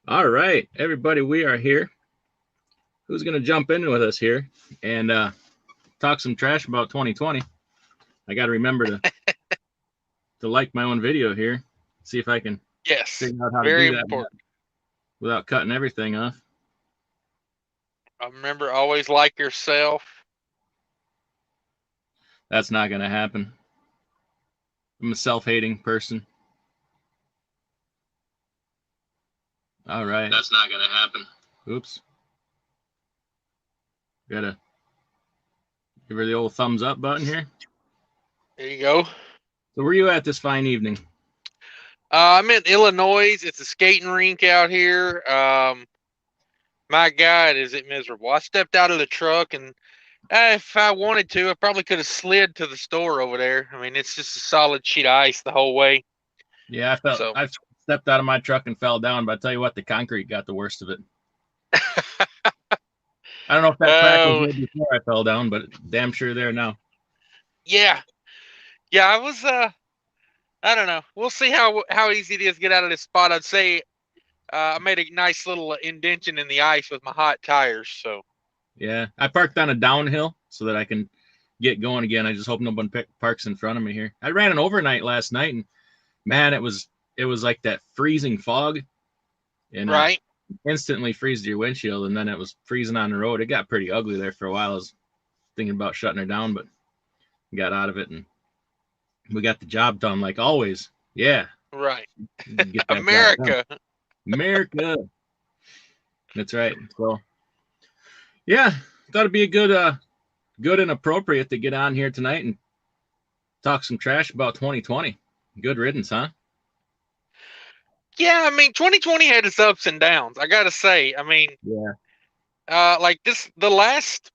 All right, everybody, we are here. Who's going to jump in with us here and talk some trash about 2020? I got to remember to like my own video here. See if I can Yes, figure out how to very do that important. without cutting everything off. Remember, always like yourself. That's not going to happen. I'm a self-hating person. All right. That's not going to happen. Oops. Gotta give her the old thumbs up button here. There you go. So where you at this fine evening? I'm in Illinois. It's a skating rink out here. My God, is it miserable? I stepped out of the truck, and if I wanted to, I probably could have slid to the store over there. I mean, it's just a solid sheet of ice the whole way. Yeah, So, I stepped out of my truck and fell down, but I tell you what, the concrete got the worst of it. I don't know if that crack was uh, there before I fell down, but damn sure there now. yeah, yeah. I was. I don't know. We'll see how easy it is to get out of this spot. I'd say I made a nice little indention in the ice with my hot tires. So Yeah, I parked on a downhill so that I can get going again. I just hope no one parks in front of me here. I ran an overnight last night, and man, it was like that freezing fog, and right. instantly freezed your windshield, and then it was freezing on the road. It got pretty ugly there for a while. I was thinking about shutting her down, but got out of it, and we got the job done like always. Yeah, Right. get that job done. America. America. That's right. So yeah, thought it'd be a good and appropriate to get on here tonight and talk some trash about 2020. Good riddance, huh? Yeah, I mean 2020 had its ups and downs. I got to say. I mean, Yeah. like this the last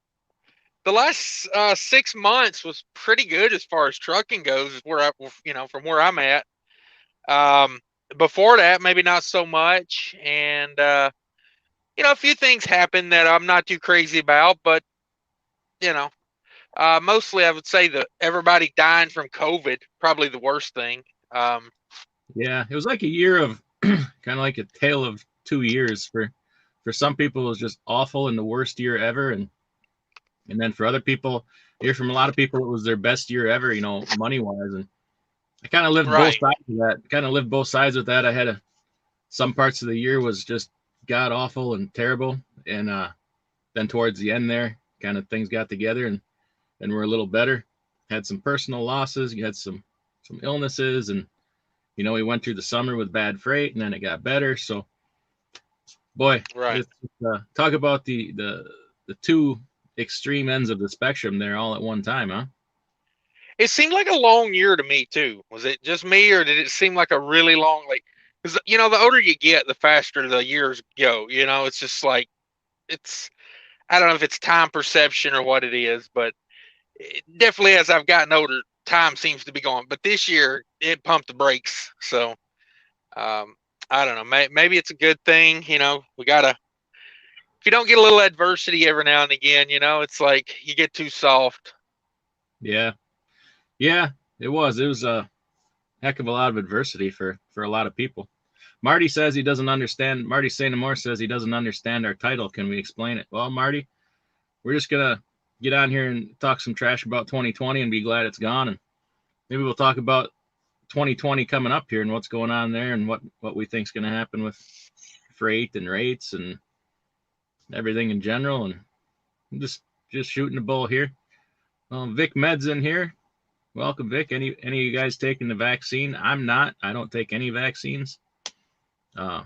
6 months was pretty good as far as trucking goes, where from where I'm at. Um Before that, maybe not so much, and a few things happened that I'm not too crazy about, but you know, mostly I would say that everybody dying from COVID, probably the worst thing. Um, Yeah. It was like a year of kind of like a tale of 2 years for some people it was just awful and the worst year ever and then for other people, I hear from a lot of people it was their best year ever, money wise. And I kind of lived both right, sides of that. Kind of lived both sides with that. I had some parts of the year was just god awful and terrible, and then towards the end there, kind of things got together and were a little better. Had some personal losses. You had some illnesses, and we went through the summer with bad freight, and then it got better. So, boy, right. it's talk about the two extreme ends of the spectrum there all at one time, huh? It seemed like a long year to me too. Was it just me, or did it seem like a really long? Like, because the older you get, the faster the years go. It's just like it's. I don't know if it's time perception or what it is, but definitely as I've gotten older, time seems to be going. But this year, it pumped the brakes. So um, I don't know. Maybe it's a good thing. We gotta. If you don't get a little adversity every now and again, it's like you get too soft. Yeah, yeah, it was. It was a heck of a lot of adversity for a lot of people. Marty says he doesn't understand. Marty Saint Amour says he doesn't understand our title. Can we explain it? Well, Marty, we're just gonna get on here and talk some trash about 2020 and be glad it's gone, and maybe we'll talk about 2020 coming up here and what's going on there and what we think's going to happen with freight and rates and everything in general. And I'm just shooting the bull here. Vic Med's in here. Welcome, Vic. Any of you guys taking the vaccine? I'm not. I don't take any vaccines. Uh,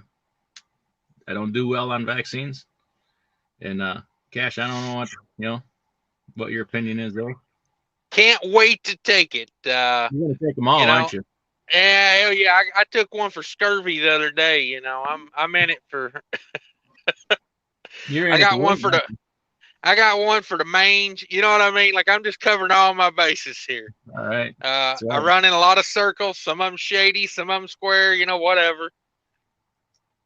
I don't do well on vaccines. And Cash, I don't know what your opinion is, really. Can't wait to take it. You're gonna take them You all, know, aren't you? yeah, hell yeah. I took one for scurvy the other day. I'm in it for. You're I in it to got one win. for the. I got one for the mange. You know what I mean? Like I'm just covering all my bases here. All right. That's I right. run in a lot of circles. Some of them shady, some of them square. Whatever.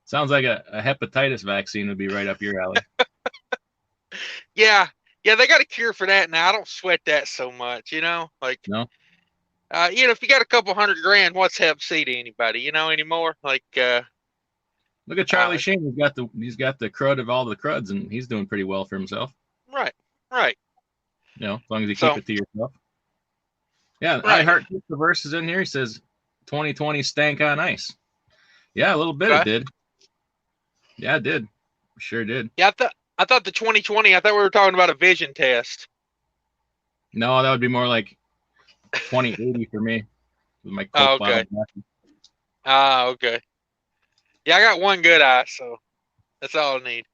Sounds like a hepatitis vaccine would be right up your alley. Yeah, yeah. They got a cure for that now. I don't sweat that so much. Like No? if you got a couple $100 grand, what's Hep C to anybody? Anymore. Like Look at Charlie Sheen. He's got the crud of all the cruds, and he's doing pretty well for himself. Right. Right. You know, as long as you So keep it to yourself. Yeah, I right. heart the verse is in here. He says 2020 stank on ice. Yeah, a little bit it Okay. did. Yeah, it did. Sure did. Yeah, I thought the 2020. I thought we were talking about a vision test. No, that would be more like 2080 for me with my Oh, Coke okay. bottle. Okay. Yeah, I got one good eye, so that's all I need.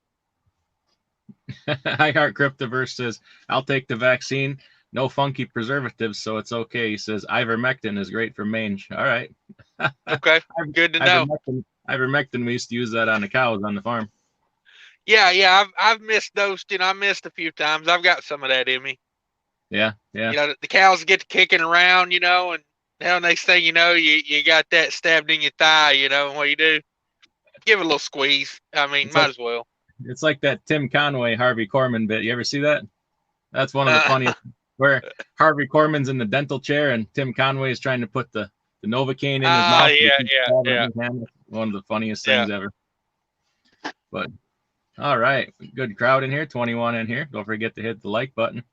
I Heart Cryptoverse says, I'll take the vaccine. No funky preservatives, so it's okay. He says, ivermectin is great for mange. All right. Okay. Good to know. Ivermectin, we used to use that on the cows on the farm. Yeah. I've missed those. I missed a few times. I've got some of that in me. Yeah. The cows get to kicking around, and now next thing you know, you got that stabbed in your thigh, and what you do? Give it a little squeeze. I mean, might as well. It's like that Tim Conway, Harvey Korman bit. You ever see that? That's one of the funniest, where Harvey Korman's in the dental chair and Tim Conway is trying to put the Novocaine in his mouth. Yeah. One of the funniest things ever. But all right, good crowd in here, 21 in here. Don't forget to hit the like button.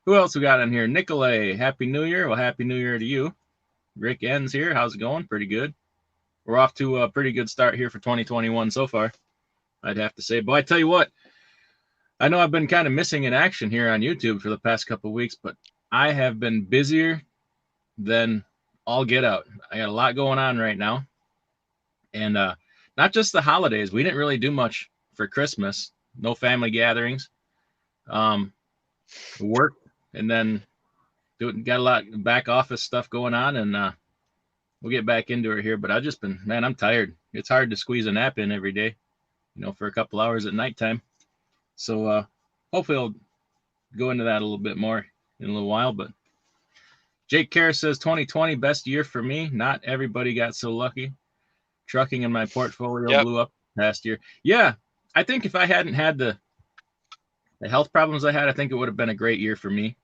Who else we got in here? Nicolay, Happy New Year. Well, Happy New Year to you. Rick Ends here. How's it going? Pretty good. We're off to a pretty good start here for 2021 so far, I'd have to say. But I tell you what, I know I've been kind of missing in action here on YouTube for the past couple of weeks, but I have been busier than all get out. I got a lot going on right now. And not just the holidays. We didn't really do much for Christmas. No family gatherings. Work, and then got a lot of back office stuff going on, and we'll get back into it here. But I've just been, man, I'm tired. It's hard to squeeze a nap in every day, for a couple hours at nighttime. So hopefully I'll go into that a little bit more in a little while. But Jake Karras says 2020 best year for me. Not everybody got so lucky. Trucking in my portfolio blew up last year. Yeah, I think if I hadn't had the health problems I had, I think it would have been a great year for me.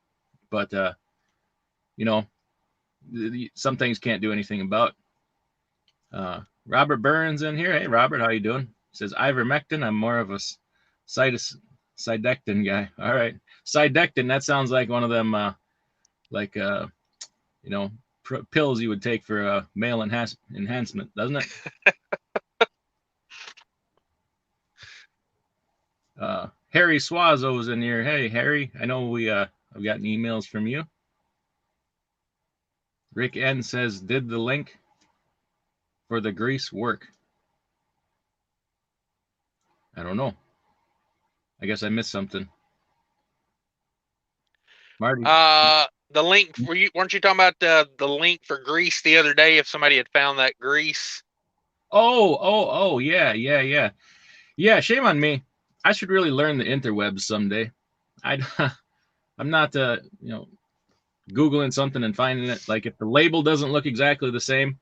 But some things can't do anything about. Robert Burns in here. Hey, Robert, how you doing? He says ivermectin. I'm more of a Cydectin guy. All right, Cydectin. That sounds like one of them, pills you would take for male enhancement, doesn't it? Harry Swazo's in here. Hey, Harry. I know I've gotten emails from you. Rick N says, did the link for the grease work? I don't know. I guess I missed something. Marty. The link for you, weren't you talking about the link for grease the other day? If somebody had found that grease. Oh, yeah. Yeah, shame on me. I should really learn the interwebs someday. I'm not Googling something and finding it. Like if the label doesn't look exactly the same,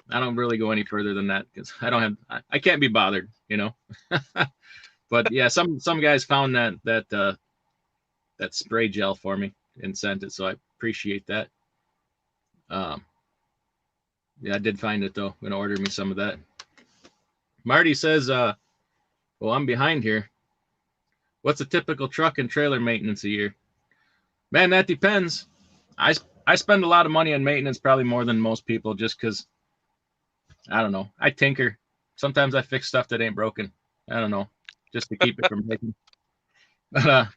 I don't really go any further than that because I can't be bothered, But yeah, some guys found that spray gel for me and sent it, so I appreciate that. Yeah, I did find it though. I'm gonna order me some of that. Marty says, well, I'm behind here. What's a typical truck and trailer maintenance a year? Man, that depends. I spend a lot of money on maintenance, probably more than most people, just because, I don't know. I tinker. Sometimes I fix stuff that ain't broken. I don't know, just to keep it from breaking. But,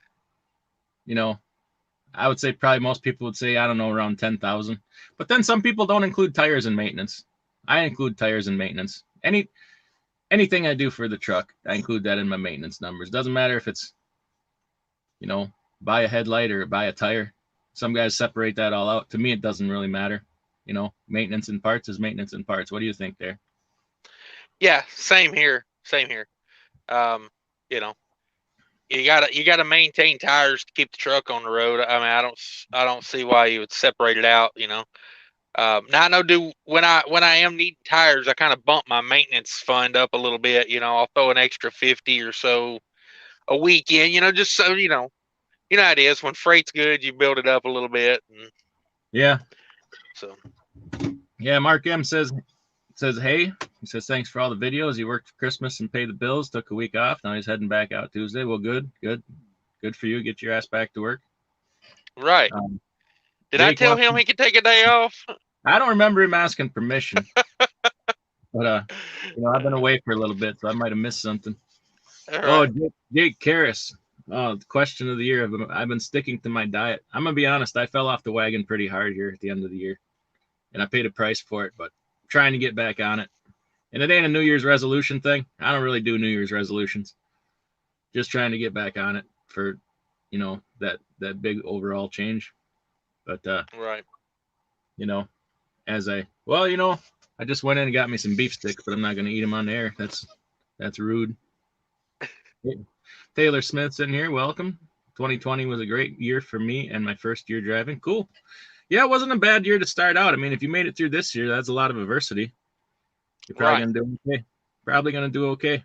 I would say probably most people would say, I don't know, around 10,000. But then some people don't include tires in maintenance. I include tires in maintenance. Anything I do for the truck, I include that in my maintenance numbers. Doesn't matter if it's, buy a headlight or buy a tire. Some guys separate that all out. To me, it doesn't really matter. Maintenance and parts is maintenance and parts. What do you think there? Yeah, same here. You gotta maintain tires to keep the truck on the road. I mean, I don't see why you would separate it out. Now I know when I am needing tires, I kind of bump my maintenance fund up a little bit. I'll throw an extra 50 or so a weekend. Just so how it is. When freight's good, you build it up a little bit. Yeah. So. Yeah, Mark M says, hey, He says, thanks for all the videos. He worked for Christmas and paid the bills, took a week off. Now he's heading back out Tuesday. Well, good for you. Get your ass back to work. Right. Did I Jake tell him he could take a day off? I don't remember him asking permission. But, I've been away for a little bit, so I might have missed something. All Oh, right. Jake Karras. Oh, the question of the year. I've been sticking to my diet. I'm going to be honest. I fell off the wagon pretty hard here at the end of the year. And I paid a price for it, but I'm trying to get back on it. And it ain't a New Year's resolution thing. I don't really do New Year's resolutions. Just trying to get back on it for, that big overall change. But, right. I just went in and got me some beef sticks, but I'm not going to eat them on the air. That's rude. Taylor Smith's in here. Welcome. 2020 was a great year for me and my first year driving. Cool. Yeah, it wasn't a bad year to start out. I mean, if you made it through this year, that's a lot of adversity. You're probably going to do okay. Probably going to do okay.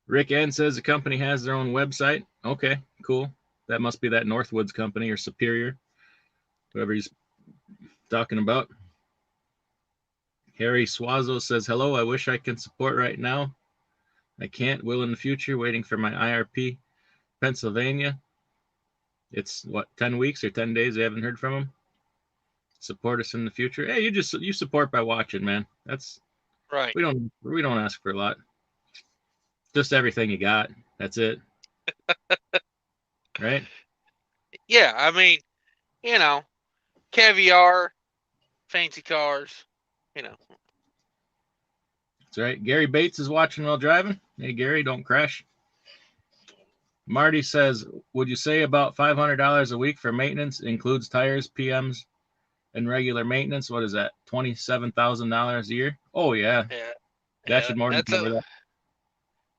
Rick N says the company has their own website. Okay, cool. That must be that Northwoods company or Superior, whoever he's talking about. Harry Swazo says, hello, I wish I can support right now. I can't, will in the future, waiting for my IRP. Pennsylvania. It's 10 weeks or 10 days I haven't heard from him. Support us in the future. Hey, you support by watching, man. That's right. We don't ask for a lot. Just everything you got. That's it. Right? Yeah, I mean, caviar, fancy cars, That's right. Gary Bates is watching while driving. Hey, Gary, don't crash. Marty says, would you say about $500 a week for maintenance includes tires, PMs, and regular maintenance? What is that? $27,000 a year? Oh, yeah. Yeah. That should more than cover that.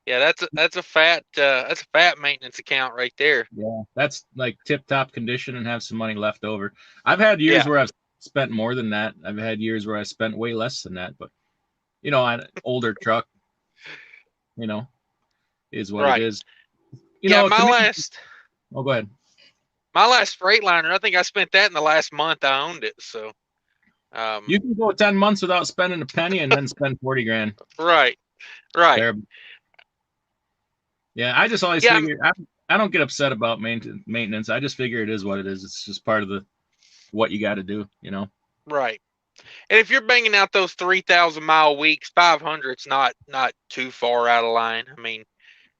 Yeah, that's a fat maintenance account right there. Yeah, that's like tip-top condition and have some money left over. I've had years where I've spent more than that. I've had years where I spent way less than that, but an older truck, is what it is. My me, last. Oh, go ahead. My last Freightliner, I think I spent that in the last month I owned it. So, you can go 10 months without spending a penny and then spend 40 grand. Right. Terrible. Yeah, I just always figure I don't get upset about maintenance. I just figure it is what it is. It's just part of what you got to do, Right. And if you're banging out those 3,000-mile weeks, 500's not too far out of line. I mean,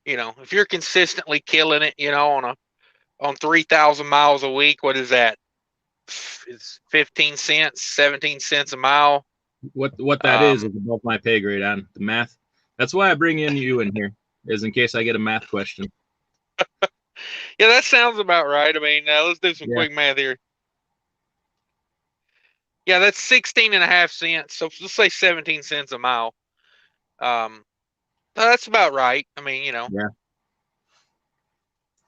if you're consistently killing it, on 3,000 miles a week, what is that? It's 15 cents, 17 cents a mile. What that is above my pay grade on the math. That's why I bring you in here, is in case I get a math question. Yeah, that sounds about right. I mean, let's do some quick math here. Yeah, that's 16.5 cents. So let's say 17 cents a mile. That's about right. I mean,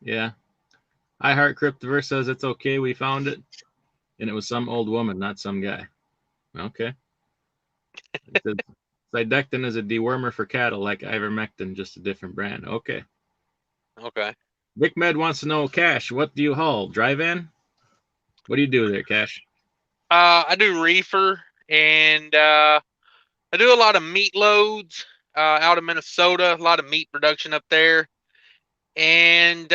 Yeah. I Heart Cryptoverse says it's okay. We found it. And it was some old woman, not some guy. Okay. Cydectin is a dewormer for cattle like ivermectin, just a different brand. Okay. Vic Med wants to know, Cash, what do you haul? Dry van? What do you do there, Cash? I do reefer, and I do a lot of meat loads out of Minnesota, a lot of meat production up there. And,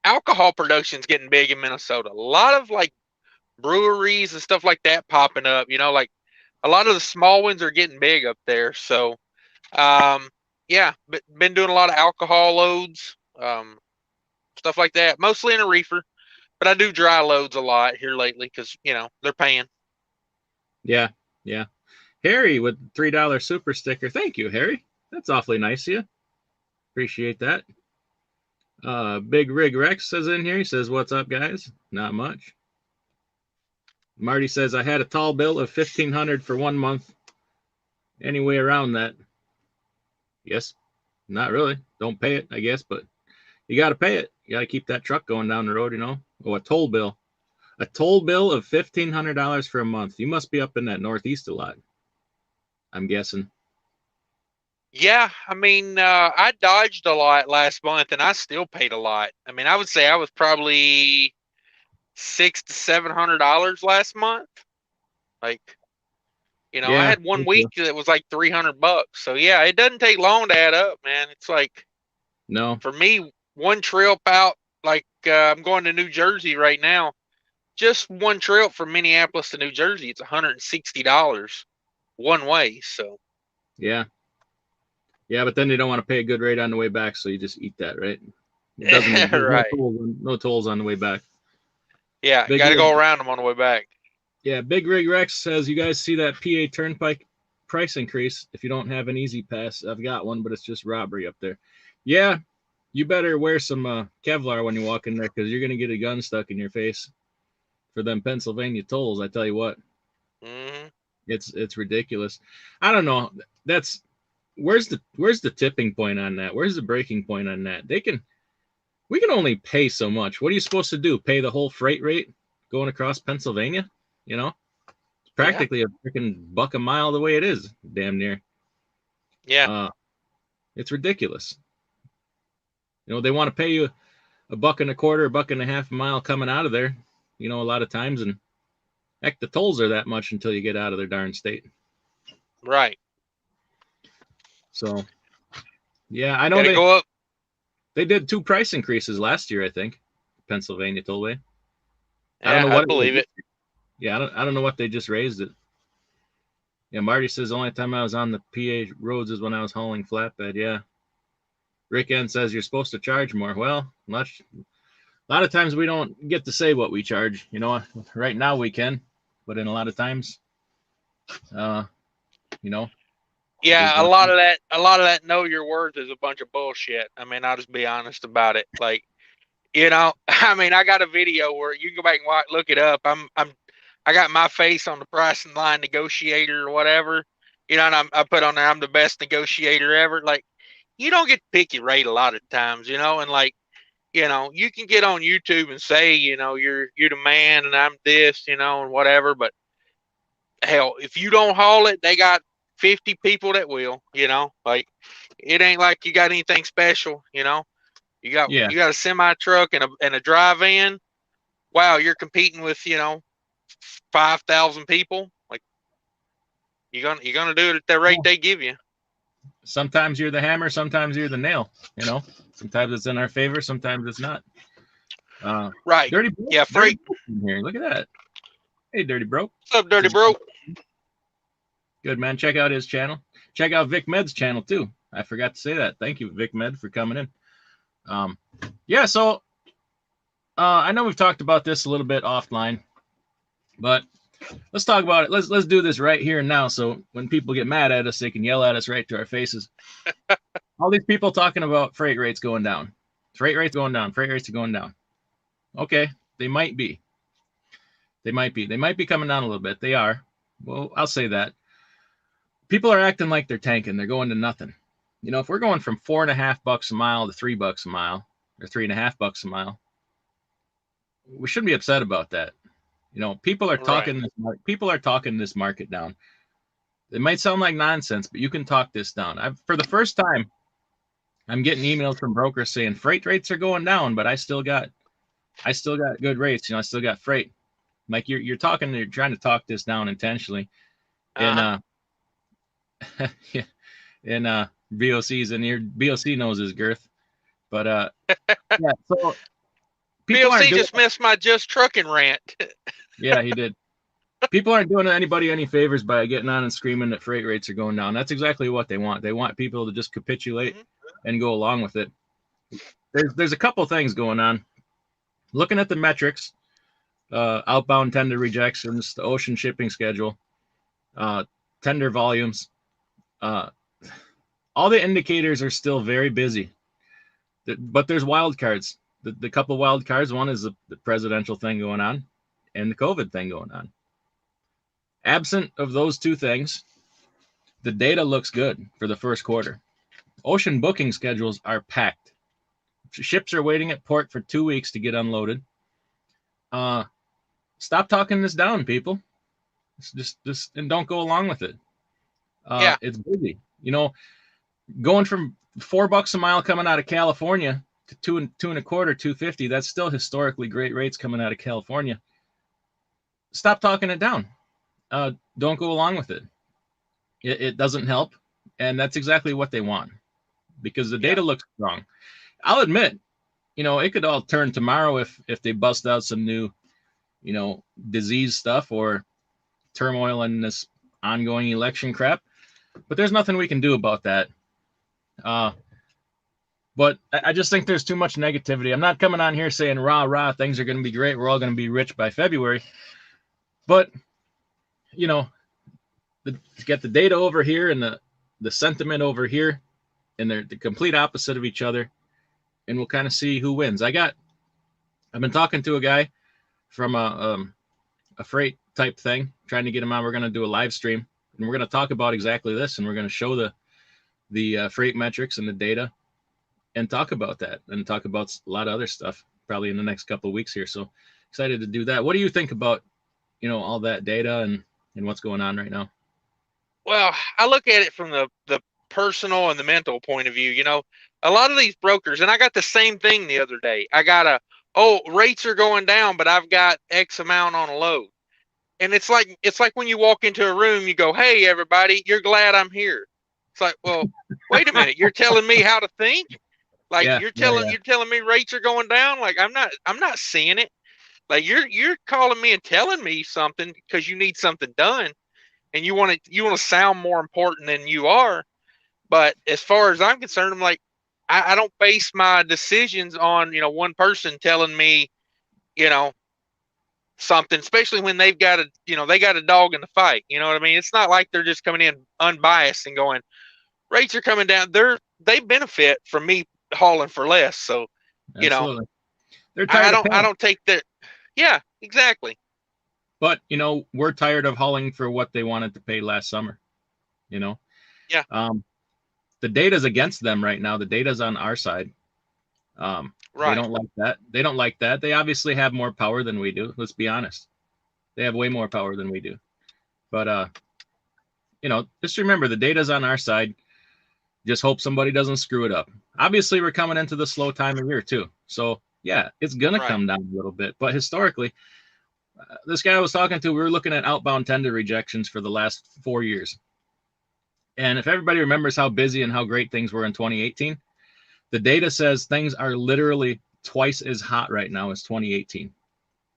alcohol production's getting big in Minnesota. A lot of like breweries and stuff like that popping up, like a lot of the small ones are getting big up there. So, but been doing a lot of alcohol loads, stuff like that, mostly in a reefer, but I do dry loads a lot here lately because, they're paying. Yeah. Harry with $3 super sticker. Thank you, Harry. That's awfully nice of you. Appreciate that. Big Rig Rex says in here. He says, what's up, guys? Not much. Marty says, I had a tall bill of $1,500 for 1 month. Any way around that? Yes. Not really. Don't pay it, I guess, but you got to pay it. You got to keep that truck going down the road, Oh, a toll bill. A toll bill of $1,500 for a month. You must be up in that Northeast a lot, I'm guessing. Yeah, I mean, I dodged a lot last month, and I still paid a lot. I mean, I would say I was probably $600 to $700 last month. Like, You know, I Yeah, had one me week too. that was like $300. So yeah, it doesn't take long to add up, man. It's like No. for me, one trip out, like I'm going to New Jersey right now. Just one trip from Minneapolis to New Jersey, it's $160 one way. So Yeah. Yeah, but then you don't want to pay a good rate on the way back, so you just eat that, right? It doesn't. There's right, no tolls on the way back. yeah, Big got to Rig, go around them on the way back. yeah, Big Rig Rex says you guys see that PA Turnpike price increase. If you don't have an Easy Pass, I've got one, but it's just robbery up there. Yeah, you better wear some Kevlar when you walk in there because you're gonna get a gun stuck in your face for them Pennsylvania tolls. I tell you what, Hmm. it's ridiculous. I don't know. That's where's the tipping point on that? Where's the breaking point on that? We can only pay so much. What are you supposed to do? Pay the whole freight rate going across Pennsylvania? You know, it's Yeah, practically a freaking buck a mile the way it is, damn near. yeah, Uh, it's ridiculous. You know, they want to pay you a buck and a quarter, a buck and a half a mile coming out of there. You know, a lot of times, and heck, the tolls are that much until you get out of their darn state. right. So, yeah, I know Got to go up. they did 2 price increases last year. I think Pennsylvania tollway. I don't Yeah, know I what it was. believe it. Yeah, I don't know what they just raised it. Yeah, Marty says the only time I was on the PA roads is when I was hauling flatbed. Yeah. Rick N says you're supposed to charge more. Well, a lot of times we don't get to say what we charge. You know, right now we can, but in a lot of times, uh, you know, it is Yeah, what it is. a lot of that know your worth is a bunch of bullshit. I mean, I'll just be honest about it. Like, you know, I mean, I got a video where you can go back and look it up. I got my face on the pricing line negotiator or whatever, you know, and I put on there, I'm the best negotiator ever. Like, you don't get to pick your rate a lot of times, you know, and like, you know, you can get on YouTube and say, you know, you're the man and I'm this, you know, and whatever, but hell, if you don't haul it, they got 50 people that will, you know, like it ain't like you got anything special, you know. Yeah. You got a semi truck and a drive in. Wow, you're competing with, you know, 5,000 people. Like you're gonna do it at the rate Well, they give you. sometimes you're the hammer, sometimes you're the nail. You know, sometimes it's in our favor, sometimes it's not. Uh, Right. Yeah, Dirty freight. Broke in here. Look at that. Hey, Dirty Broke. What's up, Dirty Says, Bro? good man. Check out his channel. Check out Vic Med's channel too. I forgot to say that. Thank you, Vic Med, for coming in. Um, yeah. So I know we've talked about this a little bit offline, but let's talk about it. Let's do this right here and now. So when people get mad at us, they can yell at us right to our faces. All these people talking about freight rates going down. Freight rates going down. Freight rates are going down. Okay, they might be. They might be. They might be coming down a little bit. They are. Well, I'll say that. People are acting like they're tanking. They're going to nothing. You know, if we're going from $4.50 a mile to $3 a mile, or $3.50 a mile, we shouldn't be upset about that. You know, people are Right. talking people are talking this market down. It might sound like nonsense, but you can talk this down. For the first time, I'm getting emails from brokers saying freight rates are going down, but I still got good rates. You know, I still got freight. Like you're trying to talk this down intentionally. And Uh-huh. yeah, and VOC's in here. VOC knows his girth. But yeah, so people aren't BLC doing just missed my just trucking rant. yeah, he did. People aren't doing anybody any favors by getting on and screaming that freight rates are going down. That's exactly what they want. They want people to just capitulate Hmm. and go along with it. There's a couple things going on. Looking at the metrics, outbound tender rejections, the ocean shipping schedule, uh, tender volumes, uh, all the indicators are still very busy. But there's wild cards. The couple wild cards. One is the presidential thing going on, and the COVID thing going on. Absent of those two things, the data looks good for the first quarter. Ocean booking schedules are packed. Ships are waiting at port for 2 weeks to get unloaded. Stop talking this down, people. Just and don't go along with it. Yeah. It's busy. You know, going from $4 a mile coming out of California to two and a quarter, 250. That's still historically great rates coming out of California. Stop talking it down. Don't go along with it. it doesn't help. And that's exactly what they want because the Yeah. data looks strong. I'll admit, it could all turn tomorrow if they bust out some new, disease stuff or turmoil in this ongoing election crap. But there's nothing we can do about that. But I just think there's too much negativity. I'm not coming on here saying, rah, rah, things are going to be great. We're all going to be rich by February. But, to get the data over here and the sentiment over here, and they're the complete opposite of each other, and we'll kind of see who wins. I've been talking to a guy from a freight type thing, trying to get him on. We're going to do a live stream, and we're going to talk about exactly this, and we're going to show the freight metrics and the data, and talk about that, and talk about a lot of other stuff probably in the next couple of weeks here. So excited to do that. What do you think about all that data and what's going on right now? Well, I look at it from the personal and the mental point of view. A lot of these brokers, and I got the same thing the other day. I got rates are going down, but I've got X amount on a load. And it's like when you walk into a room, you go, "Hey, everybody, you're glad I'm here." It's like, well, wait a minute, you're telling me how to think? Like Yeah, you're yeah. telling me rates are going down? Like I'm not seeing it. Like you're calling me and telling me something because you need something done, and you want to sound more important than you are. But as far as I'm concerned, I'm like, I don't base my decisions on one person telling me you know something, especially when they've got they got a dog in the fight. You know what I mean? It's not like they're just coming in unbiased and going, rates are coming down. They benefit from me hauling for less. So, Absolutely. They're tired of I paying. don't take that. Yeah, exactly. But we're tired of hauling for what they wanted to pay last summer. Yeah. The data's against them right now. The data's on our side. They Right. don't like that. They don't like that. They obviously have more power than we do. Let's be honest. They have way more power than we do. But just remember the data's on our side. Just hope somebody doesn't screw it up. Obviously, we're coming into the slow time of year too. So yeah, it's gonna Right. come down a little bit. But historically, this guy I was talking to, we were looking at outbound tender rejections for the last 4 years. And if everybody remembers how busy and how great things were in 2018, the data says things are literally twice as hot right now as 2018.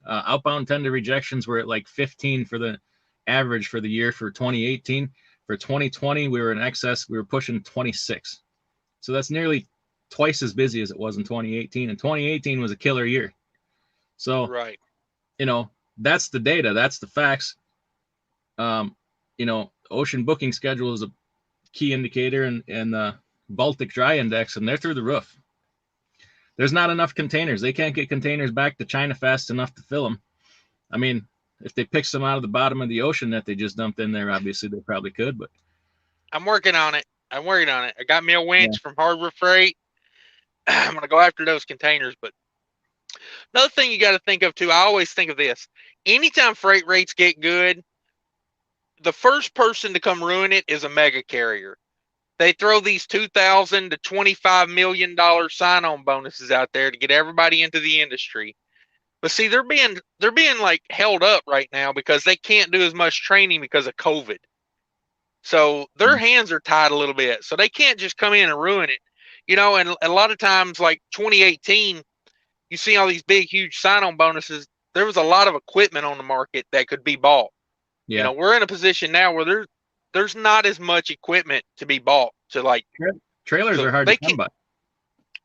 Outbound tender rejections were at like 15 for the average for the year for 2018. For 2020, we were in excess. We were pushing 26. So that's nearly twice as busy as it was in 2018. And 2018 was a killer year. So, Right. That's the data. That's the facts. Ocean booking schedule is a key indicator, and the Baltic Dry Index, and they're through the roof. There's not enough containers. They can't get containers back to China fast enough to fill them. I mean, if they pick some out of the bottom of the ocean that they just dumped in there, obviously they probably could. But I'm working on it. I got me a winch yeah. from Harbor Freight. I'm gonna go after those containers. But another thing you got to think of too. I always think of this. Anytime freight rates get good, the first person to come ruin it is a mega carrier. They throw these $2,000 to $25 million sign-on bonuses out there to get everybody into the industry. But see, they're being like held up right now because they can't do as much training because of COVID. So their hands are tied a little bit. So they can't just come in and ruin it. And a lot of times, like 2018, you see all these big, huge sign-on bonuses. There was a lot of equipment on the market that could be bought. Yeah. We're in a position now where there's not as much equipment to be bought to like Trailers so are hard they to can come by.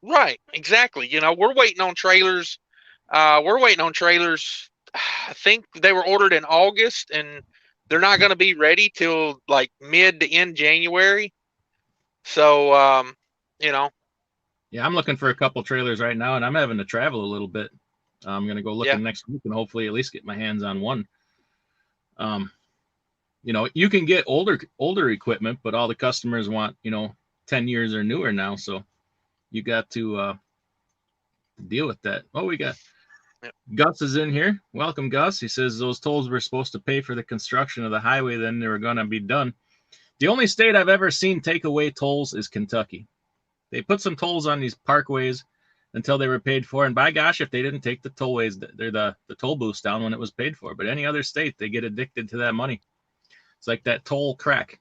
right, exactly. We're waiting on trailers. I think they were ordered in August and they're not going to be ready till like mid to end January. So Yeah, I'm looking for a couple trailers right now, and I'm having to travel a little bit. I'm going to go looking next week and hopefully at least get my hands on one. You can get older equipment, but all the customers want 10 years or newer now, so you got to deal with that. Oh, we got Gus is in here. Welcome, Gus. He says those tolls were supposed to pay for the construction of the highway, then they were going to be done. The only state I've ever seen take away tolls is Kentucky. They put some tolls on these parkways until they were paid for, and by gosh, if they didn't take the tollways, the toll booths down when it was paid for. But any other state, they get addicted to that money. It's like that toll crack.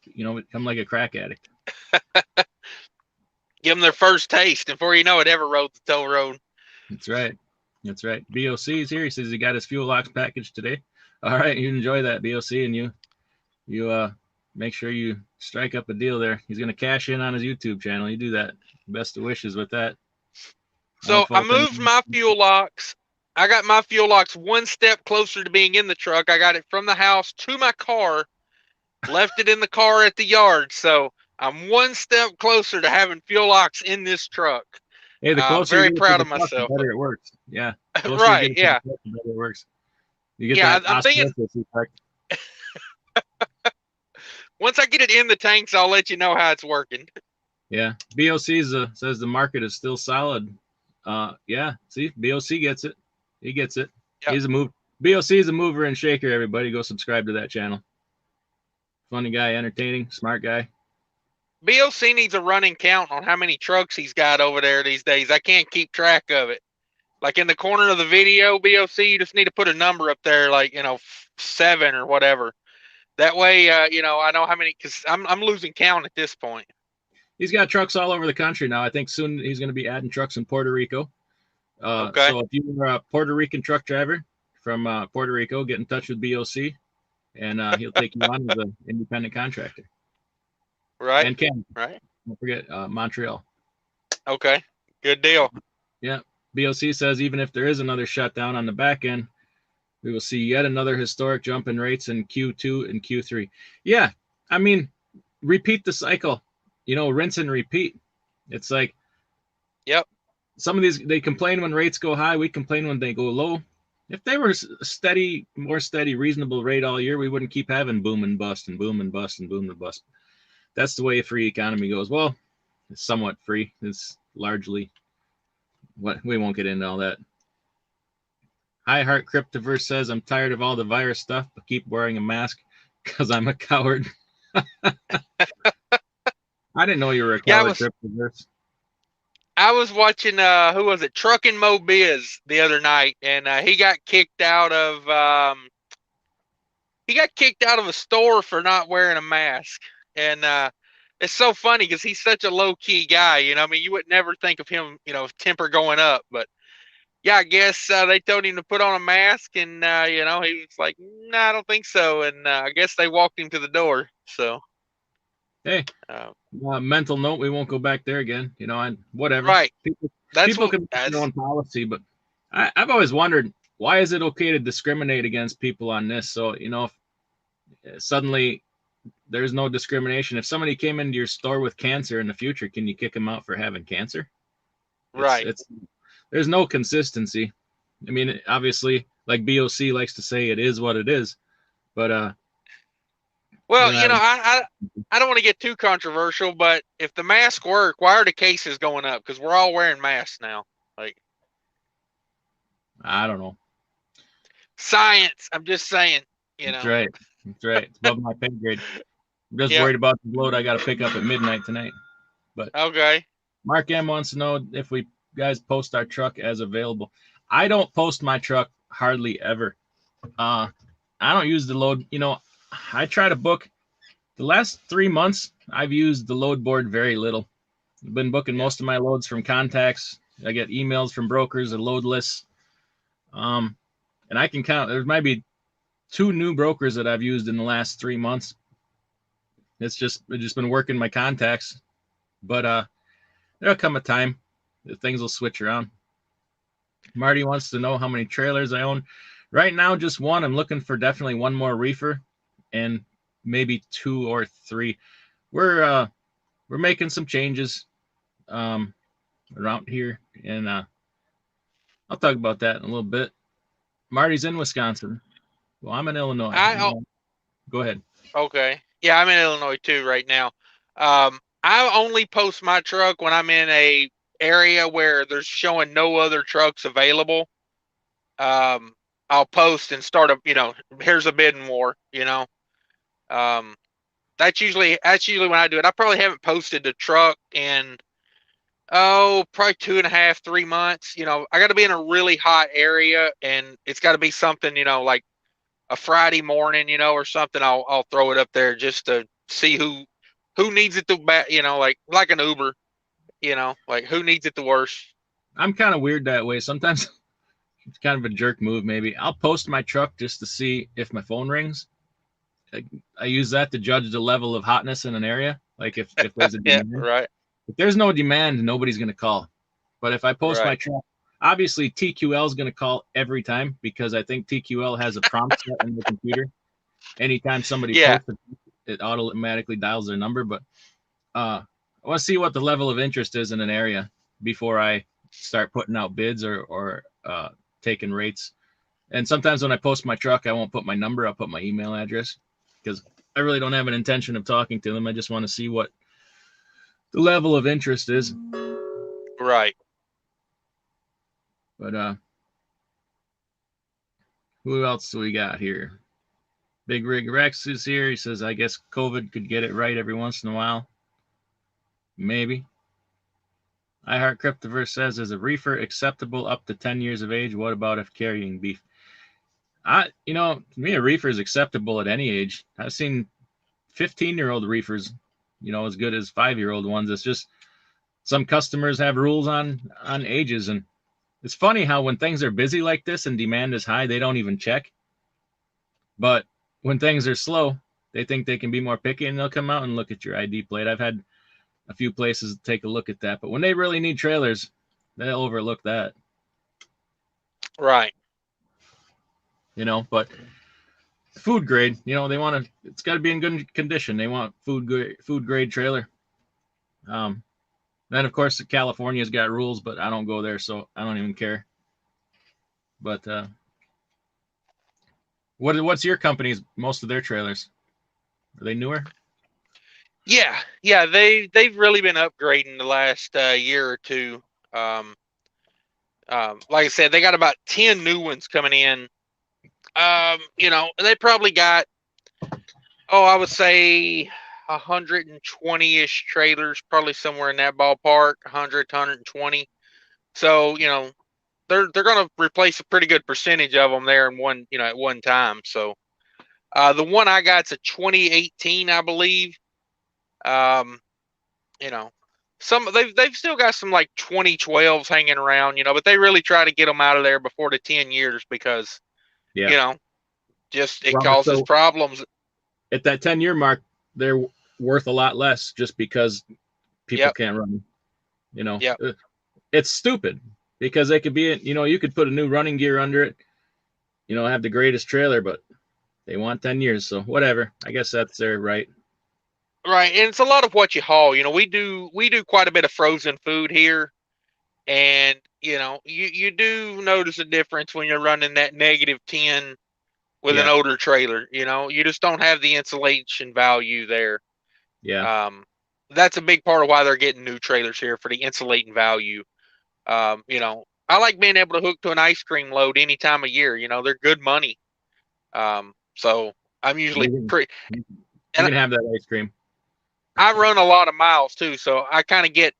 become like a crack addict. Give them their first taste, and before you know it, every road's a toll road. That's right. That's right. BOC is here. He says he got his fuel locks package today. All right, you enjoy that, BOC, and you make sure you strike up a deal there. He's gonna cash in on his YouTube channel. You do that. Best of wishes with that. So I moved my fuel locks. I got my fuel locks one step closer to being in the truck. I got it from the house to my car, left it in the car at the yard. So I'm one step closer to having fuel locks in this truck. Hey, the I'm closer very you get proud to of the truck, the myself. better it works. Yeah. Right, yeah. The better it works. You get Yeah, that I'm thinking effect. once I get it in the tanks, I'll let you know how it's working. Yeah. BOC says the market is still solid. Yeah. See, BOC gets it. He gets it. Yep. He's a move. BOC is a mover and shaker. Everybody, go subscribe to that channel. Funny guy, entertaining, smart guy. BOC needs a running count on how many trucks he's got over there these days. I can't keep track of it. Like in the corner of the video, BOC, you just need to put a number up there, like 7 or whatever. That way, I know how many. Because I'm losing count at this point. He's got trucks all over the country now. I think soon he's going to be adding trucks in Puerto Rico. Okay. So if you're a Puerto Rican truck driver from Puerto Rico, get in touch with BOC, and he'll take you on as an independent contractor. Right. And Ken. Right. Don't forget Montreal. Okay. Good deal. Yeah. BOC says even if there is another shutdown on the back end, we will see yet another historic jump in rates in Q2 and Q3. Yeah. I mean, repeat the cycle. Rinse and repeat. It's like, yep. Some of these, they complain when rates go high. We complain when they go low. If they were more steady, reasonable rate all year, we wouldn't keep having boom and bust and boom and bust and boom and bust. That's the way a free economy goes. Well, it's somewhat free. It's largely we won't get into all that. Hi Heart Cryptoverse says, I'm tired of all the virus stuff, but keep wearing a mask because I'm a coward. I didn't know you were a coward, Cryptoverse. I was watching who was it? Truckin' Mo Biz the other night, and he got kicked out of a store for not wearing a mask. And it's so funny because he's such a low key guy. I mean, you would never think of him, temper going up. But yeah, I guess they told him to put on a mask, and he was like, "No, I don't think so." And I guess they walked him to the door. So. Hey, mental note, we won't go back there again, and whatever. Right. People can make their own policy, but I've always wondered, why is it okay to discriminate against people on this? So, if suddenly there's no discrimination. If somebody came into your store with cancer in the future, can you kick them out for having cancer? Right. There's no consistency. I mean, obviously, like BOC likes to say, it is what it is, but well, I don't want to get too controversial, but if the masks work, why are the cases going up? Because we're all wearing masks now. Like, I don't know. Science. I'm just saying. That's right. That's right. It's above my pay grade. I'm just worried about the load I got to pick up at midnight tonight. But okay. Mark M wants to know if we guys post our truck as available. I don't post my truck hardly ever. I don't use the load. I try to book. The last 3 months, I've used the load board very little. I've been booking most of my loads from contacts. I get emails from brokers and load lists. And I can count. There might be 2 new brokers that I've used in the last 3 months. It's just been working my contacts. But there'll come a time that things will switch around. Marty wants to know how many trailers I own. Right now, just one. I'm looking for definitely one more reefer and maybe 2 or 3. We're making some changes around here, and I'll talk about that in a little bit. Marty's in Wisconsin. Well, I'm in Illinois. Go ahead. Okay. Yeah, I'm in Illinois too right now. I only post my truck when I'm in a area where there's showing no other trucks available. I'll post and start here's a bidding war, that's usually when I do it. I probably haven't posted the truck in probably 2.5, 3 months. I got to be in a really hot area, and it's got to be something like a Friday morning, or something. I'll throw it up there just to see who needs it the bad, like an Uber, like who needs it the worst. I'm kind of weird that way. Sometimes it's kind of a jerk move. Maybe I'll post my truck just to see if my phone rings. I use that to judge the level of hotness in an area. Like if there's a Yeah, demand. right, If there's no demand, nobody's going to call. But if I post my right. truck, obviously TQL is going to call every time because I think TQL has a prompt set in the computer. Anytime somebody Yeah, posts it automatically dials their number. But I want to see what the level of interest is in an area before I start putting out bids or taking rates. And sometimes when I post my truck, I won't put my number. I'll put my email address because I really don't have an intention of talking to them. I just want to see what the level of interest is. right. But who else do we got here? Big Rig Rex is here. He says, I guess COVID could get it right every once in a while. Maybe. I Heart Cryptoverse says, is a reefer acceptable up to 10 years of age? What about if carrying beef? To me, a reefer is acceptable at any age. I've seen 15-year-old reefers, as good as 5-year-old ones. It's just some customers have rules on ages, and it's funny how when things are busy like this and demand is high, they don't even check. But when things are slow, they think they can be more picky and they'll come out and look at your ID plate. I've had a few places take a look at that, but when they really need trailers, they'll overlook that. Right. But food grade, they want to. It's got to be in good condition. They want food grade trailer. Then of course California's got rules, but I don't go there, so I don't even care. But what's your company's most of their trailers? Are they newer? Yeah. They've really been upgrading the last year or two. Like I said, they got about 10 new ones coming in. They probably got, I would say 120-ish trailers, probably somewhere in that ballpark, 100 to 120. So, they're going to replace a pretty good percentage of them there at one time. So, the one I got's a 2018, I believe. Um, you know, they've still got some like 2012s hanging around, but they really try to get them out of there before the 10 years because, Yeah. Just it Well, causes so problems. at that 10-year mark, they're worth a lot less just because people Yep. can't run. Yep. It's stupid because they could be, you could put a new running gear under it, have the greatest trailer, but they want 10 years. So whatever. I guess that's their right. Right, and it's a lot of what you haul. We do quite a bit of frozen food here, and you do notice a difference when you're running that -10 with an Yeah. older trailer. You just don't have the insulation value there. Yeah. That's a big part of why they're getting new trailers here, for the insulating value. I like being able to hook to an ice cream load any time of year. They're good money. So I'm usually pretty, You and can have that ice cream. I run a lot of miles too, so I kind of get,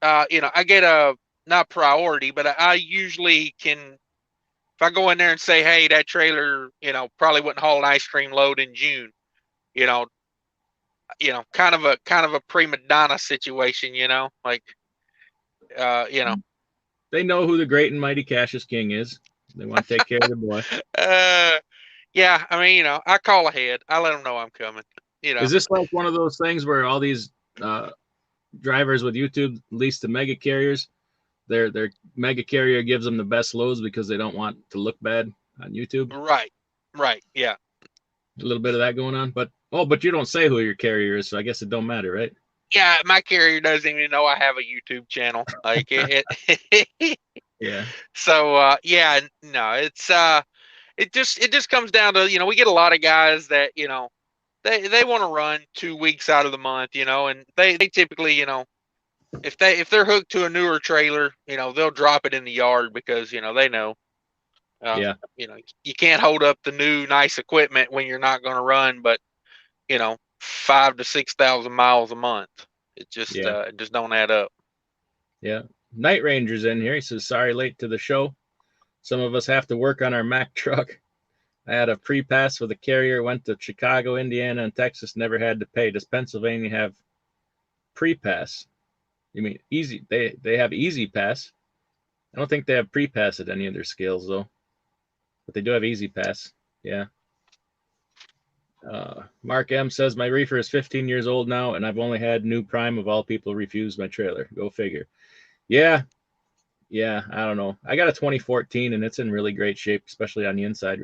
I get a, not priority, but I usually can, if I go in there and say, hey, that trailer, probably wouldn't haul an ice cream load in June, you know, kind of a prima donna situation, like, uh, you know, They know who the great and mighty Cassius King is. They want to take care of the boy. uh, yeah, I mean, I call ahead. I let them know I'm coming. Is this like one of those things where all these drivers with YouTube lease to mega carriers? Their mega carrier gives them the best loads because they don't want to look bad on YouTube. Right, yeah. A little bit of that going on, but you don't say who your carrier is, so I guess it don't matter, right? Yeah, my carrier doesn't even know I have a YouTube channel. Like it. Yeah. So yeah, no, it just comes down to, we get a lot of guys that, they want to run 2 weeks out of the month, and they typically, if they're hooked to a newer trailer, they'll drop it in the yard because, they know, Yeah. you can't hold up the new nice equipment when you're not going to run, but 5,000 to 6,000 miles a month. Yeah. It just don't add up. Yeah. Night Ranger's in here. He says, sorry, late to the show. Some of us have to work on our Mack truck. I had a pre-pass with a carrier, went to Chicago, Indiana, and Texas, never had to pay. Does Pennsylvania have pre-pass? You mean easy? They have easy pass. I don't think they have pre-pass at any of their scales though, but they do have easy pass. Yeah. Mark M says my reefer is 15 years old now, and I've only had new prime of all people refuse my trailer. Go figure. Yeah, yeah. I don't know. I got a 2014, and it's in really great shape, especially on the inside.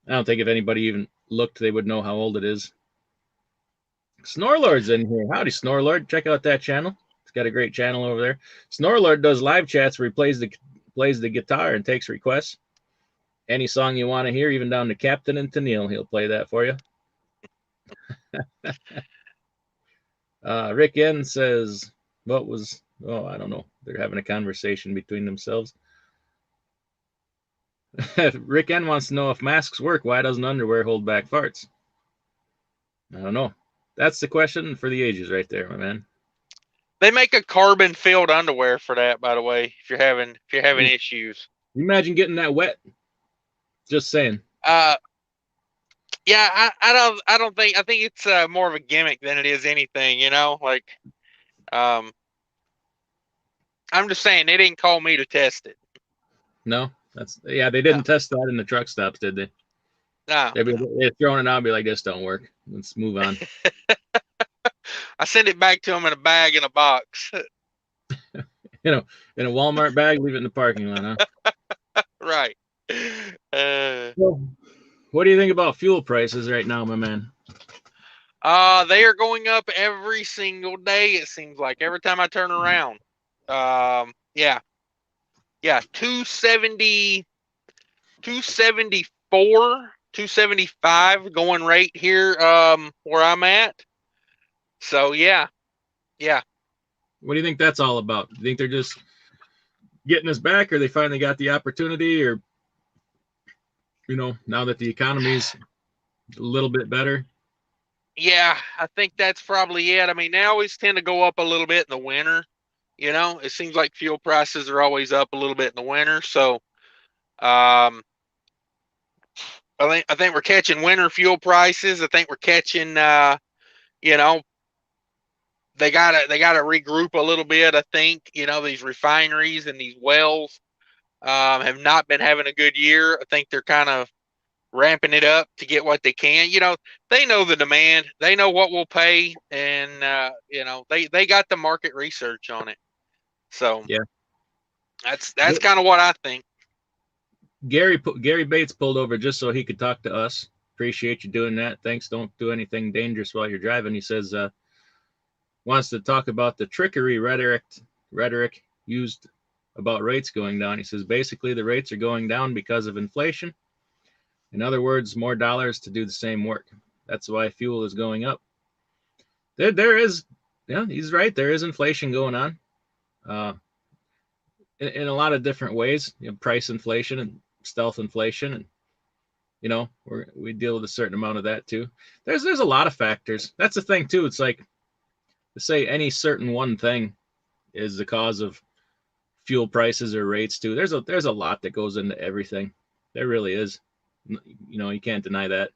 I don't think if anybody even looked, they would know how old it is. Snorlord's in here. Howdy, Snorlord. Check out that channel. It's got a great channel over there. Snorlord does live chats where he plays the guitar and takes requests. Any song you want to hear, even down to Captain and Tennille, he'll play that for you. Rick N says, what was, oh, I don't know. They're having a conversation between themselves. Rick N wants to know if masks work, why doesn't underwear hold back farts? I don't know. That's the question for the ages right there, my man. They make a carbon filled underwear for that, by the way, if you're having issues. You imagine getting that wet. Just saying. Yeah, I don't think, I think it's more of a gimmick than it is anything, you know, like, I'm just saying they didn't call me to test it. No, they didn't test that in the truck stops, did they? No. They're throwing it out and be like, this don't work. Let's move on. I send it back to them in a bag in a box. In a Walmart bag, leave it in the parking lot, huh? Right. Well, what do you think about fuel prices right now, my man? They are going up every single day. It seems like every time I turn around. Yeah, 270, 274, 275 going right here, where I'm at. So yeah. What do you think that's all about? Do you think they're just getting us back, or they finally got the opportunity, or now that the economy's a little bit better? Yeah, I think that's probably it. I mean, they always tend to go up a little bit in the winter. You know, it seems like fuel prices are always up a little bit in the winter. So, I think we're catching winter fuel prices. I think we're catching, you know, they gotta regroup a little bit. I think, these refineries and these wells have not been having a good year. I think they're kind of ramping it up to get what they can. They know the demand, they know what we'll pay, and they got the market research on it. So yeah, that's kind of what I think. Gary Bates pulled over just so he could talk to us. Appreciate you doing that. Thanks. Don't do anything dangerous while you're driving. He says wants to talk about the trickery rhetoric used about rates going down. He says basically the rates are going down because of inflation. In other words, more dollars to do the same work. That's why fuel is going up. There is, yeah, he's right. There is inflation going on in a lot of different ways. Price inflation and stealth inflation, and we deal with a certain amount of that too. There's a lot of factors. That's the thing too. It's like to say any certain one thing is the cause of fuel prices or rates too. There's a lot that goes into everything. There really is. You can't deny that.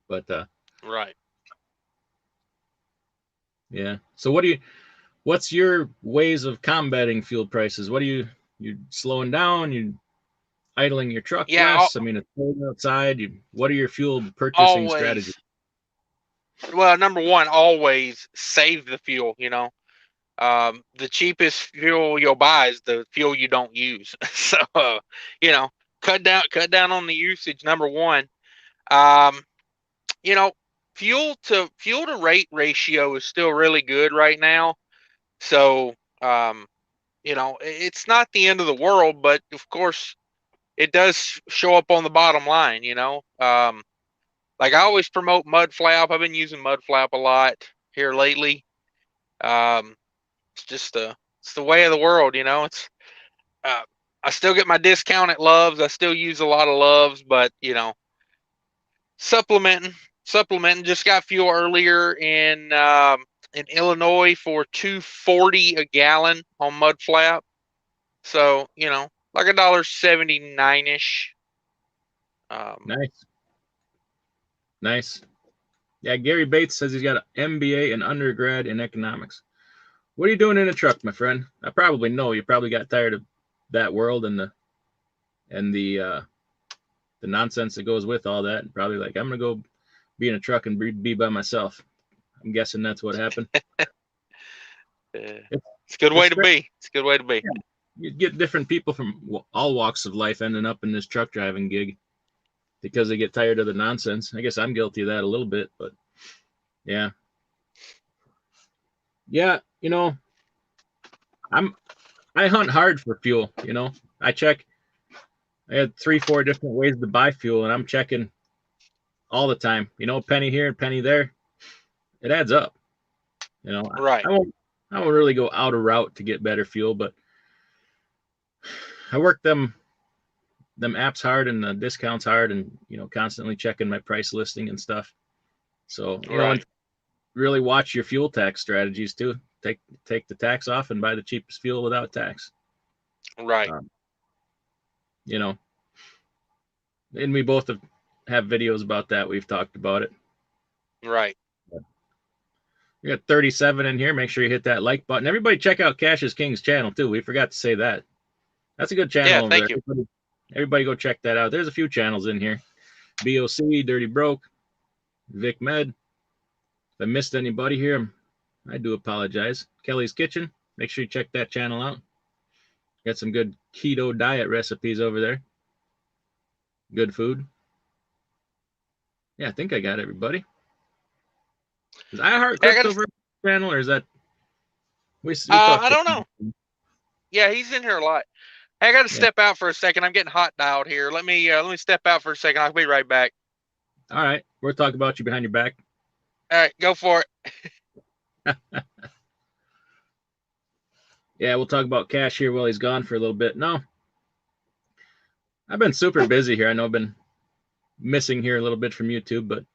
But right. Yeah. So what's your ways of combating fuel prices? What you slowing down? You idling your truck less? I mean, it's cold outside. What are your fuel purchasing strategies? Well, number one, always save the fuel. The cheapest fuel you'll buy is the fuel you don't use. So, cut down on the usage. Number one, fuel to rate ratio is still really good right now. So, it's not the end of the world, but of course it does show up on the bottom line. Like I always promote MUDFLAP. I've been using MUDFLAP a lot here lately. It's the way of the world. I still get my discount at Love's. I still use a lot of Love's, but supplementing. Just got fuel earlier in Illinois for $2.40 a gallon on MUDFLAP. So like $1.79 ish. Nice. Nice. Yeah, Gary Bates says he's got an MBA and undergrad in economics. What are you doing in a truck, my friend? I probably know you probably got tired of that world and the nonsense that goes with all that. And probably like, I'm gonna go be in a truck and be by myself. I'm guessing that's what happened. It's a good way to be. It's a good way to be. Yeah. You get different people from all walks of life ending up in this truck driving gig because they get tired of the nonsense. I guess I'm guilty of that a little bit, but yeah. Yeah, you know, I hunt hard for fuel, you know. I had 3-4 different ways to buy fuel, and I'm checking all the time. You know, penny here and penny there. It adds up. You know, Right. I won't really go out of route to get better fuel, but I work them apps hard and the discounts hard, and you know, constantly checking my price listing and stuff. So you know, and really watch your fuel tax strategies too. Take the tax off and buy the cheapest fuel without tax. Right. You know, and we both have videos about that. We've talked about it. Right. We got 37 in here. Make sure you hit that like button. Everybody check out Cash is King's channel too. We forgot to say that. That's a good channel over there. You. Everybody go check that out. There's a few channels in here. BOC, Dirty Broke, Vic Med. If I missed anybody here, I do apologize. Kelly's Kitchen. Make sure you check that channel out. Got some good keto diet recipes over there. Good food. Yeah, I think I got everybody. Is iHeart Crypto channel, or is that? I don't know. Yeah, he's in here a lot. Hey, I got to step out for a second. I'm getting hot dialed here. Let me step out for a second. I'll be right back. All right, we'll talk about you behind your back. All right, go for it. Yeah, we'll talk about Cash here while he's gone for a little bit. No, I've been super busy here. I know I've been missing here a little bit from YouTube, but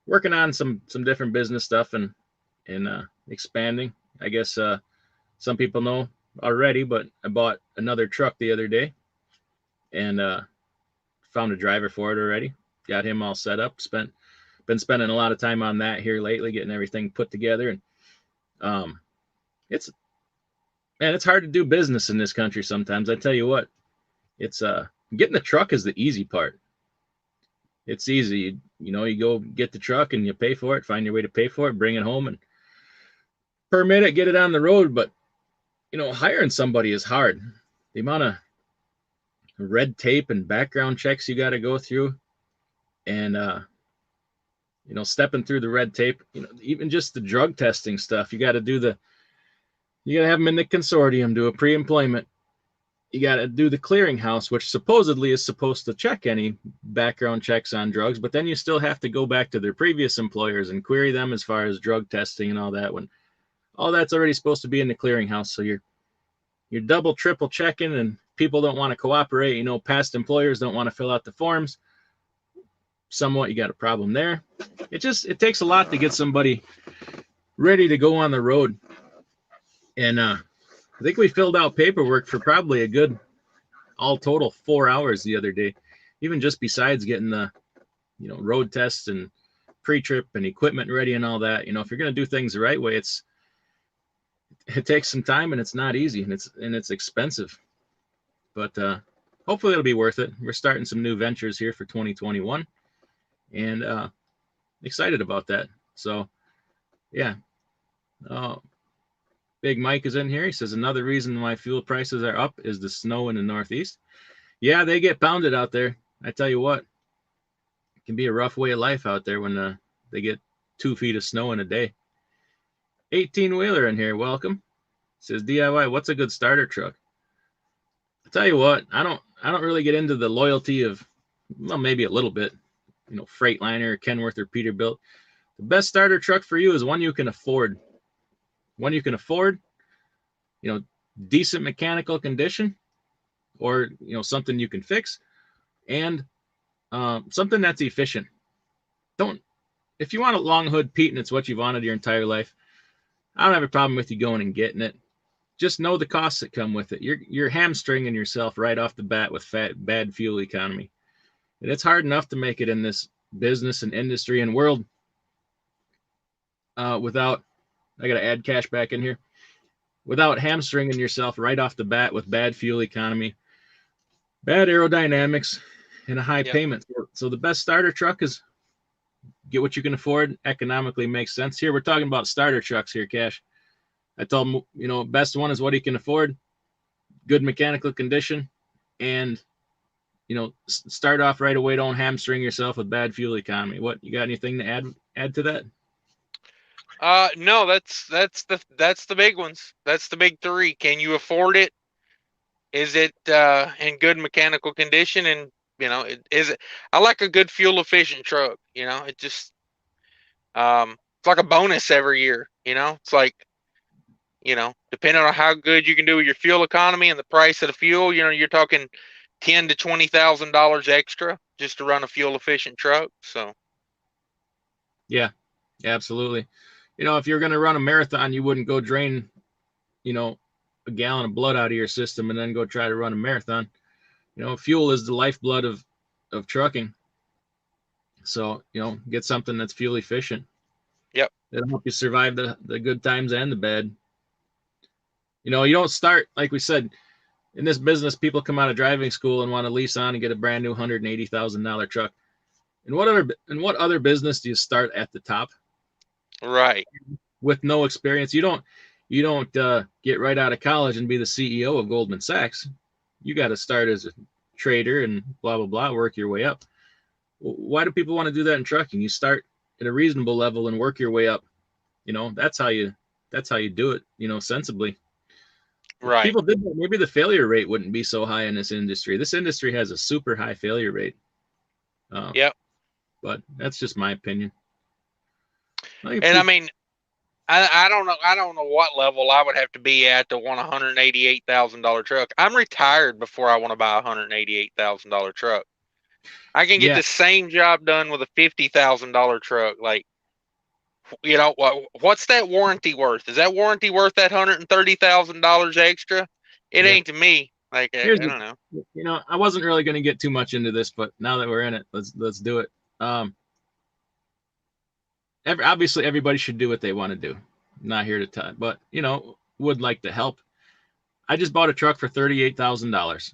working on some different business stuff and expanding. I guess some people know already, but I bought another truck the other day and found a driver for it already. Got him all set up. Been spending a lot of time on that here lately, getting everything put together. And it's hard to do business in this country sometimes. I tell you what, it's getting the truck is the easy part. It's easy. You know, you go get the truck and you pay for it, find your way to pay for it, bring it home and permit it, get it on the road. But, you know, hiring somebody is hard. The amount of red tape and background checks you got to go through and, you know, stepping through the red tape, you know, even just the drug testing stuff, you got to have them in the consortium, do a pre-employment. You got to do the clearinghouse, which supposedly is supposed to check any background checks on drugs, but then you still have to go back to their previous employers and query them as far as drug testing and all that, when all that's already supposed to be in the clearinghouse. So you're double, triple checking, and people don't want to cooperate. You know, past employers don't want to fill out the forms. Somewhat, you got a problem there. It takes a lot to get somebody ready to go on the road. And I think we filled out paperwork for probably a good, all total, 4 hours the other day. Even just besides getting the, you know, road tests and pre-trip and equipment ready and all that. You know, if you're going to do things the right way, it takes some time and it's not easy and it's expensive. But hopefully it'll be worth it. We're starting some new ventures here for 2021, and excited about that. So, yeah. Big Mike is in here. He says another reason why fuel prices are up is the snow in the Northeast. Yeah, they get pounded out there. I tell you what, it can be a rough way of life out there when they get 2 feet of snow in a day. 18-wheeler in here. Welcome. Says DIY, what's a good starter truck? I tell you what, I don't really get into the loyalty of, well, maybe a little bit, you know, Freightliner, Kenworth, or Peterbilt. The best starter truck for you is one you can afford. One you can afford, you know, decent mechanical condition, or, you know, something you can fix, and something that's efficient. If you want a long hood Pete and it's what you've wanted your entire life, I don't have a problem with you going and getting it. Just know the costs that come with it. You're hamstringing yourself right off the bat with bad fuel economy. And it's hard enough to make it in this business and industry and world without, I got to add cash back in here, without hamstringing yourself right off the bat with bad fuel economy, bad aerodynamics, and a high Yep. payment. So the best starter truck is get what you can afford, economically makes sense. Here we're talking about starter trucks here, Cash. I told him, best one is what he can afford, good mechanical condition, and start off right away. Don't hamstring yourself with bad fuel economy. What, you got anything to add to that? No, that's the big ones. That's the big three. Can you afford it? Is it in good mechanical condition? And is it? I like a good fuel efficient truck. It just it's like a bonus every year. It's like depending on how good you can do with your fuel economy and the price of the fuel. You're talking $10,000 to $20,000 extra just to run a fuel efficient truck. So Yeah, absolutely. If you're going to run a marathon, you wouldn't go drain, a gallon of blood out of your system and then go try to run a marathon. Fuel is the lifeblood of trucking. So, get something that's fuel efficient. Yep. It'll help you survive the good times and the bad. You don't start, like we said, in this business, people come out of driving school and want to lease on and get a brand new $180,000 truck. In what other business do you start at the top? Right. With no experience? You don't get right out of college and be the CEO of Goldman Sachs. You got to start as a trader and blah, blah, blah, work your way up. Why do people want to do that in trucking? You start at a reasonable level and work your way up. That's how you do it, sensibly. If Right. people did that, maybe the failure rate wouldn't be so high in this industry. This industry has a super high failure rate. Yep. But that's just my opinion. And I mean, I don't know. I don't know what level I would have to be at to want a $188,000 truck. I'm retired before I want to buy a $188,000 truck. I can get the same job done with a $50,000 truck. Like, what's that warranty worth? Is that warranty worth that $130,000 extra? It ain't to me. Like, I don't know. I wasn't really going to get too much into this, but now that we're in it, let's do it. Obviously, everybody should do what they want to do. I'm not here to tell, but would like to help. I just bought a truck for $38,000,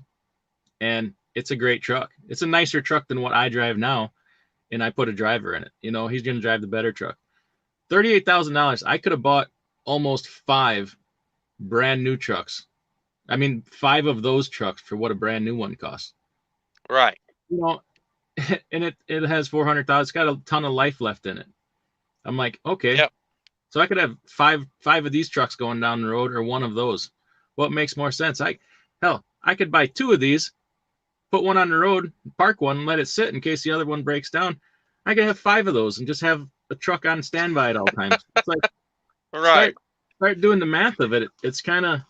and it's a great truck. It's a nicer truck than what I drive now, and I put a driver in it. He's going to drive the better truck. $38,000. I could have bought almost 5 brand new trucks. I mean, 5 of those trucks for what a brand new one costs. Right. And it has 400,000. It's got a ton of life left in it. I'm like, okay. Yep. So I could have five of these trucks going down the road, or one of those. What makes more sense? I could buy 2 of these, put one on the road, park one, and let it sit in case the other one breaks down. I could have 5 of those and just have a truck on standby at all times. It's like, right. Start doing the math of it. It's kind of,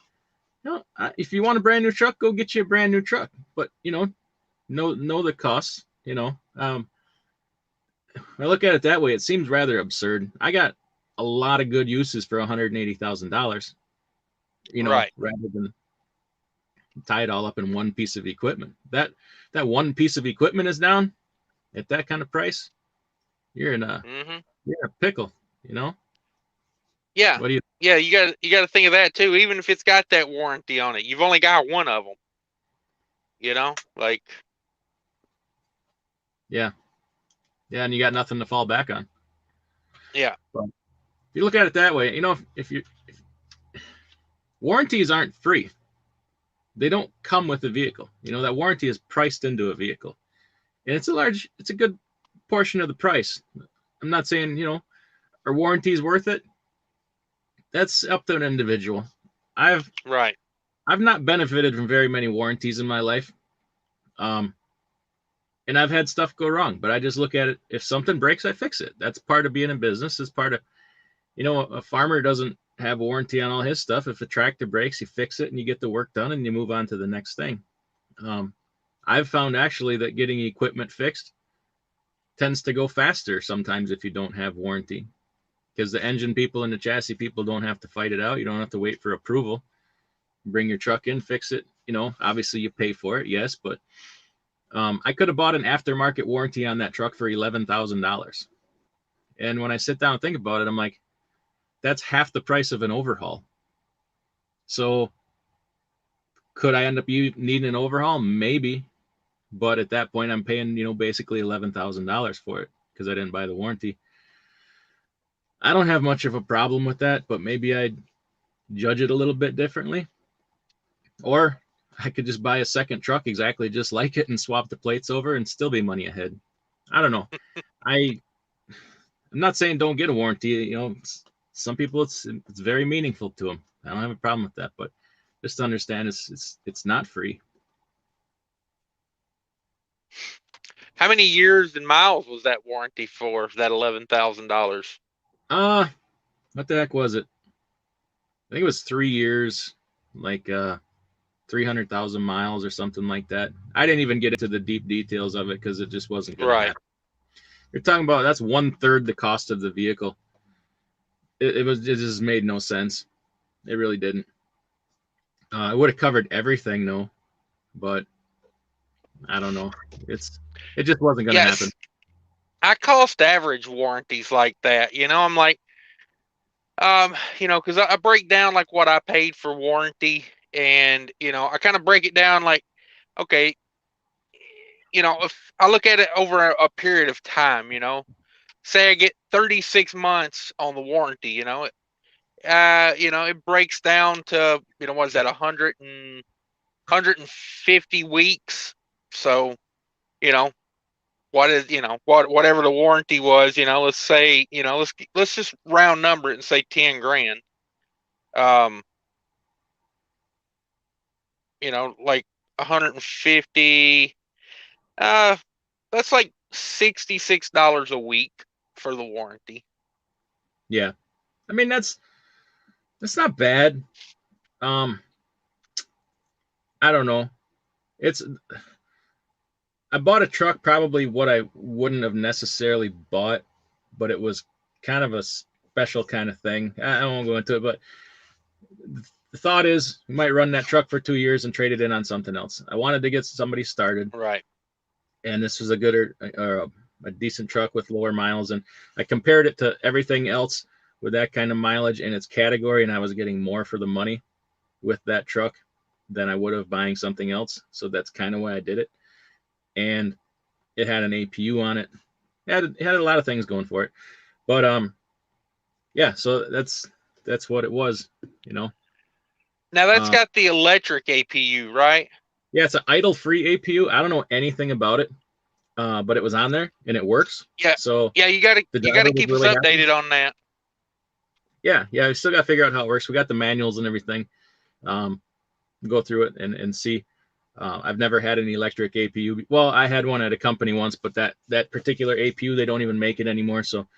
if you want a brand new truck, go get you a brand new truck. But know the costs. I look at it that way. It seems rather absurd. I got a lot of good uses for $180,000. Right. Rather than tie it all up in one piece of equipment. That one piece of equipment is down at that kind of price. You're in a pickle. Yeah. What do you? Yeah, you got to think of that too. Even if it's got that warranty on it, you've only got one of them. Like. Yeah, and you got nothing to fall back on. Yeah. But if you look at it that way, if warranties aren't free, they don't come with the vehicle. That warranty is priced into a vehicle, and it's a good portion of the price. I'm not saying are warranties worth it? That's up to an individual. I've not benefited from very many warranties in my life. And I've had stuff go wrong, but I just look at it. If something breaks, I fix it. That's part of being in business. It's part of, a farmer doesn't have warranty on all his stuff. If a tractor breaks, you fix it and you get the work done and you move on to the next thing. I've found actually that getting equipment fixed tends to go faster sometimes if you don't have warranty, because the engine people and the chassis people don't have to fight it out. You don't have to wait for approval. Bring your truck in, fix it. Obviously you pay for it, yes, but I could have bought an aftermarket warranty on that truck for $11,000. And when I sit down and think about it, I'm like, that's half the price of an overhaul. So could I end up needing an overhaul? Maybe. But at that point, I'm paying, basically $11,000 for it because I didn't buy the warranty. I don't have much of a problem with that, but maybe I'd judge it a little bit differently. Or I could just buy a second truck exactly just like it and swap the plates over and still be money ahead. I don't know. I'm not saying don't get a warranty. Some people it's very meaningful to them. I don't have a problem with that, but just to understand it's not free. How many years and miles was that warranty for that $11,000? What the heck was it? I think it was 3 years, like 300,000 miles or something like that. I didn't even get into the deep details of it because it just wasn't going to happen. You're talking about that's 1/3 the cost of the vehicle. It just made no sense. It really didn't. It would have covered everything though, but I don't know. It just wasn't going to happen. I cost average warranties like that. I'm like, because I break down like what I paid for warranty, and I kind of break it down like, okay, if I look at it over a period of time, say I get 36 months on the warranty, it breaks down to, what is that, 150 weeks. So, what is, whatever the warranty was, let's say, let's just round number it and say 10 grand. Like 150, that's like $66 a week for the warranty. Yeah. I mean, that's not bad. I don't know. I bought a truck, probably what I wouldn't have necessarily bought, but it was kind of a special kind of thing. I won't go into it, but the thought is we might run that truck for 2 years and trade it in on something else. I wanted to get somebody started. Right. And this was a good or a decent truck with lower miles. And I compared it to everything else with that kind of mileage in its category, and I was getting more for the money with that truck than I would have buying something else. So that's kind of why I did it. And it had an APU on it. It had a lot of things going for it. But yeah, so that's what it was, Now that's got the electric APU, right? Yeah, it's an idle-free APU. I don't know anything about it, but it was on there and it works. Yeah. So yeah, you gotta keep us updated on that. Yeah, we still got to figure out how it works. We got the manuals and everything. Go through it and see. I've never had an electric APU. Well, I had one at a company once, but that particular APU, they don't even make it anymore. So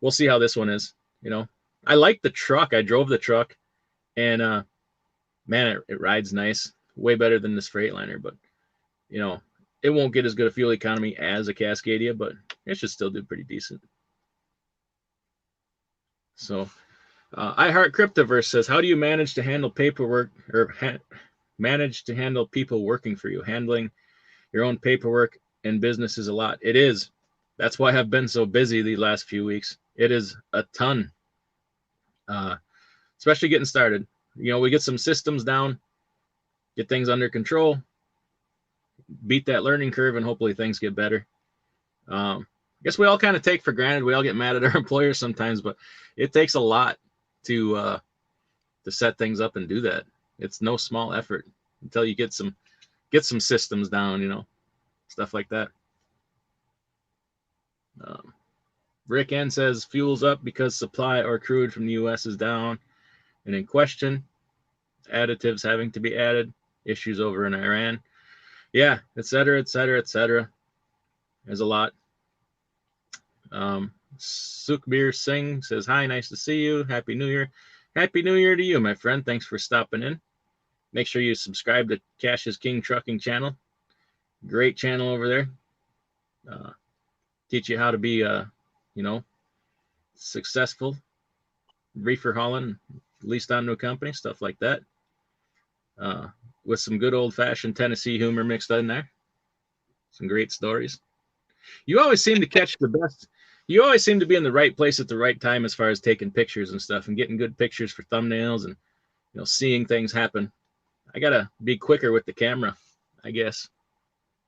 we'll see how this one is. I like the truck. I drove the truck, and man, it rides nice. Way better than this Freightliner, but it won't get as good a fuel economy as a Cascadia, but it should still do pretty decent. So I Heart Cryptoverse says, how do you manage to handle paperwork or manage to handle people working for you? Handling your own paperwork and business is a lot. It is. That's why I've been so busy the last few weeks. It is a ton, especially getting started. We get some systems down, get things under control, beat that learning curve, and hopefully things get better. I guess we all kind of take for granted. We all get mad at our employers sometimes, but it takes a lot to set things up and do that. It's no small effort until you get some systems down, stuff like that. Rick N says fuel's up because supply or crude from the U.S. is down and in question. Additives having to be added. Issues over in Iran. Yeah, et cetera, et cetera, et cetera. There's a lot. Sukhbir Singh says, hi, nice to see you. Happy New Year. Happy New Year to you, my friend. Thanks for stopping in. Make sure you subscribe to Cash is King Trucking channel. Great channel over there. Teach you how to be, successful reefer hauling, leased onto a company, stuff like that. with some good old-fashioned Tennessee humor mixed in there. Some great stories. You always seem to catch the best. You always seem to be in the right place at the right time as far as taking pictures and stuff and getting good pictures for thumbnails and seeing things happen. I gotta be quicker with the camera, I guess.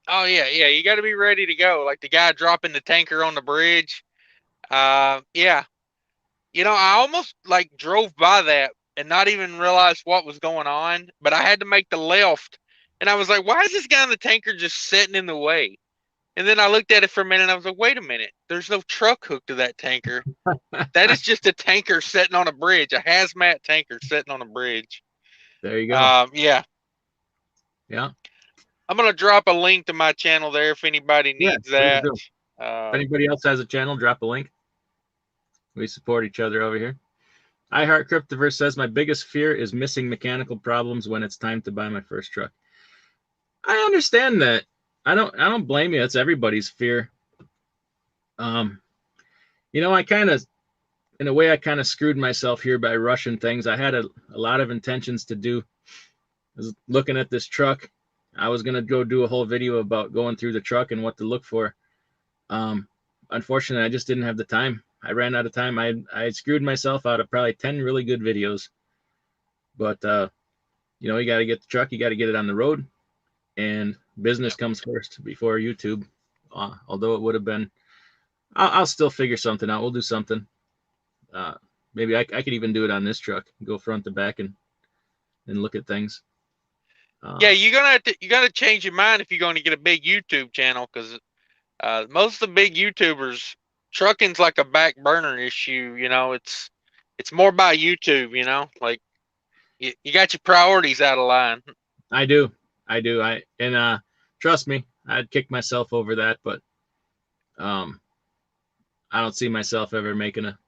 Oh yeah, yeah. You got to be ready to go. Like the guy dropping the tanker on the bridge. Yeah. I almost like drove by that and not even realize what was going on, but I had to make the left, and I was like, "Why is this guy in the tanker just sitting in the way?" And then I looked at it for a minute, and I was like, "Wait a minute. There's no truck hooked to that tanker. That is just a tanker sitting on a bridge, a hazmat tanker sitting on a bridge." There you go. Yeah. Yeah. I'm gonna drop a link to my channel there if anybody needs that. If anybody else has a channel, drop a link. We support each other over here. I Heart Cryptoverse says my biggest fear is missing mechanical problems when it's time to buy my first truck. I understand that. I don't blame you. That's everybody's fear. I kind of, in a way, I kind of screwed myself here by rushing things. I had a lot of intentions to do. I was looking at this truck. I was gonna go do a whole video about going through the truck and what to look for. Unfortunately, I just didn't have the time. I ran out of time. I screwed myself out of probably 10 really good videos. But you got to get the truck. You got to get it on the road, and business comes first before YouTube. Although it would have been, I'll still figure something out. We'll do something. Maybe I could even do it on this truck. Go front to back and look at things. Yeah, you gotta change your mind if you're going to get a big YouTube channel, because most of the big YouTubers, trucking's like a back burner issue. It's more by YouTube. Like you got your priorities out of line. I do. And trust me, I'd kick myself over that, but I don't see myself ever making a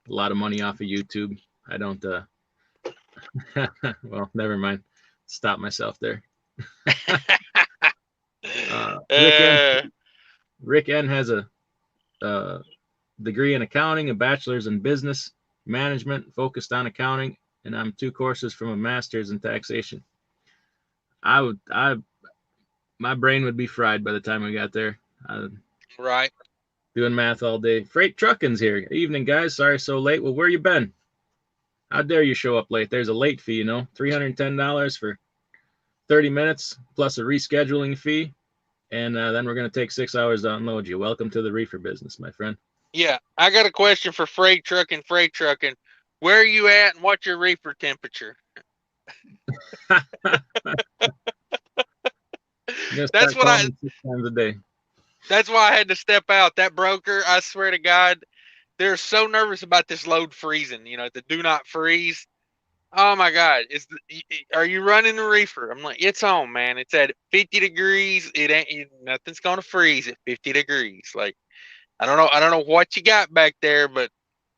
lot of money off of YouTube. I don't. Well, never mind. Stop myself there. Rick N has a degree in accounting, a bachelor's in business management, focused on accounting, and I'm 2 courses from a master's in taxation. My brain would be fried by the time we got there. Right. Doing math all day. Freight Trucking's here. Evening, guys. Sorry so late. Well, where you been? How dare you show up late? There's a late fee, $310 for 30 minutes plus a rescheduling fee. And then we're going to take 6 hours to unload you. Welcome to the reefer business, my friend. Yeah, I got a question for freight trucking. Where are you at and what's your reefer temperature? That's what 6 times a day. That's why I had to step out. That broker, I swear to God, they're so nervous about this load freezing, the do not freeze. Oh my God. Are you running the reefer? I'm like, it's on, man. It's at 50 degrees. Nothing's going to freeze at 50 degrees. Like, I don't know what you got back there, but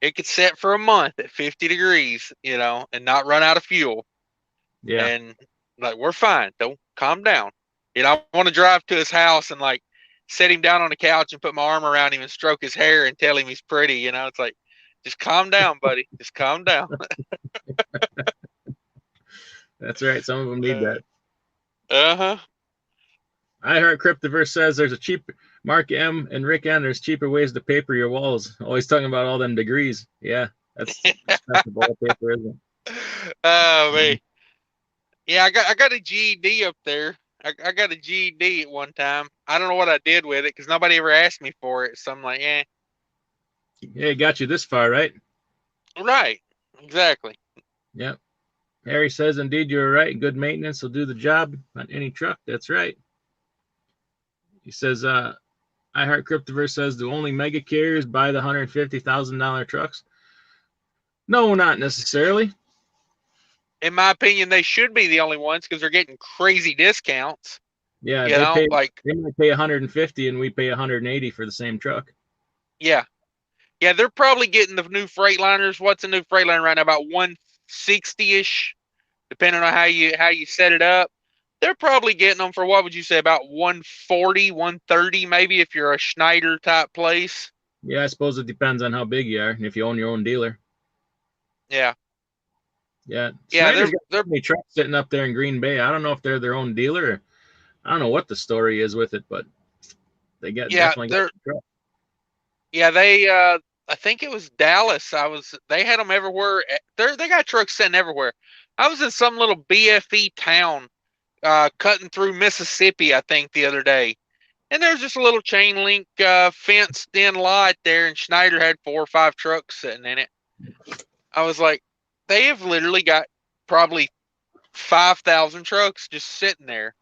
it could set for a month at 50 degrees, and not run out of fuel. Yeah. And like, we're fine. Don't calm down. I want to drive to his house and like set him down on the couch and put my arm around him and stroke his hair and tell him he's pretty. It's like, just calm down, buddy. Just calm down. That's right. Some of them need that. Uh-huh. I Heart Cryptoverse says there's a cheap Mark M and Rick N. There's cheaper ways to paper your walls. Always talking about all them degrees. Yeah, that's expensive wallpaper, isn't it? Oh man. Yeah, I got a GED up there. I got a GED at one time. I don't know what I did with it because nobody ever asked me for it. So I'm like, Yeah, it got you this far, right? Right. Exactly. Yep. Harry says, indeed, you're right. Good maintenance will do the job on any truck. That's right. He says, I Heart Cryptoverse says, do only mega carriers buy the $150,000 trucks? No, not necessarily. In my opinion, they should be the only ones because they're getting crazy discounts. Yeah, they might pay 150 and we pay 180 for the same truck. Yeah. Yeah, they're probably getting the new Freightliners. What's a new Freightliner right now? About 160-ish, depending on how you set it up. They're probably getting them for, what would you say, about 140, 130, maybe, if you're a Schneider type place. Yeah, I suppose it depends on how big you are and if you own your own dealer. Yeah. Yeah, Yeah, Snyder's got they're so many trucks sitting up there in Green Bay. I don't know if they're their own dealer. I don't know what the story is with it, but they got yeah, definitely got they're trucks. yeah, I think it was Dallas. They had them everywhere. They got trucks sitting everywhere. I was in some little BFE town cutting through Mississippi, I think, the other day. And there's just a little chain link fenced in lot there, and Schneider had 4 or 5 trucks sitting in it. I was like, they have literally got probably 5,000 trucks just sitting there,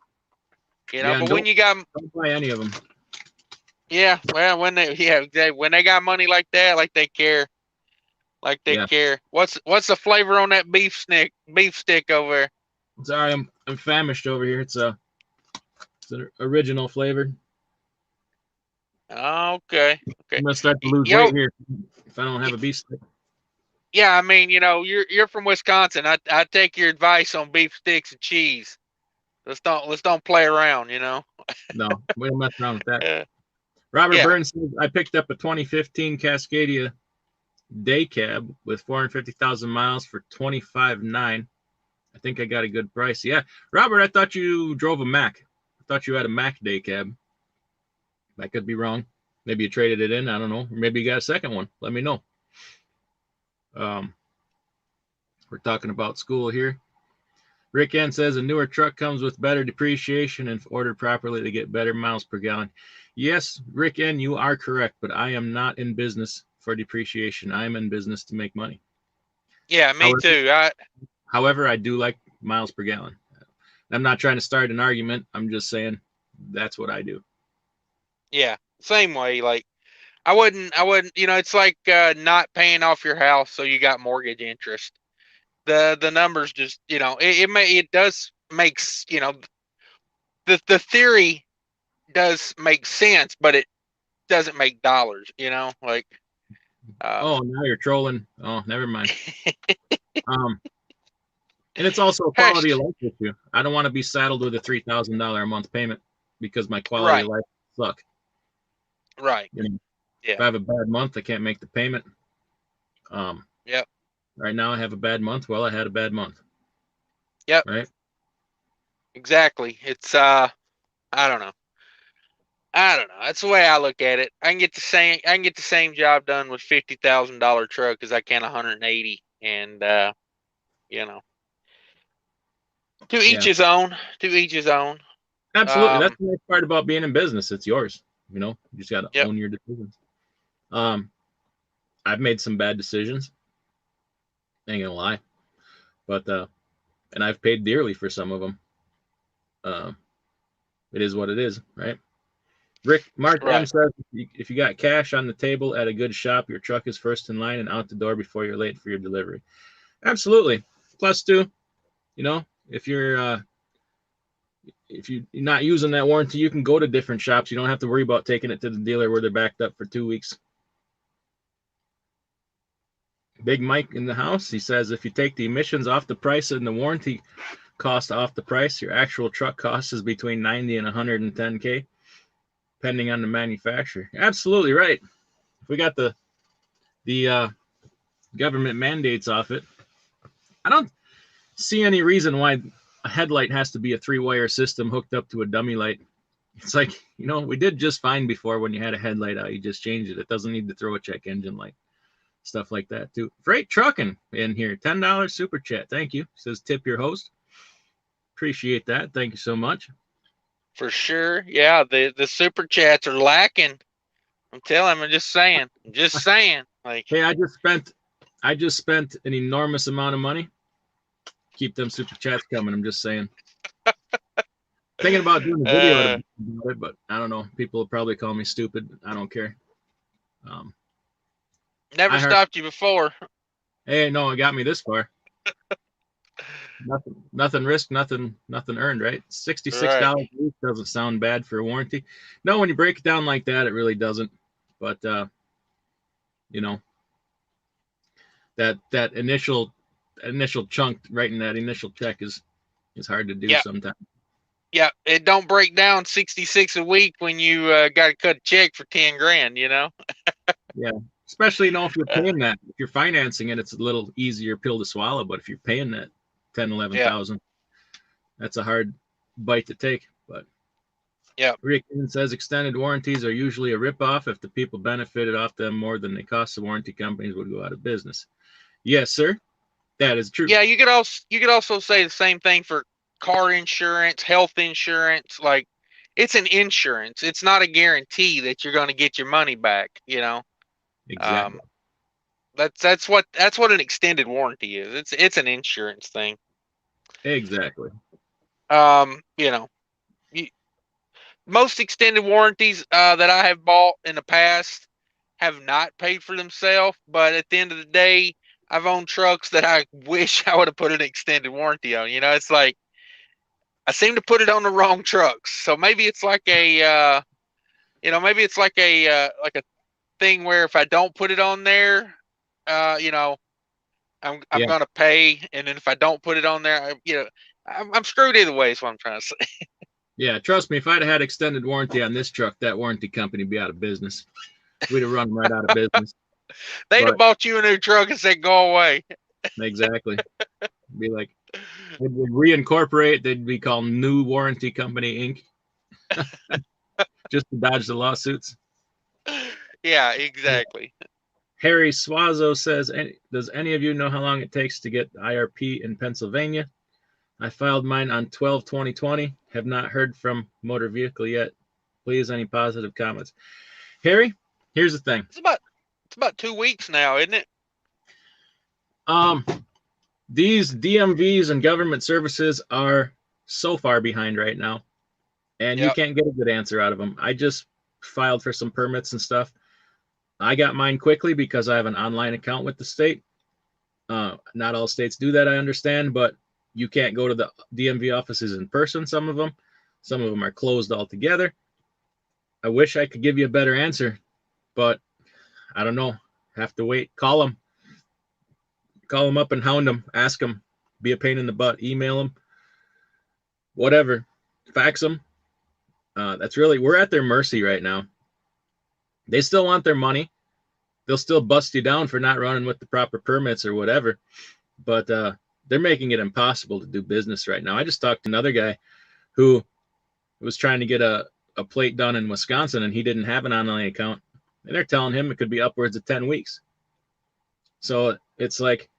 you know. Yeah, and But when you got, don't buy any of them. yeah, well, when they got money like that, like they Yeah, care. What's the flavor on that beef stick over there? sorry, I'm famished over here. It's an original flavor. Okay, okay. I'm gonna start to lose Yo, weight here if I don't have a beef stick. yeah, I mean, you're from Wisconsin. I take your advice on beef sticks and cheese. Let's don't play around, you know. No, we don't mess around with that. Uh, Robert yeah, Burns says I picked up a 2015 Cascadia day cab with 450,000 miles for 25,900. I think I got a good price. Yeah, Robert, I thought you drove a Mac. I thought you had a Mac day cab. I could be wrong. Maybe you traded it in. I don't know. Or maybe you got a second one. Let me know. Um, we're talking about school here. Rick N says a newer truck comes with better depreciation and if ordered properly to get better miles per gallon. Yes, Rick N, you are correct, but I am not in business for depreciation. I am in business to make money. yeah, me However, too. however, I do like miles per gallon. I'm not trying to start an argument. I'm just saying that's what I do. Yeah, same way. Like I wouldn't. It's like not paying off your house, so you got mortgage interest. The numbers just, it does makes, the theory does make sense, but it doesn't make dollars. Like Oh, now you're trolling. Oh, never mind. Um, and it's also a quality of hush. life issue. I don't want to be saddled with a $3,000 a month payment because my quality of Right, life suck. right. You know, if Yeah. I have a bad month, I can't make the payment. Um, Yep. right now I have a bad month. Well, I had a bad month, Yep. right? Exactly. It's I don't know. I don't know. That's the way I look at it. I can get the same job done with $50,000 truck as I can 180, and you know, to each Yeah, his own. To each his own. absolutely. That's Um. the nice part about being in business. It's yours. You just got to Yep. own your decisions. Um, I've made some bad decisions. Ain't gonna lie, but and I've paid dearly for some of them. Uh, it is what it is, right? Mark M Right. says if you got cash on the table at a good shop, your truck is first in line and out the door before you're late for your delivery. Absolutely. Plus, too, you know, if you're not using that warranty, you can go to different shops. You don't have to worry about taking it to the dealer where they're backed up for 2 weeks. Big Mike in the house, he says if you take the emissions off the price and the warranty cost off the price, your actual truck cost is between 90 and 110K, depending on the manufacturer. Absolutely right. If we got the government mandates off it, I don't see any reason why a headlight has to be a 3-wire system hooked up to a dummy light. It's like, we did just fine before when you had a headlight out. You just changed it. It doesn't need to throw a check engine light. Stuff like that, too. Freight Trucking in here. $10 super chat. Thank you. Says tip your host. Appreciate that. Thank you so much. For sure. Yeah. The super chats are lacking. I'm telling. I'm just saying. I'm just saying. Like. Hey, I just spent an enormous amount of money. Keep them super chats coming. I'm just saying. Thinking about doing a video about it, but I don't know. People will probably call me stupid. I don't care. Never stopped you before. Hey, no, it got me this far. Nothing risked, nothing earned, right? $66 Right. a week doesn't sound bad for a warranty. No, when you break it down like that, it really doesn't. But you know, that initial chunk, writing that initial check is hard to do Yeah. sometimes. Yeah. It don't break down 66 a week when you got to cut a check for 10 grand. Yeah. Especially, if you're paying that, if you're financing it, it's a little easier pill to swallow. But if you're paying that 10, Yeah, 11,000, that's a hard bite to take. But yeah. Rick says extended warranties are usually a ripoff. If the people benefited off them more than they cost, the warranty companies would go out of business. Yes, sir. That is true. Yeah, you could also say the same thing for car insurance, health insurance. Like, it's an insurance. It's not a guarantee that you're going to get your money back. Exactly. Um, that's what an extended warranty is. It's an insurance thing. Exactly. Um, you know, you, most extended warranties that I have bought in the past have not paid for themselves. But at the end of the day, I've owned trucks that I wish I would have put an extended warranty on. It's like I seem to put it on the wrong trucks. So maybe it's like a thing where if I don't put it on there, uh, you know, I'm Yeah. gonna pay, and then if I don't put it on there, I'm screwed either way. Is what I'm trying to say. Yeah. Trust me, if I'd have had extended warranty on this truck, that warranty company would be out of business. We'd have run right out of business. They'd have But bought you a new truck and said, "Go away." exactly. Be like, they'd reincorporate. They'd be called New Warranty Company Inc. just to dodge the lawsuits. Yeah, exactly. Harry Swazo says, does any of you know how long it takes to get IRP in Pennsylvania? I filed mine on 12/20/20. Have not heard from motor vehicle yet. Please, any positive comments? Harry, here's the thing. It's about 2 weeks now, isn't it? Um, these DMVs and government services are so far behind right now, and you Yep. can't get a good answer out of them. I just filed for some permits and stuff. I got mine quickly because I have an online account with the state. Not all states do that, I understand, but you can't go to the DMV offices in person, some of them are closed altogether. I wish I could give you a better answer, but I don't know. Have to wait. Call them up and hound them, ask them, be a pain in the butt, email them, whatever, fax them. We're at their mercy right now. They still want their money. They'll still bust you down for not running with the proper permits or whatever, but they're making it impossible to do business right now. I just talked to another guy who was trying to get a plate done in Wisconsin, and he didn't have an online account, and they're telling him it could be upwards of 10 weeks. So it's like,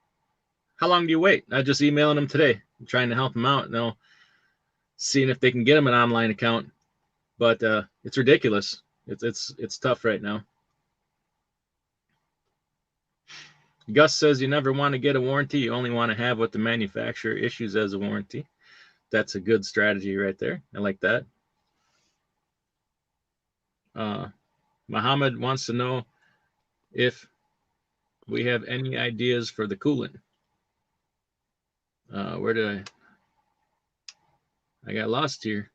how long do you wait? I just emailing them today, I'm trying to help them out, seeing if they can get them an online account, but it's ridiculous. It's tough right now. Gus says you never want to get a warranty. You only want to have what the manufacturer issues as a warranty. That's a good strategy right there. I like that. Muhammad wants to know if we have any ideas for the coolant. Where did I got lost here.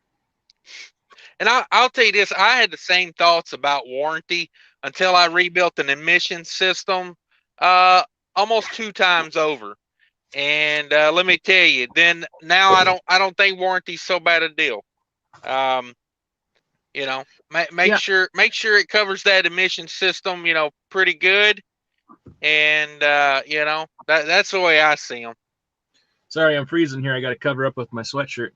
And I'll tell you this, I had the same thoughts about warranty until I rebuilt an emission system almost 2 times over. And let me tell you, then now I don't think warranty's so bad a deal. Make Yeah. sure it covers that emission system, pretty good. And that's the way I see them. Sorry, I'm freezing here. I got to cover up with my sweatshirt.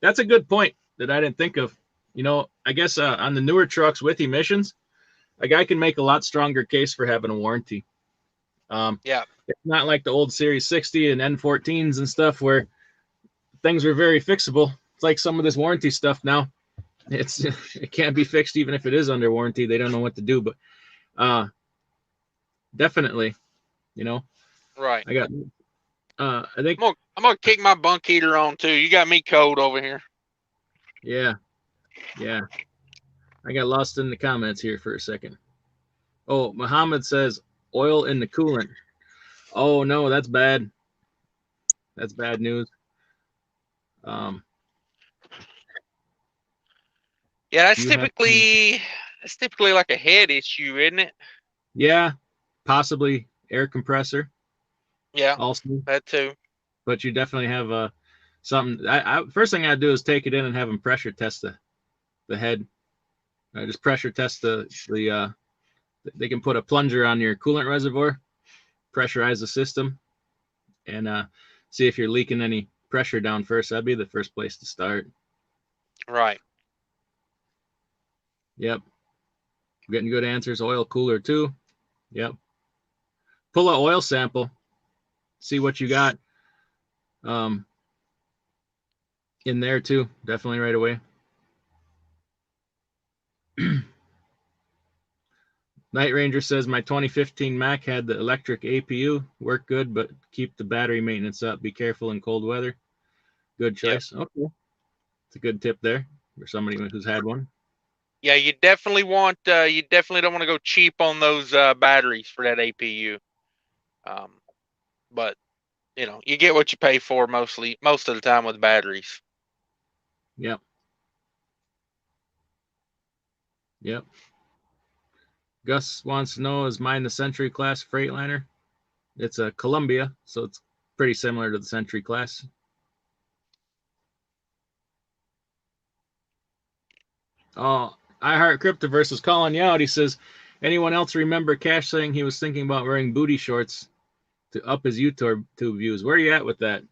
That's a good point that I didn't think of. I guess on the newer trucks with emissions, a guy can make a lot stronger case for having a warranty. Yeah. It's not like the old Series 60 and N14s and stuff where things were very fixable. It's like some of this warranty stuff now. It can't be fixed even if it is under warranty. They don't know what to do, but definitely, Right. I got. I think I'm gonna kick my bunk heater on too. You got me cold over here. Yeah. I got lost in the comments here for a second. Oh, Muhammad says oil in the coolant. Oh no, that's bad. That's bad news. Yeah, that's typically like a head issue, isn't it? Yeah, possibly air compressor. Yeah, also, that too. But you definitely have something. First thing I do is take it in and have them pressure test the head. Just pressure test the They can put a plunger on your coolant reservoir, pressurize the system, and see if you're leaking any pressure down first. That'd be the first place to start. Right. Yep. Getting good answers. Oil cooler too. Yep. Pull an oil sample. See what you got in there too. Definitely right away. Night Ranger says my 2015 Mac had the electric APU. Work good, but keep the battery maintenance up. Be careful in cold weather. Good choice. Yep. Okay. It's a good tip there for somebody who's had one. Yeah, you definitely want. You definitely don't want to go cheap on those batteries for that APU. But you get what you pay for most of the time with batteries. Yep. Yep. Gus wants to know, is mine the Century class Freightliner? It's a Columbia, so it's pretty similar to the Century class. Oh, I Heart Cryptoverse is calling you out. He says, anyone else remember Cash saying he was thinking about wearing booty shorts to up his YouTube views? Where are you at with that?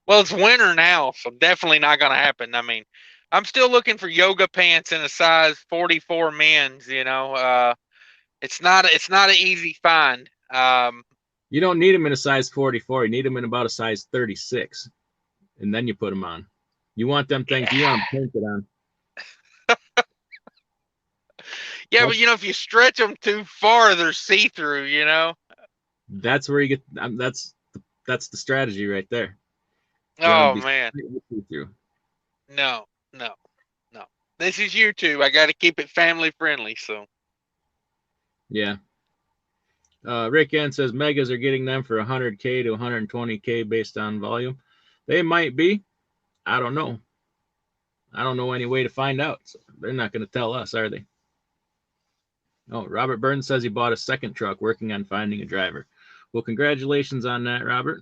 Well, it's winter now, so definitely not going to happen. I mean, I'm still looking for yoga pants in a size 44 men's. It's not an easy find. You don't need them in a size 44. You need them in about a size 36, and then you put them on. You want them things. You want them painted on. Yeah, but if you stretch them too far, they're see-through. That's where you get. That's the strategy right there. Oh man. No. This is YouTube. I got to keep it family friendly. So. Yeah. Rick N says megas are getting them for 100K to 120K based on volume. They might be. I don't know. I don't know any way to find out. So they're not going to tell us, are they? Oh, Robert Burns says he bought a second truck working on finding a driver. Well, congratulations on that, Robert.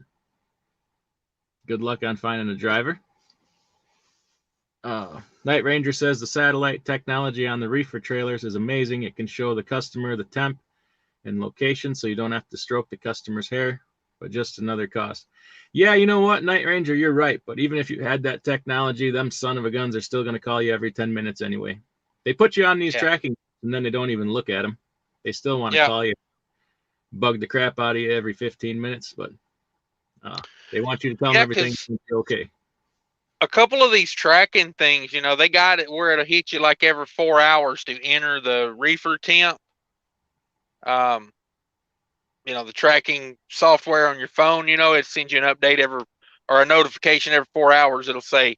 Good luck on finding a driver. Night Ranger says the satellite technology on the reefer trailers is amazing. It can show the customer the temp and location, so you don't have to stroke the customer's hair, but just another cost. Yeah, you know what, Night Ranger, you're right. But even if you had that technology, them son of a guns are still going to call you every 10 minutes anyway. They put you on these tracking, and then they don't even look at them. They still want to call you, bug the crap out of you every 15 minutes, but they want you to tell them everything's okay. A couple of these tracking things, they got it where it'll hit you like every 4 hours to enter the reefer temp. The tracking software on your phone, it sends you an update or a notification every 4 hours. It'll say,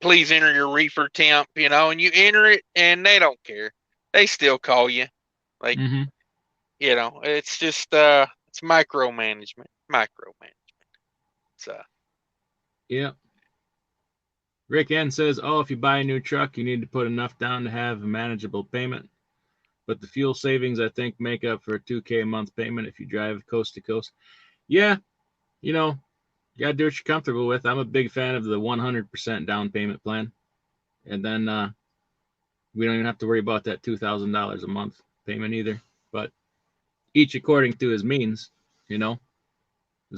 please enter your reefer temp, and you enter it and they don't care. They still call you. Like, it's just, it's micromanagement. So. Yeah. Rick N says, if you buy a new truck, you need to put enough down to have a manageable payment. But the fuel savings, I think, make up for a $2K a month payment if you drive coast to coast. Yeah, you got to do what you're comfortable with. I'm a big fan of the 100% down payment plan. And then we don't even have to worry about that $2,000 a month payment either. But each according to his means, is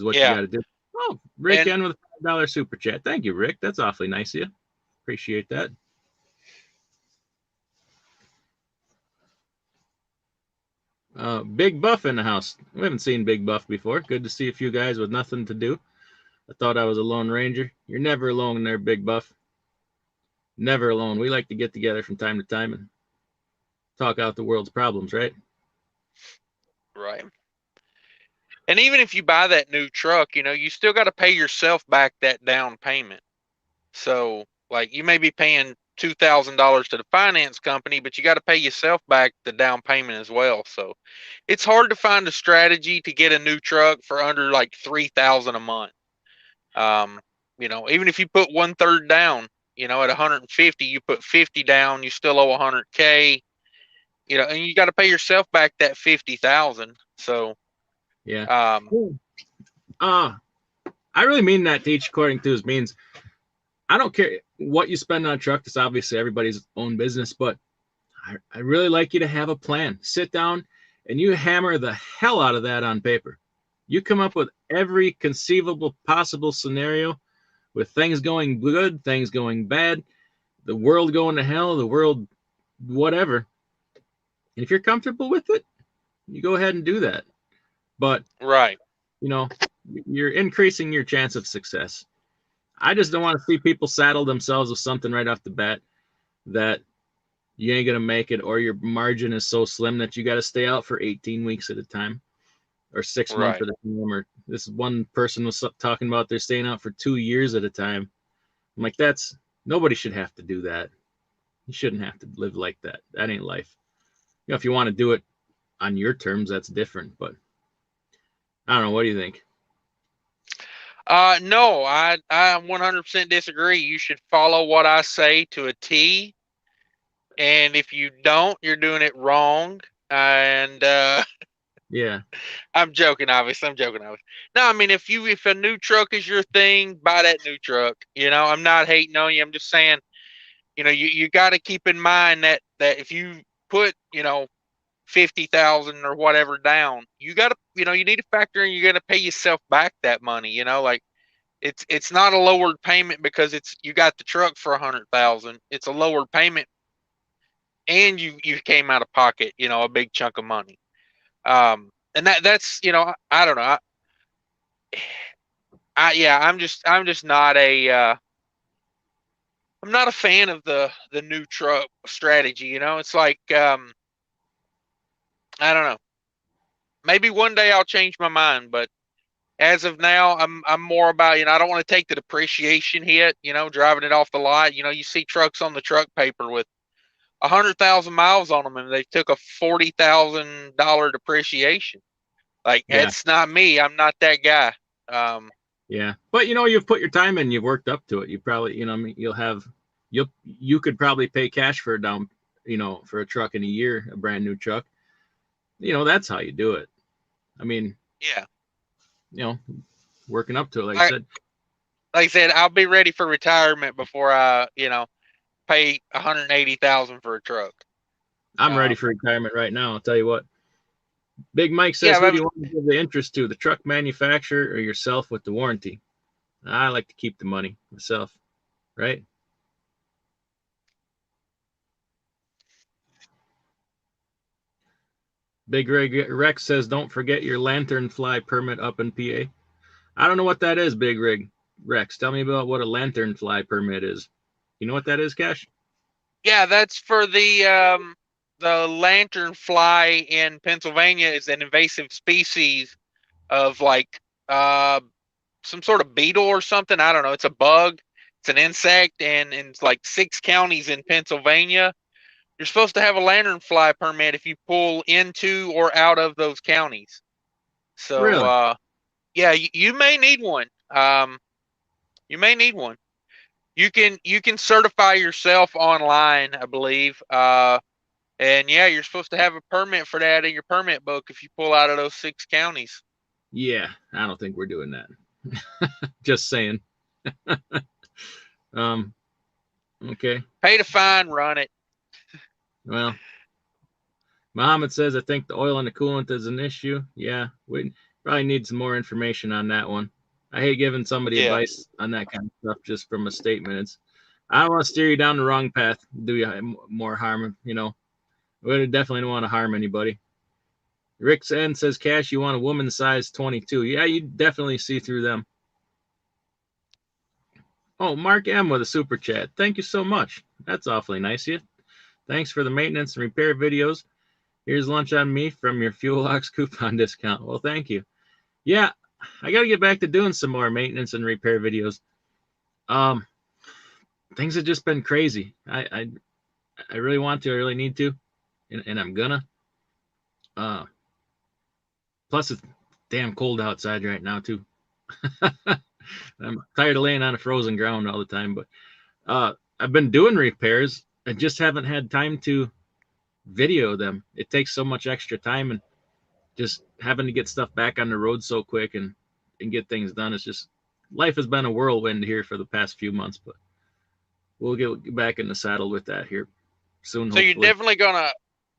what you got to do. Oh, Rick N with a $5 super chat. Thank you, Rick. That's awfully nice of you. Appreciate that. Big Buff in the house. We haven't seen Big Buff before. Good to see a few guys with nothing to do. I thought I was a lone ranger. You're never alone there, Big Buff. Never alone. We like to get together from time to time and talk out the world's problems, right? Right. And even if you buy that new truck, you still got to pay yourself back that down payment. So, like, you may be paying $2,000 to the finance company, but you got to pay yourself back the down payment as well. So, it's hard to find a strategy to get a new truck for under like $3,000 a month. Even if you put 1/3 down, at 150, you put 50 down, you still owe 100K. And you got to pay yourself back that 50,000. So, yeah. I really mean that to each according to his means. I don't care what you spend on a truck. It's obviously everybody's own business, but I really like you to have a plan. Sit down and you hammer the hell out of that on paper. You come up with every conceivable possible scenario with things going good, things going bad, the world going to hell, the world whatever. And if you're comfortable with it, you go ahead and do that. But, Right. you know, you're increasing your chance of success. I just don't want to see people saddle themselves with something right off the bat that you ain't going to make it, or your margin is so slim that you got to stay out for 18 weeks at a time or 6 months Right. at a time. Or this one person was talking about they're staying out for 2 years at a time. I'm like, nobody should have to do that. You shouldn't have to live like that. That ain't life. You know, if you want to do it on your terms, that's different. But I don't know. What do you think? No, I 100% disagree. You should follow what I say to a T, and if you don't, you're doing it wrong. And Yeah. I'm joking, obviously. I'm joking, obviously. No, I mean, if a new truck is your thing, buy that new truck. You know, I'm not hating on you. I'm just saying, you know, you got to keep in mind that if you put, you know, 50,000 or whatever down, you got to, you know, you need to factor in you're going to pay yourself back that money. You know, like it's not a lowered payment because you got the truck for 100,000. It's a lowered payment, and you came out of pocket, you know, a big chunk of money. And that's, you know, I don't know. Yeah, I'm just not I'm not a fan of the new truck strategy. You know, it's like I don't know. Maybe one day I'll change my mind, but as of now, I'm more about, you know, I don't want to take the depreciation hit. You know, driving it off the lot. You know, you see trucks on the truck paper with 100,000 miles on them, and they took a $40,000 depreciation. Like, Yeah. it's not me. I'm not that guy. Um, Yeah. But, you know, you've put your time in, you've worked up to it. You probably, you know, I mean, you could probably pay cash for a down, you know, for a truck in a year, a brand new truck. You know, that's how you do it. I mean, yeah. you know, working up to it, like I Like, said. like I said, I'll be ready for retirement before I, you know, pay 180,000 for a truck. I'm ready Um, for retirement right now. I'll tell you what. Big Mike says, yeah, who do you want to give the interest to, the truck manufacturer or yourself with the warranty? I like to keep the money myself, right? Big Rex says, don't forget your lantern fly permit up in PA. I don't know what that is, Big Rex. Tell me about what a lantern fly permit is. You know what that is, Cash? yeah, that's for the lantern fly in Pennsylvania is an invasive species of like uh some sort of beetle or something. I don't know. It's a bug. It's an insect, and in like 6 counties in Pennsylvania, you're supposed to have a lantern fly permit if you pull into or out of those counties. So Really? yeah, you may need one. You may need one. You can certify yourself online, I believe. And yeah, you're supposed to have a permit for that in your permit book if you pull out of those 6 counties. Yeah, I don't think we're doing that. Just saying. um, okay. Pay the fine, run it. Well, Muhammad says, I think the oil in the coolant is an issue. Yeah, we probably need some more information on that one. I hate giving somebody Yeah. advice on that kind of stuff just from a statement. I don't want to steer you down the wrong path, do you more harm, you know. We definitely don't want to harm anybody. Rick's N says, Cash, you want a woman size 22. Yeah, you definitely see through them. Oh, Mark M with a super chat. Thank you so much. That's awfully nice of you. Thanks for the maintenance and repair videos. Here's lunch on me from your Fuel Ox coupon discount. Well, thank you. Yeah, I got to get back to doing some more maintenance and repair videos. Things have just been crazy. I really want to. I really need to, and I'm gonna. Uh, Plus, it's damn cold outside right now too. I'm tired of laying on a frozen ground all the time, but I've been doing repairs. I just haven't had time to video them. It takes so much extra time, and just having to get stuff back on the road so quick and get things done. It's just, life has been a whirlwind here for the past few months, but we'll get back in the saddle with that here soon, So hopefully.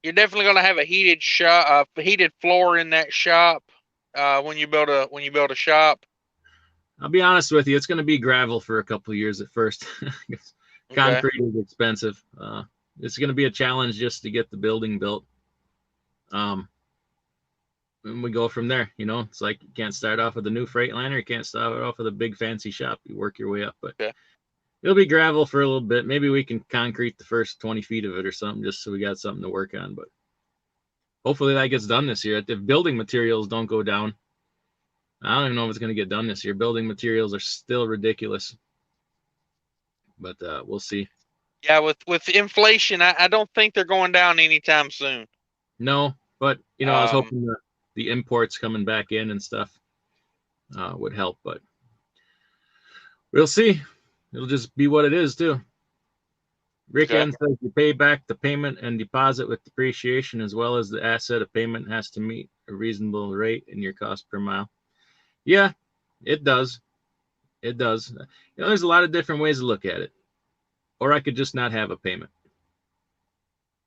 you're definitely gonna have a heated shop, heated floor in that shop when you build a shop. I'll be honest with you, it's going to be gravel for a couple of years at first. Okay. Concrete is expensive. It's going to be a challenge just to get the building built. And we go from there. You know, it's like you can't start off with a new Freightliner. You can't start off with a big fancy shop. You work your way up. But Okay. it'll be gravel for a little bit. Maybe we can concrete the first 20 feet of it or something, just so we got something to work on. But hopefully that gets done this year. If building materials don't go down, I don't even know if it's going to get done this year. Building materials are still ridiculous. But we'll see. Yeah, with inflation, I don't think they're going down anytime soon. No, but you know, I was Um, hoping the imports coming back in and stuff would help, but we'll see. It'll just be what it is, too. Rick okay. N says you pay back the payment and deposit with depreciation as well as the asset of payment has to meet a reasonable rate in your cost per mile. Yeah, it does. It does. You know, there's a lot of different ways to look at it. Or I could just not have a payment,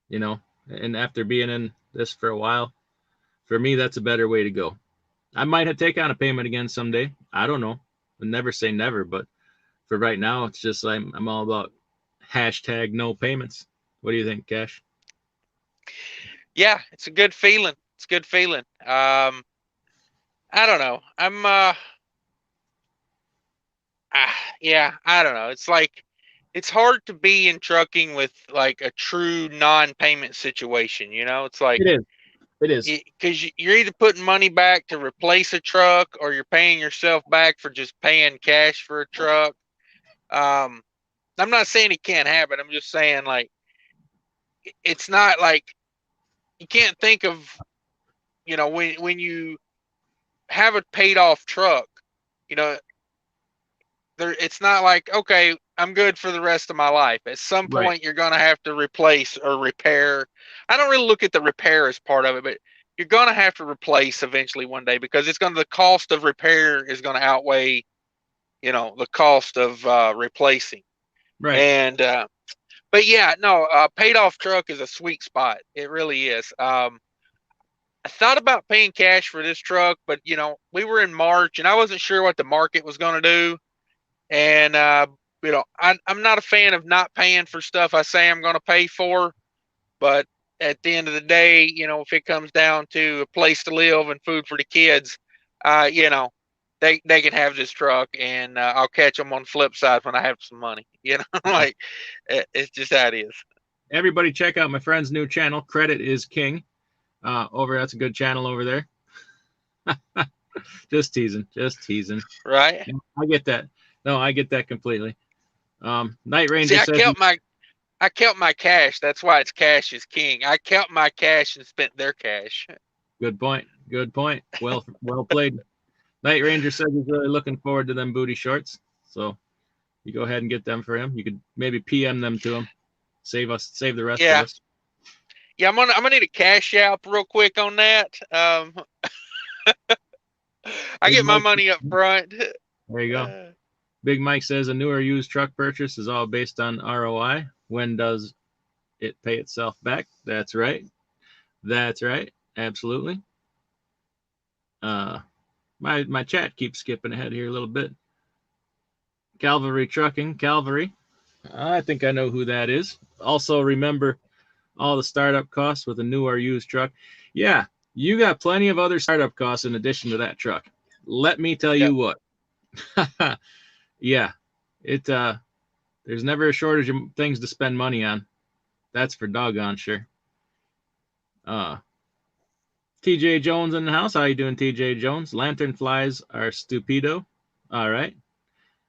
you know, and after being in this for a while, for me, that's a better way to go. I might have take on a payment again someday. I don't know. I never say never, but for right now, it's just I'm all about hashtag no payments. What do you think, Cash? Yeah, it's a good feeling. It's a good feeling. I don't know. Yeah, I don't know. It's like it's hard to be in trucking with like a true non-payment situation. You know, it's like It is. It is. because you're either putting money back to replace a truck or you're paying yourself back for just paying cash for a truck. Um, I'm not saying it can't happen. I'm just saying like it's not like you can't think of when you have a paid off truck, you know, it's not like, okay, I'm good for the rest of my life. At some Right. point, you're going to have to replace or repair. I don't really look at the repair as part of it, but you're going to have to replace eventually one day because the cost of repair is going to outweigh, the cost of replacing. Right. And, but yeah, no, paid off truck is a sweet spot. It really is. I thought about paying cash for this truck, but we were in March and I wasn't sure what the market was going to do. And I'm not a fan of not paying for stuff I say I'm going to pay for. But at the end of the day, if it comes down to a place to live and food for the kids, they can have this truck, and I'll catch them on the flip side when I have some money. Like it's just how it is. Everybody, check out my friend's new channel. Credit is King. That's a good channel over there. Just teasing. Just teasing. Right? Yeah, I get that. No, I get that completely. Night See, Ranger says I kept my cash. That's why it's cash is king. I kept my cash and spent their cash. good point. Good point. Well played. Night Ranger says he's really looking forward to them booty shorts. So you go ahead and get them for him. You could maybe PM them to him. Save the rest of Yeah. us. Yeah, I'm gonna need a cash out real quick on that. I Big get my Mike, money up front. there you go. Uh, Big Mike says a new or used truck purchase is all based on ROI. When does it pay itself back? That's right. That's right. Absolutely. Uh, my chat keeps skipping ahead here a little bit. Calvary Trucking, Calvary. I think I know who that is. Also, remember all the startup costs with a new or used truck. Yeah, you got plenty of other startup costs in addition to that truck. Let me tell yep. you what. Yeah, there's never a shortage of things to spend money on. That's for doggone sure. TJ Jones in the house. How you doing, TJ Jones? Lantern flies are stupido. All right.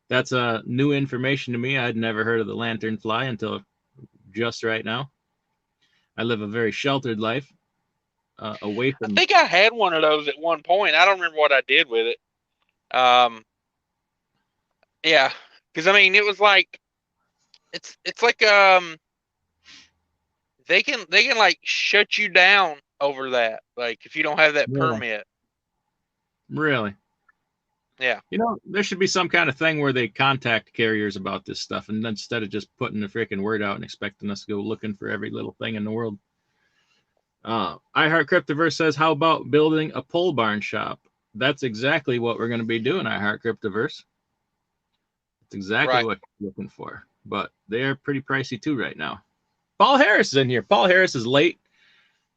That's new information to me. I'd never heard of the lantern fly until just right now. I live a very sheltered life away I from. think I had one of those at one point. I don't remember what I did with it. Yeah, because I mean, it was like it's like they can like shut you down over that, like if you don't have that Really? permit. Really? Yeah. You know, there should be some kind of thing where they contact carriers about this stuff, and instead of just putting the freaking word out and expecting us to go looking for every little thing in the world. I Heart Cryptoverse says, how about building a pole barn shop? That's exactly what we're going to be doing, I Heart Cryptoverse. It's exactly Right. what you're looking for, but they're pretty pricey too right now. Paul Harris is in here. Paul Harris is late.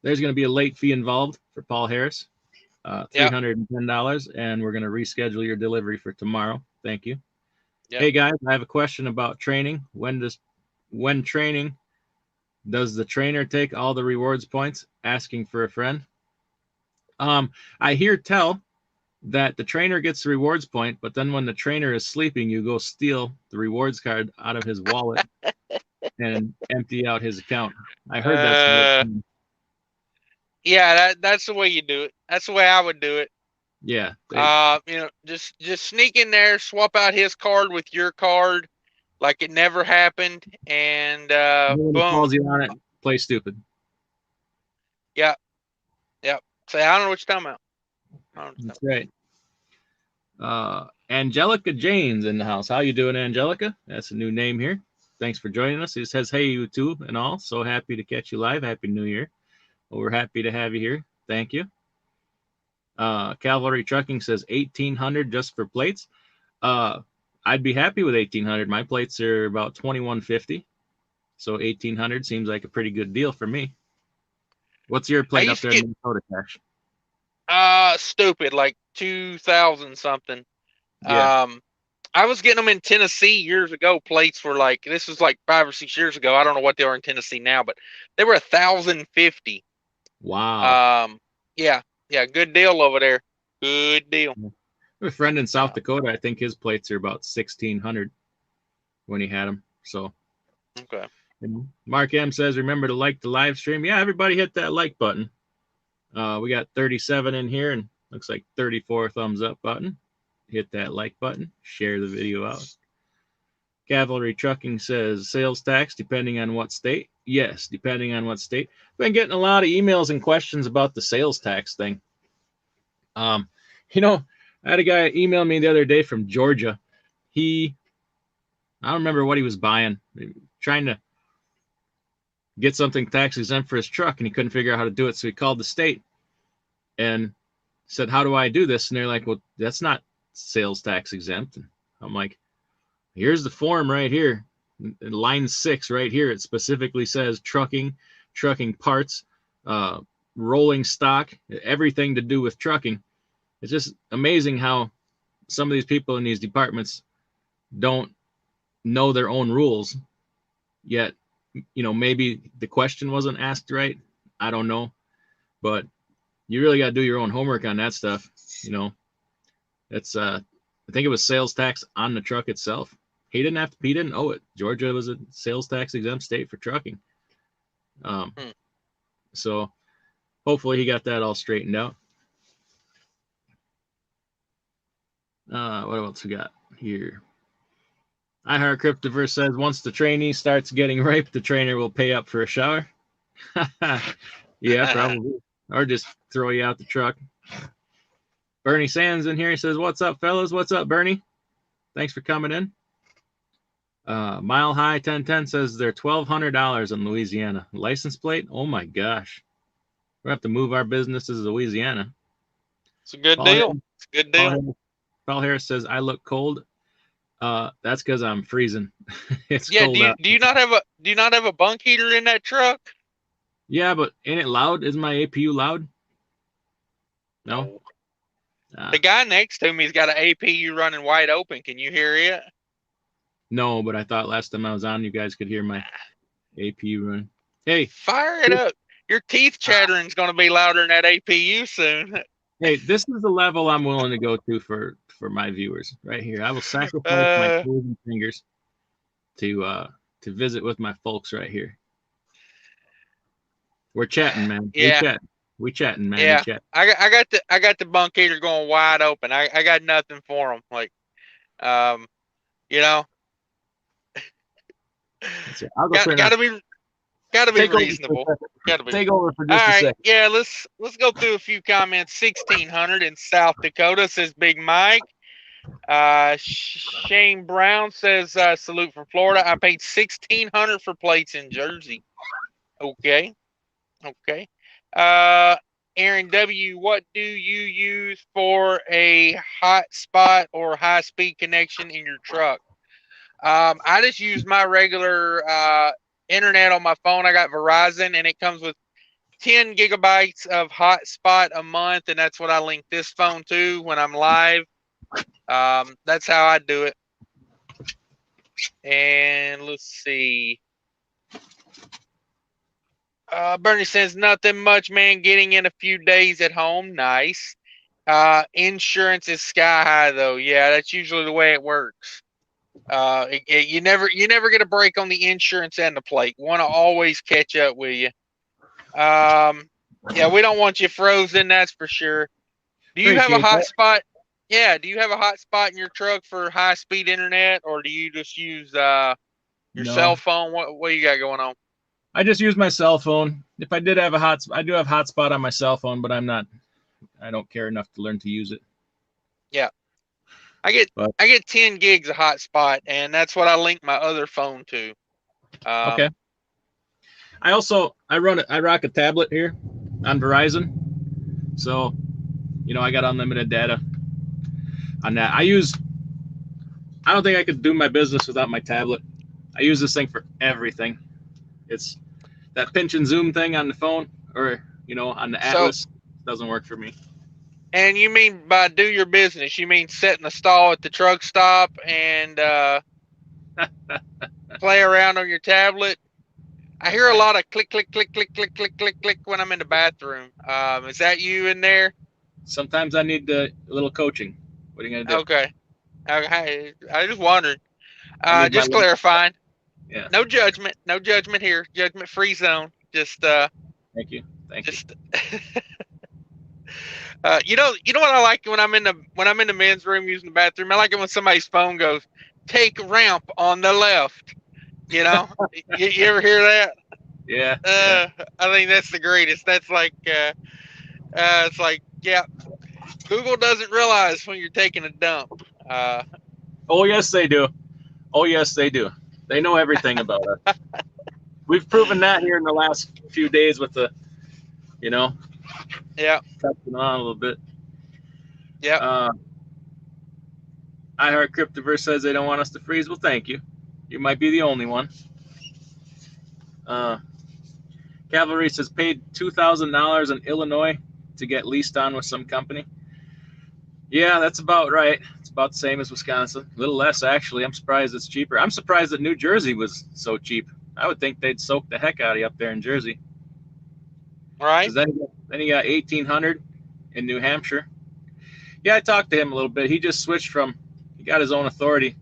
There's going to be a late fee involved for Paul Harris, Yep. $310, and we're going to reschedule your delivery for tomorrow. Thank you. Yep. Hey guys, I have a question about training. When training, does the trainer take all the rewards points? Asking for a friend. I hear tell that the trainer gets the rewards point, but then when the trainer is sleeping, you go steal the rewards card out of his wallet and empty out his account. I heard that's Yeah, that's the way you do it. That's the way I would do it. yeah. You know, just sneak in there, swap out his card with your card, like it never happened, and boom. Calls you on it, play stupid. Yeah, yeah. Say, I don't know what you're talking about. That's right. Angelica Jane's in the house. How you doing, Angelica? That's a new name here. Thanks for joining us. He says, hey, you too, and all. So happy to catch you live. Happy New Year. Well, we're happy to have you here. Thank you. Cavalry Trucking says 1,800 just for plates. I'd be happy with 1,800. My plates are about 2,150. So 1,800 seems like a pretty good deal for me. What's your plate up there in Minnesota, Cash? Stupid, like 2,000 something. Yeah. I was getting them in Tennessee years ago. Plates were like, this was like 5 or 6 years ago. I don't know what they are in Tennessee now, but they were 1,050. Wow. Yeah, good deal over there. Good deal. I have a friend in South Dakota. I think his plates are about 1,600 when he had them. So, okay. Mark M says, remember to like the live stream. Yeah, everybody hit that like button. We got 37 in here and looks like 34 thumbs up button. Hit that like button. Share the video out. Cavalry Trucking says sales tax depending on what state. Yes, depending on what state. Been getting a lot of emails and questions about the sales tax thing. You know, I had a guy email me the other day from Georgia. I don't remember what he was buying, trying to get something tax exempt for his truck, and he couldn't figure out how to do it. So he called the state and said, how do I do this? And they're like, well, that's not sales tax exempt. And I'm like, here's the form right here. Line 6 right here. It specifically says trucking parts, rolling stock, everything to do with trucking. It's just amazing how some of these people in these departments don't know their own rules, yet, you know, maybe the question wasn't asked right. I don't know, but you really got to do your own homework on that stuff. You know, it's, I think it was sales tax on the truck itself. He didn't owe it. Georgia was a sales tax exempt state for trucking. So hopefully he got that all straightened out. What else we got here? I Heart Cryptoverse says once the trainee starts getting ripe, the trainer will pay up for a shower. Yeah, probably. Or just throw you out the truck. Bernie Sands in here. He says, what's up, fellas? What's up, Bernie? Thanks for coming in. Mile High 1010 says they're $1,200 in Louisiana. License plate? Oh my gosh. We'll have to move our businesses to Louisiana. It's a good deal. It's a good deal. Paul Harris says, I look cold. That's because I'm freezing. It's yeah, cold out. Do you not have a bunk heater in that truck? Yeah, but ain't it loud? Is my APU loud? No. The guy next to me's got an APU running wide open. Can you hear it? No, but I thought last time I was on, you guys could hear my APU running. Hey, fire it up. Your teeth chattering's going to be louder than that APU soon. Hey, this is the level I'm willing to go to for my viewers right here. I will sacrifice my toes and fingers to visit with my folks right here. We're chatting, man. Yeah. We chatting, man. Yeah. We chat. I got the bunk heater going wide open. I got nothing for them. Like, you know. I'll go gotta be reasonable. Gotta be. Take over for just a second. Yeah, let's go through a few comments. 1,600 in South Dakota, says Big Mike. Shane Brown says, salute from Florida. I paid $1,600 for plates in Jersey. Okay. Okay. Aaron W., what do you use for a hotspot or high speed connection in your truck? I just use my regular internet on my phone. I got Verizon, and it comes with 10 gigabytes of hotspot a month, and that's what I link this phone to when I'm live. That's how I do it. And let's see. Bernie says nothing much, man. Getting in a few days at home, nice. Insurance is sky high though. Yeah, that's usually the way it works. You never get a break on the insurance and the plate. Want to always catch up with you. Yeah, we don't want you frozen. That's for sure. Do you have a hotspot? Yeah, do you have a hotspot in your truck for high speed internet, or do you just use your cell phone? What you got going on? I just use my cell phone. If I did have I do have hotspot on my cell phone, but I don't care enough to learn to use it. Yeah. I get 10 gigs of hotspot, and that's what I link my other phone to. Okay. I rock a tablet here on Verizon. So, I got unlimited data on that. I don't think I could do my business without my tablet. I use this thing for everything. It's that pinch and zoom thing on the phone or, on the Atlas doesn't work for me. And you mean by do your business, you mean setting a stall at the truck stop and play around on your tablet? I hear a lot of click, click, click, click, click, click, click, click when I'm in the bathroom. Is that you in there? Sometimes I need a little coaching. What are you going to do? Okay. I just wondered. Just clarifying. Yeah. No judgment. No judgment here. Judgment free zone. Just Thank you. You know what I like when I'm in the men's room using the bathroom? I like it when somebody's phone goes, "Take ramp on the left." You ever hear that? Yeah. I think that's the greatest. That's like it's like, yeah, Google doesn't realize when you're taking a dump. Oh yes, they do. Oh yes, they do. They know everything about us. We've proven that here in the last few days with the, yeah, touching on a little bit. Yeah. I heard Cryptoverse says they don't want us to freeze. Well, thank you. You might be the only one. Cavalry says paid $2,000 in Illinois to get leased on with some company. Yeah, that's about right. It's about the same as Wisconsin. A little less, actually. I'm surprised it's cheaper. I'm surprised that New Jersey was so cheap. I would think they'd soak the heck out of you up there in Jersey. Right. Then you got 1,800 in New Hampshire. Yeah, I talked to him a little bit. He just switched he got his own authority.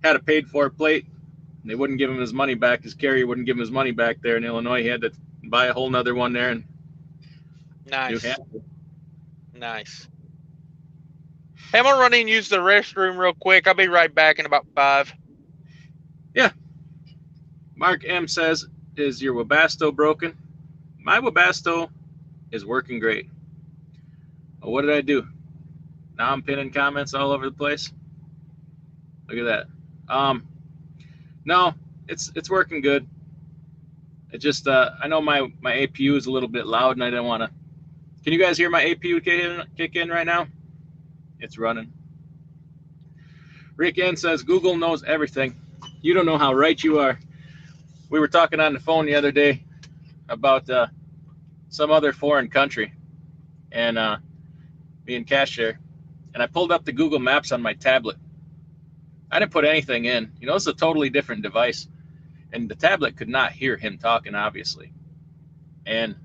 Had a paid for plate. And they wouldn't give him his money back. His carrier wouldn't give him his money back there in Illinois. He had to buy a whole nother one there in New Hampshire. Nice. Hey, I'm going to run in and use the restroom real quick. I'll be right back in about 5. Yeah. Mark M says, is your Webasto broken? My Webasto is working great. Oh, what did I do? Now I'm pinning comments all over the place. Look at that. No, it's working good. It just I know my APU is a little bit loud and I didn't want to. Can you guys hear my APU kick in right now? It's running. Rick N says Google knows everything. You don't know how right you are. We were talking on the phone the other day about some other foreign country, and me and Cash there, and I pulled up the Google Maps on my tablet. I didn't put anything in. It's a totally different device, and the tablet could not hear him talking, obviously. And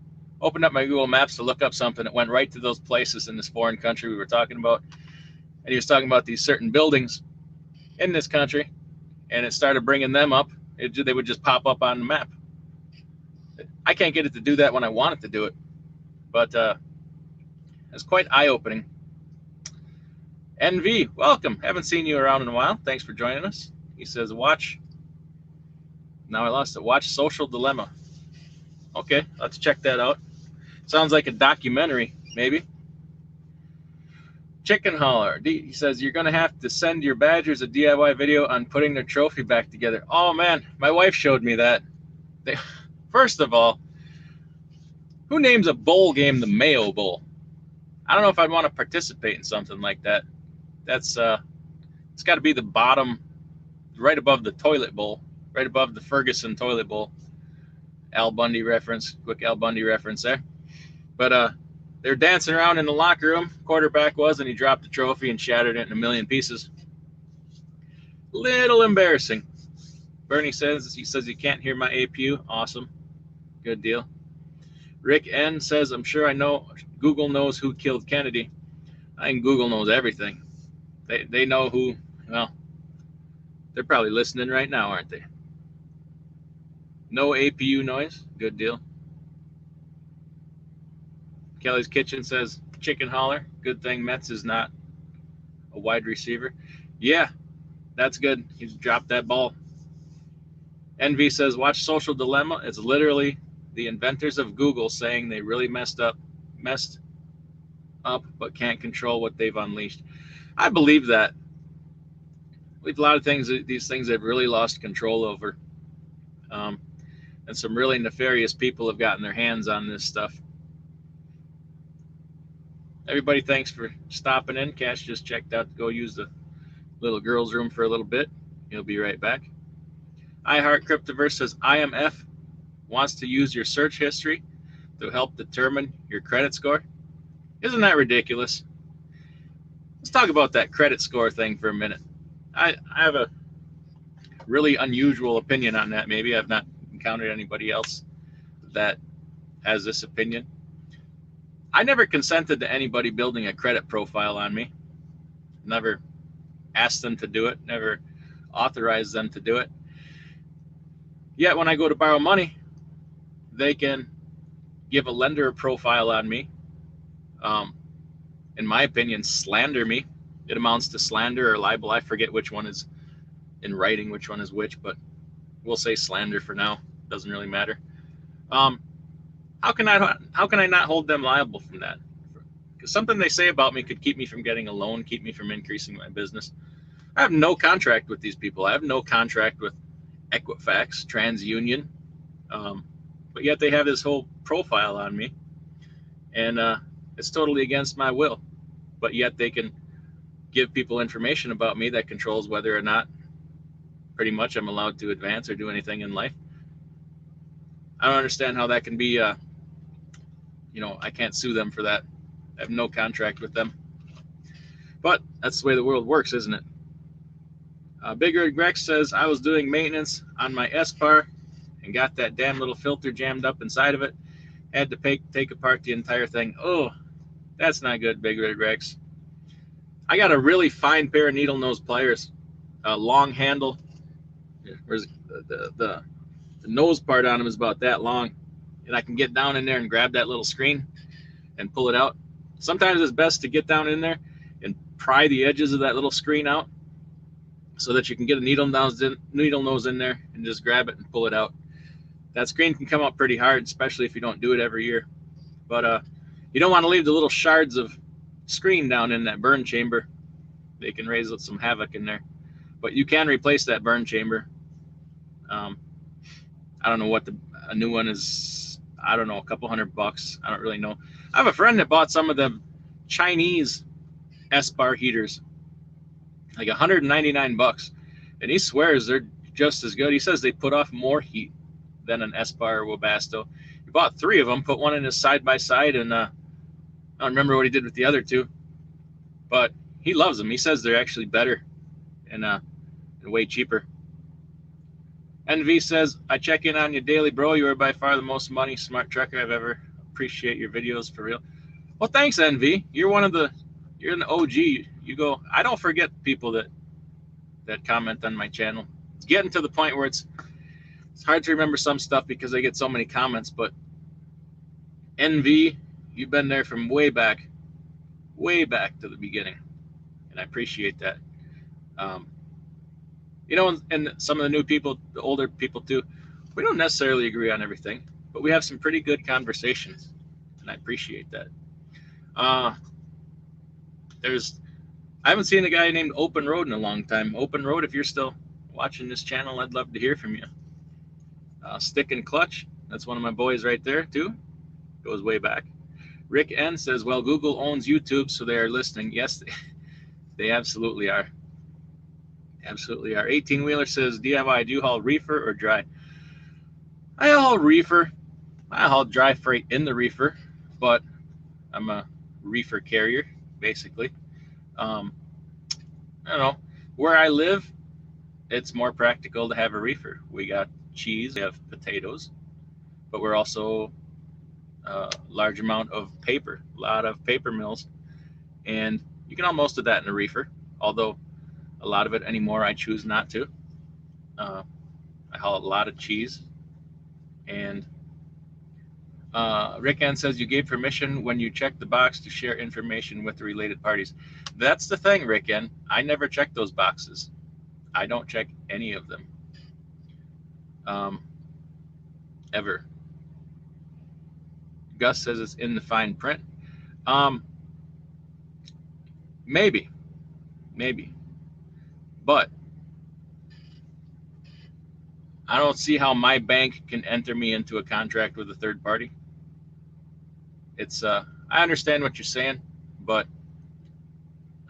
opened up my Google Maps to look up something. It went right to those places in this foreign country we were talking about, and he was talking about these certain buildings in this country, and it started bringing them up. They would just pop up on the map. I can't get it to do that when I want it to do it, but it's quite eye-opening. NV, welcome. Haven't seen you around in a while. Thanks for joining us. He says, watch. Now I lost it. Watch Social Dilemma. Okay, let's check that out. Sounds like a documentary, maybe. Chicken Holler. He says, you're going to have to send your badgers a DIY video on putting their trophy back together. Oh, man. My wife showed me that. First of all, who names a bowl game the Mayo Bowl? I don't know if I'd want to participate in something like that. That's it's got to be the bottom, right above the toilet bowl, right above the Ferguson toilet bowl. Al Bundy reference, quick Al Bundy reference there. But they're dancing around in the locker room. Quarterback was, and he dropped the trophy and shattered it in a million pieces. Little embarrassing. Bernie says he can't hear my APU. Awesome, good deal. Rick N says, I'm sure I know Google knows who killed Kennedy. I think Google knows everything. They know who. Well, they're probably listening right now, aren't they? No APU noise. Good deal. Kelly's Kitchen says, Chicken Holler. Good thing Metz is not a wide receiver. Yeah, that's good. He's dropped that ball. NV says, watch Social Dilemma. It's literally the inventors of Google saying they really messed up, but can't control what they've unleashed. I believe that. We've a lot of things, these things they've really lost control over. And some really nefarious people have gotten their hands on this stuff. Everybody, thanks for stopping in. Cash just checked out to go use the little girl's room for a little bit. He'll be right back. iHeart Cryptoverse says, IMF wants to use your search history to help determine your credit score. Isn't that ridiculous? Let's talk about that credit score thing for a minute. I have a really unusual opinion on that. Maybe I've not encountered anybody else that has this opinion. I never consented to anybody building a credit profile on me. Never asked them to do it. Never authorized them to do it. Yet when I go to borrow money, they can give a lender a profile on me. In my opinion, slander me. It amounts to slander or libel. I forget which one is in writing, which one is which, but we'll say slander for now. Doesn't really matter. How can I not hold them liable from that? Because something they say about me could keep me from getting a loan, keep me from increasing my business. I have no contract with these people. I have no contract with Equifax, TransUnion, but yet they have this whole profile on me, and it's totally against my will. But yet they can give people information about me that controls whether or not pretty much I'm allowed to advance or do anything in life. I don't understand how that can be, I can't sue them for that. I have no contract with them. But that's the way the world works, isn't it? Big Red Grex says, I was doing maintenance on my S-Bar and got that damn little filter jammed up inside of it. Had to take apart the entire thing. Oh, that's not good, Big Red Grex. I got a really fine pair of needle nose pliers, a long handle. Where's the nose part on them is about that long, and I can get down in there and grab that little screen and pull it out. Sometimes it's best to get down in there and pry the edges of that little screen out so that you can get a needle nose in there and just grab it and pull it out. That screen can come out pretty hard, especially if you don't do it every year. But you don't want to leave the little shards of screen down in that burn chamber. They can raise some havoc in there. But you can replace that burn chamber. I don't know what a new one is. I don't know, a couple $100. I don't really know. I have a friend that bought some of the Chinese S-Bar heaters, like $199, and he swears they're just as good. He says they put off more heat than an S-Bar or Webasto. He bought 3 of them, put one in his side by side, and I don't remember what he did with the other 2, but he loves them. He says they're actually better and way cheaper. NV says, I check in on you daily, bro. You are by far the most money smart trucker I've ever. Appreciate your videos, for real. Well, thanks, NV. You're an OG. You go. I don't forget people that comment on my channel. It's getting to the point where it's hard to remember some stuff because I get so many comments. But NV, you've been there from way back to the beginning, and I appreciate that. And some of the new people, the older people too, we don't necessarily agree on everything, but we have some pretty good conversations, and I appreciate that. I haven't seen a guy named Open Road in a long time. Open Road, if you're still watching this channel, I'd love to hear from you. Stick and Clutch, that's one of my boys right there too. Goes way back. Rick N says, well, Google owns YouTube, so they are listening. Yes, they absolutely are. Absolutely are. 18 Wheeler says, DIY, do you haul reefer or dry? I haul reefer. I haul dry freight in the reefer, but I'm a reefer carrier, basically. I don't know. Where I live, it's more practical to have a reefer. We got cheese, we have potatoes, but we're also a large amount of paper, a lot of paper mills, and you can haul most of that in a reefer, although a lot of it anymore I choose not to. Uh, I haul a lot of cheese. And Rick Ann says, you gave permission when you checked the box to share information with the related parties. That's the thing, Rick Ann. I never check those boxes. I don't check any of them. Ever. Gus says it's in the fine print. Um, maybe. Maybe. But I don't see how my bank can enter me into a contract with a third party. It's I understand what you're saying, but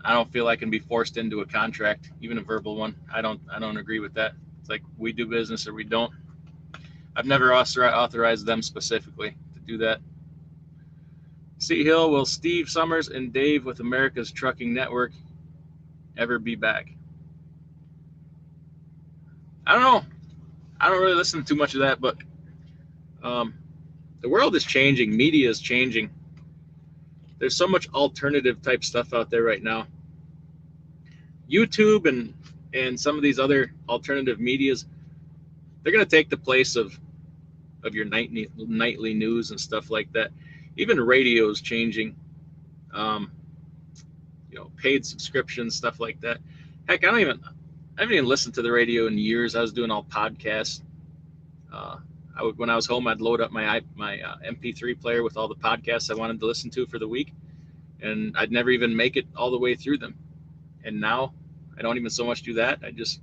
I don't feel I can be forced into a contract, even a verbal one. I don't agree with that. It's like we do business or we don't. I've never authorized them specifically to do that. C Hill, will Steve Summers and Dave with America's Trucking Network ever be back? I don't know. I don't really listen to too much of that, but the world is changing. Media is changing. There's so much alternative type stuff out there right now. YouTube and some of these other alternative medias, they're going to take the place of your nightly news and stuff like that. Even radio is changing. Paid subscriptions, stuff like that. Heck, I haven't even listened to the radio in years. I was doing all podcasts. When I was home, I'd load up my MP3 player with all the podcasts I wanted to listen to for the week, and I'd never even make it all the way through them. And now I don't even so much do that. I just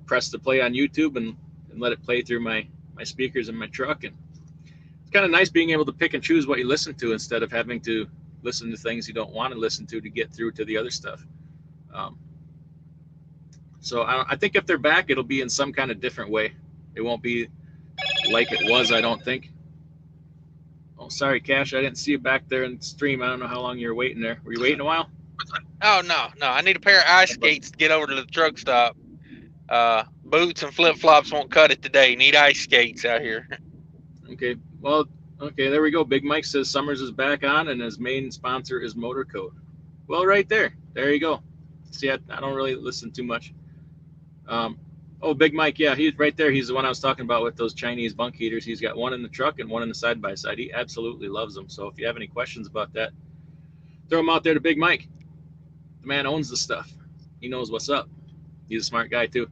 press the play on YouTube and let it play through my speakers in my truck. And it's kind of nice being able to pick and choose what you listen to instead of having to listen to things you don't want to listen to get through to the other stuff. So I think if they're back, it'll be in some kind of different way. It won't be like it was, I don't think. Oh, sorry, Cash. I didn't see you back there in the stream. I don't know how long you were waiting there. Were you waiting a while? Oh, no. I need a pair of ice skates to get over to the truck stop. Boots and flip-flops won't cut it today. Need ice skates out here. Okay. Well, okay, there we go. Big Mike says Summers is back on, and his main sponsor is Motor Code. Well, right there. There you go. See, I don't really listen too much. Oh, Big Mike, yeah, he's right there. He's the one I was talking about with those Chinese bunk heaters. He's got one in the truck and one in the side-by-side. He absolutely loves them. So if you have any questions about that, throw them out there to Big Mike. The man owns the stuff. He knows what's up. He's a smart guy, too.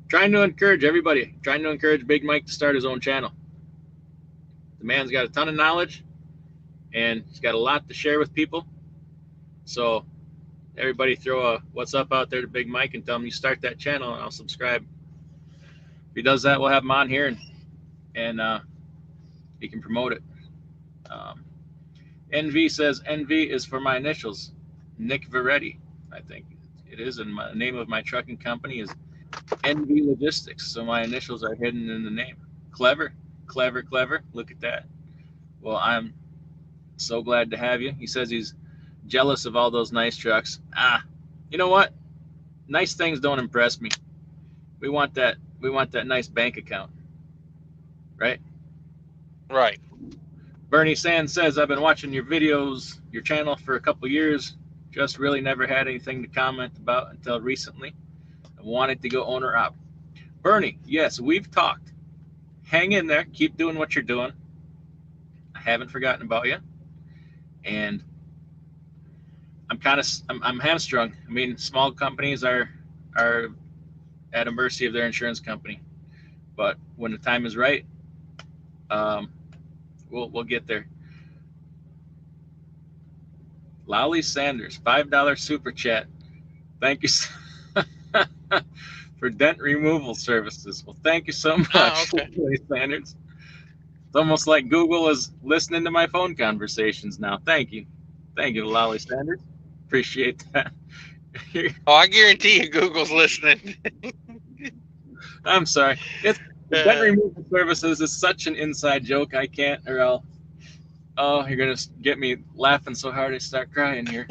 Trying to encourage everybody, trying to encourage Big Mike to start his own channel. The man's got a ton of knowledge, and he's got a lot to share with people. So everybody throw a what's up out there to Big Mike and tell him you start that channel, and I'll subscribe. If he does that, we'll have him on here, and he can promote it. NV says NV is for my initials, Nick Veretti, I think it is, and the name of my trucking company is NV Logistics, so my initials are hidden in the name. Clever. Look at that. Well, I'm so glad to have you. He says he's jealous of all those nice trucks. You know what? Nice things don't impress me. We want that nice bank account, right? Right. Bernie Sands says, I've been watching your videos, your channel for a couple years. Just really never had anything to comment about until recently. I wanted to go owner op. Bernie, yes, we've talked. Hang in there. Keep doing what you're doing. I haven't forgotten about you. And I'm hamstrung. I mean, small companies are at a mercy of their insurance company. But when the time is right, we'll get there. Lolly Sanders, $5 super chat. Thank you for dent removal services. Well, thank you so Oh, much, okay. Lolly Sanders. It's almost like Google is listening to my phone conversations now. Thank you. Thank you, Lolly Sanders. Appreciate that. Oh, I guarantee you Google's listening. I'm sorry. It's dent Uh, removal services is such an inside joke. I can't, or I'll. Oh, you're gonna get me laughing so hard I start crying here.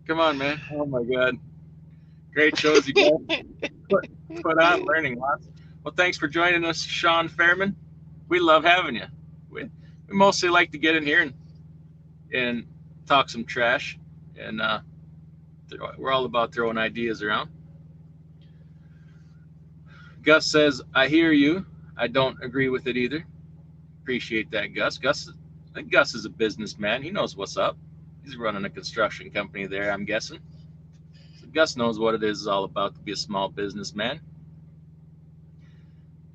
Come on, man. Oh my God. Great shows you guys put on, learning lots. Well, thanks for joining us, Sean Fairman. We love having you. We mostly like to get in here and talk some trash, and we're all about throwing ideas around. Gus says, "I hear you. I don't agree with it either." Appreciate that, Gus. I think Gus is a businessman. He knows what's up. He's running a construction company there, I'm guessing. So Gus knows what it is all about to be a small businessman.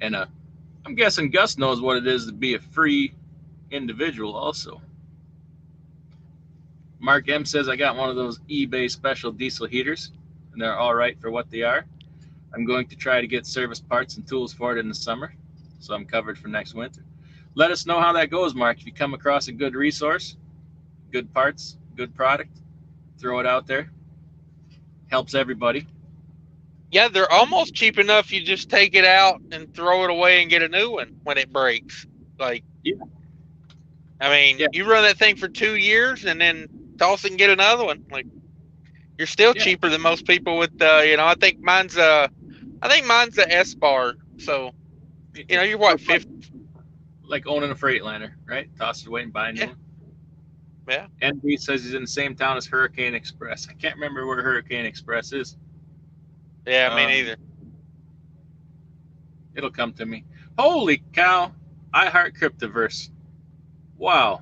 And I'm guessing Gus knows what it is to be a free individual also. Mark M says, I got one of those eBay special diesel heaters, and they're all right for what they are. I'm going to try to get service parts and tools for it in the summer, so I'm covered for next winter. Let us know how that goes, Mark. If you come across a good resource, good parts, good product, throw it out there. Helps everybody. yeah, they're almost cheap enough. You just take it out and throw it away and get a new one when it breaks. Like, Yeah, I mean, yeah, you run that thing for 2 years and then toss it and get another one. Like, you're still yeah. cheaper than most people with, I think mine's a S bar. So, you're what, 50? Like owning a Freightliner, right? Toss it away and buy a new Yeah, one. yeah. NB says he's in the same town as Hurricane Express. I can't remember where Hurricane Express is. Yeah, me Um, neither. it'll come to me. Holy cow! I heart Cryptoverse. Wow.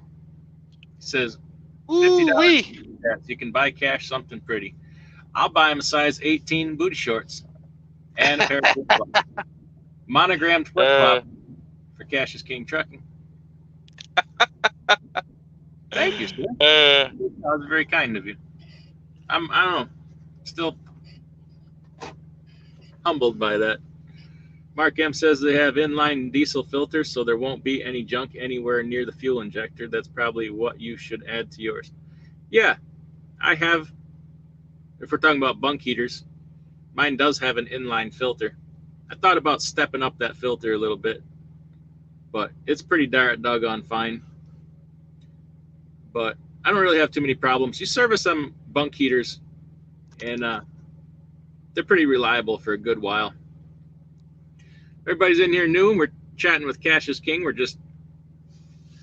He says Ooh $50. wee. You can buy Cash something pretty. I'll buy him a size 18 booty shorts and a pair of flip flops. Monogrammed flip uh, flop for Cash's King Trucking. Thank you, sir. uh, That was very kind of you. I don't know, still humbled by that. Mark M says they have inline diesel filters, so there won't be any junk anywhere near the fuel injector. That's probably what you should add to yours. Yeah, I have. If we're talking about bunk heaters, mine does have an inline filter. I thought about stepping up that filter a little bit, but it's pretty doggone fine. But I don't really have too many problems. You service some bunk heaters, and they're pretty reliable for a good while. Everybody's in here new, and we're chatting with Cash's King. We're just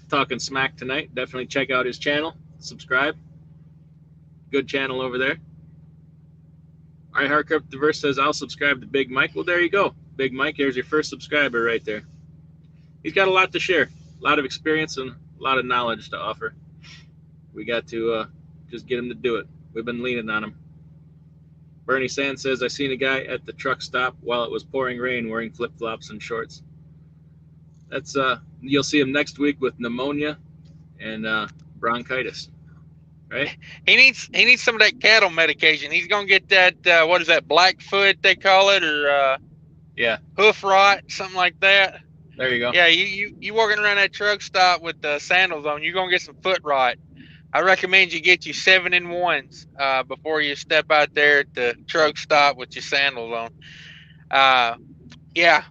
talking smack tonight. Definitely check out his channel. Subscribe. Good channel over there. All right, Hardcrypt Diverse says, I'll subscribe to Big Mike. Well, there you go. Big Mike, there's your first subscriber right there. He's got a lot to share, a lot of experience, and a lot of knowledge to offer. We got to just get him to do it. We've been leaning on him. Bernie Sand says, I seen a guy at the truck stop while it was pouring rain wearing flip-flops and shorts. That's you'll see him next week with pneumonia and bronchitis, right? he needs some of that cattle medication. He's gonna get that what is that, Blackfoot they call it, or Yeah, hoof rot, something like that. there you go. Yeah, you walking around that truck stop with the sandals on, you're gonna get some foot rot. I recommend you get you 7-in-1s before you step out there at the truck stop with your sandals on. Yeah,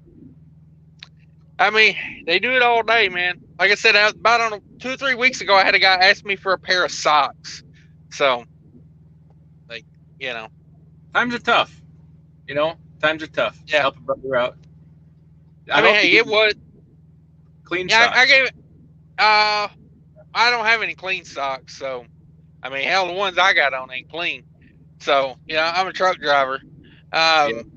I mean, they do it all day, man. Like I said, about 2 or 3 weeks ago, I had a guy ask me for a pair of socks. So, like, you know, Times are tough. Times are tough. yeah. Help a brother out. I I mean, hope you hey, get it was. clean Yeah, I socks. gave it. I don't have any clean socks, so I mean, hell, the ones I got on ain't clean. So, I'm a truck driver. Yeah. Um,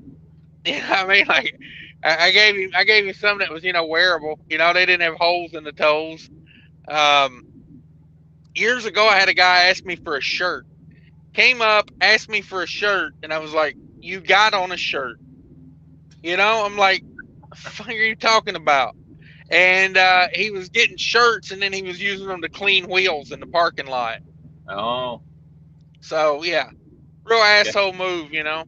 I mean, like, I gave him some that was, wearable. They didn't have holes in the toes. Um, Years ago, I had a guy ask me for a shirt. Came up, asked me for a shirt, and I was like, "You got on a shirt?" I'm like, "What the fuck are you talking about?" And he was getting shirts, and then he was using them to clean wheels in the parking lot. Oh. So yeah, real Yeah. asshole move, you know.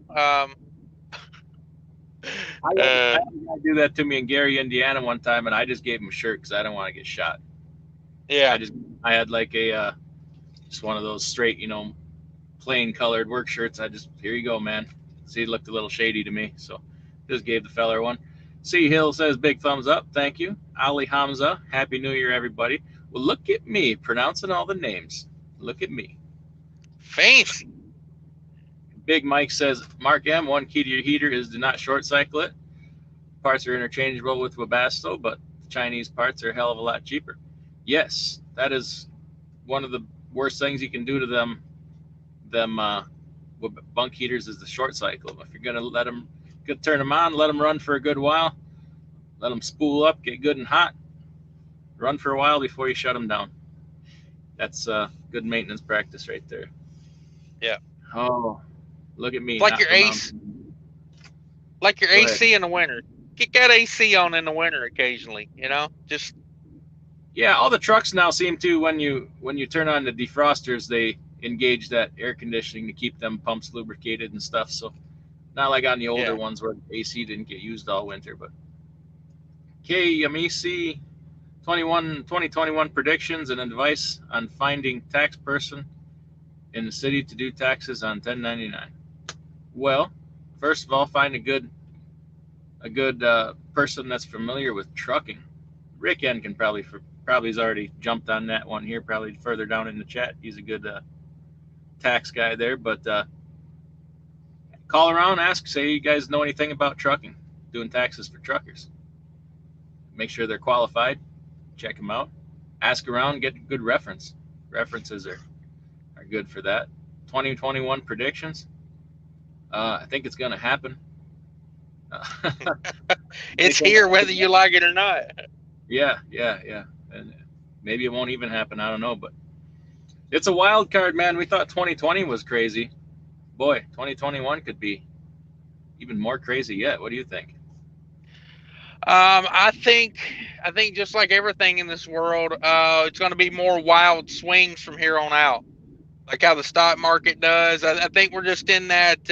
I Uh, had a guy do that to me in Gary, Indiana one time, and I just gave him a shirt because I don't want to get shot. yeah, I just I had like a just one of those straight, plain colored work shirts. I just, here you go, man. See, it looked a little shady to me, so just gave the feller one. C Hill says big thumbs up, thank you. Ali Hamza, happy New Year, everybody. Well, look at me pronouncing all the names. Look at me. fancy. Big Mike says, Mark M, one key to your heater is do not short cycle it. Parts are interchangeable with Webasto, but the Chinese parts are a hell of a lot cheaper. Yes, that is one of the worst things you can do to them bunk heaters is the short cycle. If you're gonna let them, turn them on, let them run for a good while, let them spool up, get good and hot, run for a while before you shut them down. That's good maintenance practice right there. Yeah, Oh, look at it's me, like not your AC, pronouncing. like your Go ahead. AC in the winter. Kick that AC on in the winter occasionally, you know. Just Yeah, all the trucks now seem to, when you turn on the defrosters, they engage that air conditioning to keep them pumps lubricated and stuff. So not like on the older yeah. ones where the AC didn't get used all winter. But K Yamisi 2021 predictions and advice on finding tax person in the city to do taxes on 1099. Well, first of all, find a good person that's familiar with trucking. Rick N can probably has already jumped on that one here, probably further down in the chat. He's a good tax guy there. But call around, ask, say you guys know anything about trucking, doing taxes for truckers. Make sure they're qualified. Check them out. Ask around, get good reference. References are good for that. 2021 predictions. I think it's going to happen. It's here whether you like it or not. Yeah, yeah, yeah. And maybe it won't even happen. I don't know, but it's a wild card, man. We thought 2020 was crazy. Boy, 2021 could be even more crazy yet. What do you think? I think just like everything in this world, it's going to be more wild swings from here on out, like how the stock market does. I think we're just in that.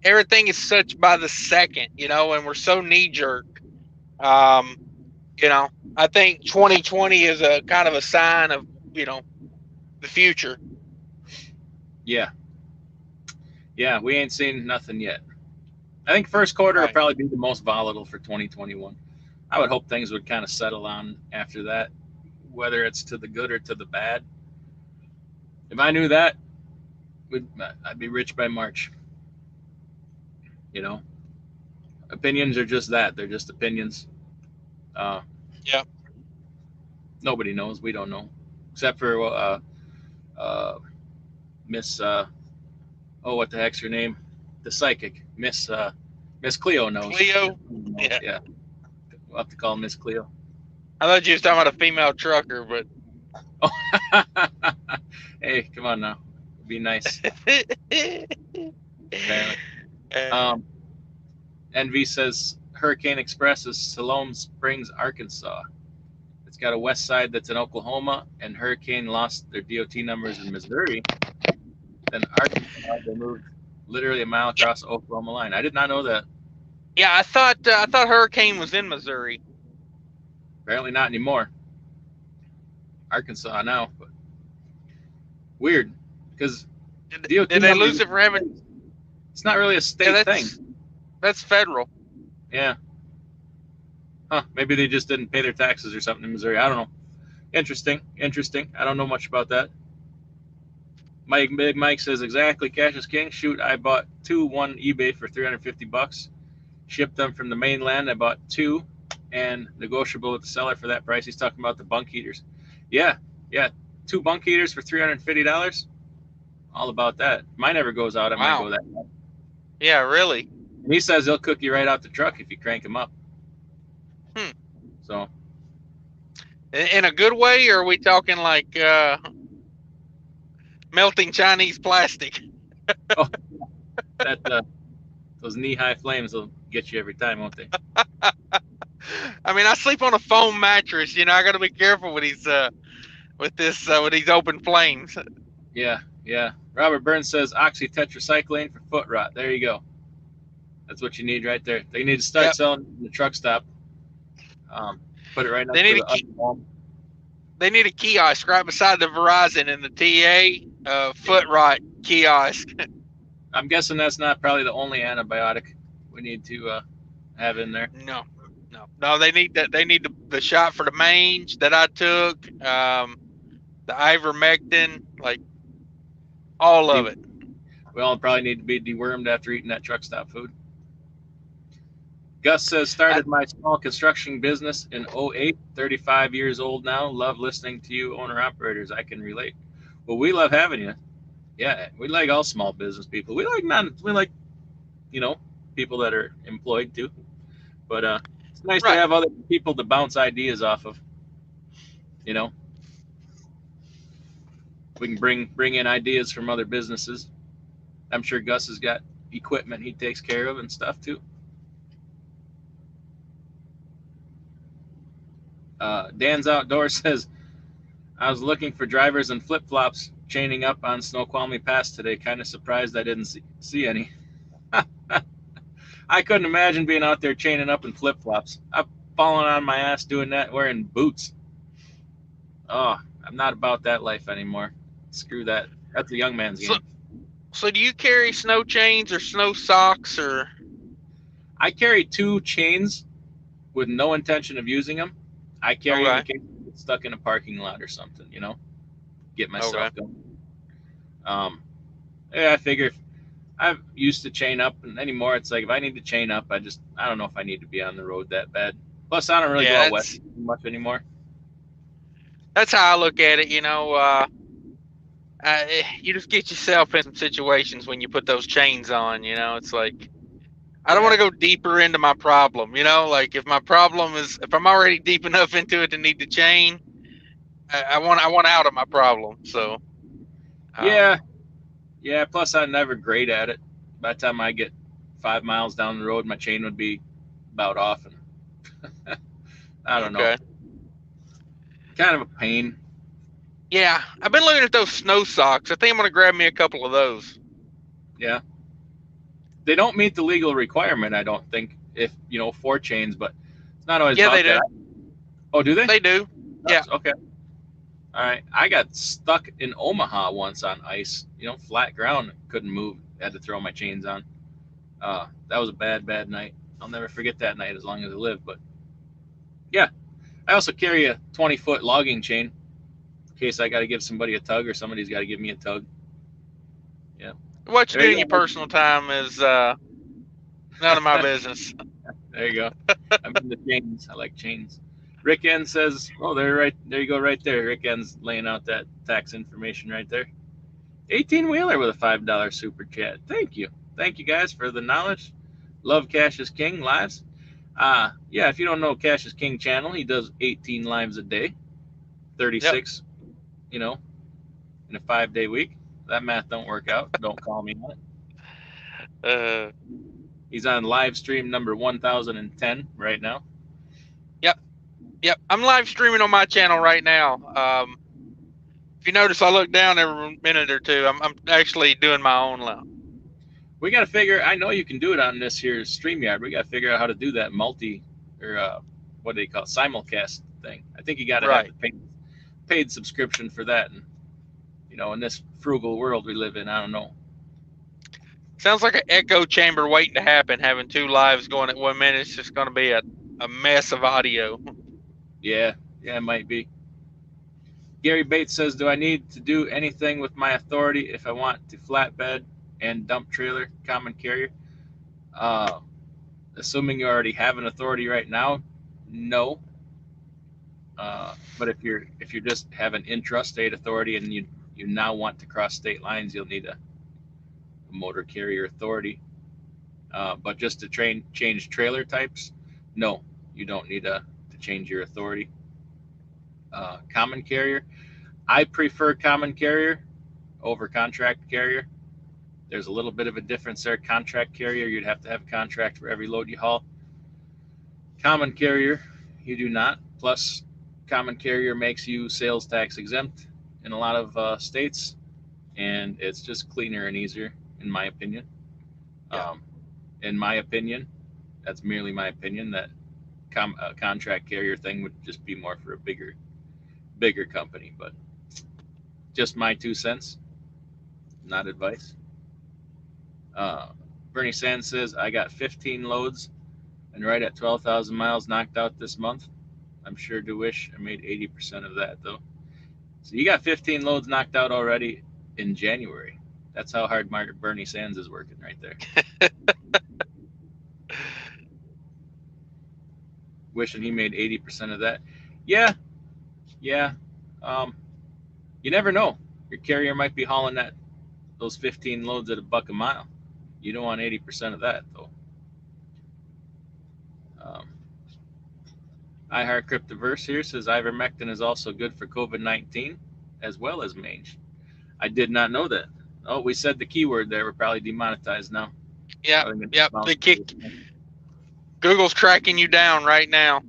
Everything is such by the second, you know, and we're so knee jerk. Um, you know, I think 2020 is a kind of a sign of, you know, the future. Yeah, yeah. We ain't seen nothing yet. I think first quarter will Right. probably be the most volatile for 2021. I would hope things would kind of settle on after that, whether it's to the good or to the bad. If I knew that, I'd be rich by March. You know, opinions are just that. They're just opinions. Uh, Yeah. Nobody knows. We don't know, except for uh, Miss. Oh, what the heck's her name? The psychic, Miss Cleo knows. Cleo. Yeah. Yeah, we'll have to call Miss Cleo. I thought you was talking about a female trucker, but Oh, hey, come on now, be nice. Apparently, uh, um, Envy says Hurricane Express is Siloam Springs, Arkansas. It's got a west side that's in Oklahoma, and Hurricane lost their DOT numbers in Missouri. Then Arkansas, they moved literally a mile yeah, across the Oklahoma line. I did not know that. yeah. I thought Hurricane was in Missouri. Apparently not anymore. Arkansas now, but weird because DOT Did they numbers. lose it for having? It's not really a Yeah, state thing. that's federal. Yeah. Huh. Maybe they just didn't pay their taxes or something in Missouri. I don't know. Interesting. Interesting. I don't know much about that. Big Mike says exactly. Cash is king. Shoot, I bought one eBay for $350. Shipped them from the mainland. I bought two, and negotiable with the seller for that price. He's talking about the bunk heaters. Yeah, yeah. Two bunk heaters for $350. All about that. If mine ever goes out, I might Wow. go that. Yeah, really. And he says he'll cook you right out the truck if you crank him up. Hmm. So In a good way, or are we talking like melting Chinese plastic? oh, that those knee-high flames will get you every time, won't they? I mean, I sleep on a foam mattress. You know, I got to be careful with these with these open flames. Yeah, Yeah. Robert Burns says oxytetracycline for foot rot. There you go. That's what you need right there. They need to start Yep. selling in the truck stop. Um, put it right They next to need a the key, underarm. they need a kiosk right beside the Verizon in the TA Yeah. foot rot kiosk. I'm guessing that's not probably the only antibiotic we need to have in there. No, no. They need that. They need the shot for the mange that I took. The ivermectin, like all De- of it. we all probably need to be dewormed after eating that truck stop food. Gus says, I, started my small construction business in '08, 35 years old now. Love listening to you owner operators. I can relate. Well, we love having you. Yeah, we like all small business people. We like, you know, people that are employed too. But it's nice to right. have other people to bounce ideas off of. You know, we can bring in ideas from other businesses. I'm sure Gus has got equipment he takes care of and stuff too. Dan's Outdoors says, I was looking for drivers in flip flops chaining up on Snoqualmie Pass today. Kind of surprised I didn't see any. I couldn't imagine being out there chaining up in flip flops. I've fallen on my ass doing that wearing boots. Oh, I'm not about that life anymore. Screw that. That's a young man's So, game. so do you carry snow chains or snow socks or? I carry two chains with no intention of using them. I carry them in Okay, case I get stuck in a parking lot or something, get okay. myself going. Um, yeah, I figure if I'm used to chain up, and anymore it's like if I need to chain up, I don't know if I need to be on the road that bad. Plus, I don't really go Yeah, out west much anymore. that's how I look at it. You just get yourself in some situations when you put those chains on. It's like I don't want Yeah, to go deeper into my problem. Like if my problem is if I'm already deep enough into it to need the chain, I want out of my problem. So, um, yeah, yeah. Plus, I'm never great at it. By the time I get 5 miles down the road, my chain would be about off, and I don't know, okay. kind of a pain. Yeah, I've been looking at those snow socks. I think I'm gonna grab me a couple of those. Yeah, they don't meet the legal requirement, I don't think, if four chains, but it's not always Yeah, they about that. do. Oh, do they? They do. Yeah. Nuts. Okay. All right. I got stuck in Omaha once on ice. Flat ground, couldn't move. Had to throw my chains on. That was a bad, bad night. I'll never forget that night as long as I live. But yeah, I also carry a 20-foot logging chain in case I got to give somebody a tug or somebody's got to give me a tug. Yeah. What you There do in you your go. personal time is none of my business. There you go. I'm into chains. I like chains. Rick N says, "Oh, they're right there. You go, right there." Rick N's laying out that tax information right there. 18 wheeler with a $5 super chat. Thank you guys for the knowledge. Love Cash is King lives. Yeah, if you don't know Cash is King channel, he does 18 lives a day, Yep. 36, you know, in a 5-day week. That math don't work out. Don't call me on it. Uh. He's on live stream number 1010 right now. Yep. Yep. I'm live streaming on my channel right now. If you notice, I look down every minute or two. I'm actually doing my own live. We got to figure. I know you can do it on this here StreamYard. We got to figure out how to do that multi or what do they call it? Simulcast thing. I think you got to have Right. the paid subscription for that. And in this frugal world we live in, I don't know. Sounds like an echo chamber waiting to happen. Having two lives going at 1 minute, it's just going to be a mess of audio. Yeah, yeah, it might be. Gary Bates says, "Do I need to do anything with my authority if I want to flatbed and dump trailer common carrier?" Uh, Assuming you already have an authority right now, no. But if you're just have an intrastate authority and you now want to cross state lines, you'll need a motor carrier authority. But just to change trailer types, no, you don't need to change your authority. Common carrier, I prefer common carrier over contract carrier. There's a little bit of a difference there. Contract carrier, you'd have to have a contract for every load you haul. Common carrier, you do not. Plus, common carrier makes you sales tax exempt in a lot of states, and it's just cleaner and easier, in my opinion. Yeah. In my opinion, that's merely my opinion, that a contract carrier thing would just be more for a bigger company. But just my 2 cents, not advice. Uh, Bernie Sands says, I got 15 loads and right at 12,000 miles knocked out this month. I'm sure to wish I made 80% of that, though. So you got 15 loads knocked out already in January. That's how hard Bernie Sands is working right there. Wishing he made 80% of that. Yeah, yeah. Um, you never know. Your carrier might be hauling those 15 loads at $1 a mile. You don't want 80% of that, though. Um, iHeart Cryptoverse here says ivermectin is also good for COVID-19 as well as mange. I did not know that. Oh, we said the keyword there. We're probably demonetized now. Yep. Yep. Google's tracking you down right now.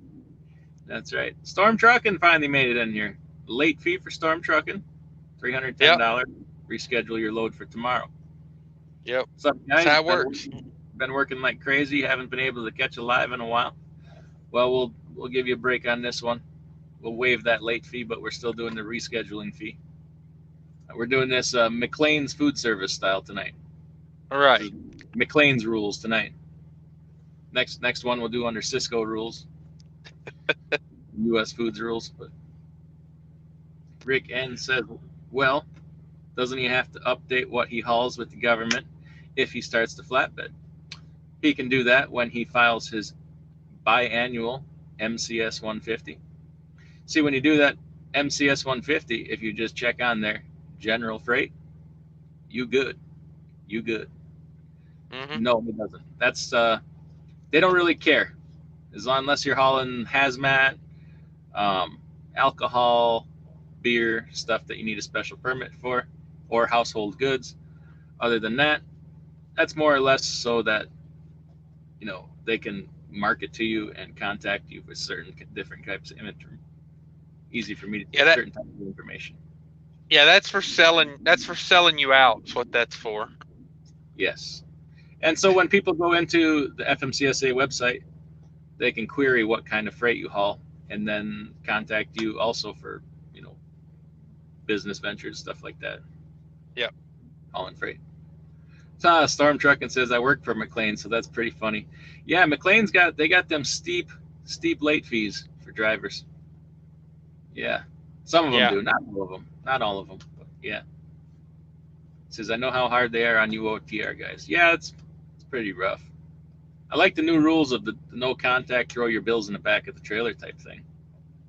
That's right. Storm Trucking finally made it in here. Late fee for Storm Trucking, $310. Yep. Reschedule your load for tomorrow. Yep. What's up, guys? That's how it works. Been working like crazy. Haven't been able to catch a live in a while. Well, we'll give you a break on this one. We'll waive that late fee, but we're still doing the rescheduling fee. We're doing this McLean's food service style tonight. All right. McLean's rules tonight. Next one we'll do under Cisco rules. U.S. Foods rules. But Rick N says, well, doesn't he have to update what he hauls with the government if he starts the flatbed? He can do that when he files his biannual MCS 150. See, when you do that MCS 150, if you just check on there, general freight, you good. Mm-hmm. No, he doesn't. That's they don't really care, unless you're hauling hazmat, alcohol, beer, stuff that you need a special permit for, or household goods. Other than that, that's more or less so that they can market to you and contact you with certain different types of imagery. Easy for me to get certain types of information. Yeah, that's for selling. That's for selling you out. Is what that's for. Yes. And so when people go into the FMCSA website, they can query what kind of freight you haul and then contact you also for, business ventures, stuff like that. Yep. Hauling freight. Storm Trucking says, I work for McLean, so that's pretty funny. Yeah, McLean's got them steep late fees for drivers. Yeah. Some of them do, not all of them. Not all of them, but yeah. It says, I know how hard they are on you OTR guys. Yeah, it's pretty rough. I like the new rules of the no contact, throw your bills in the back of the trailer type thing.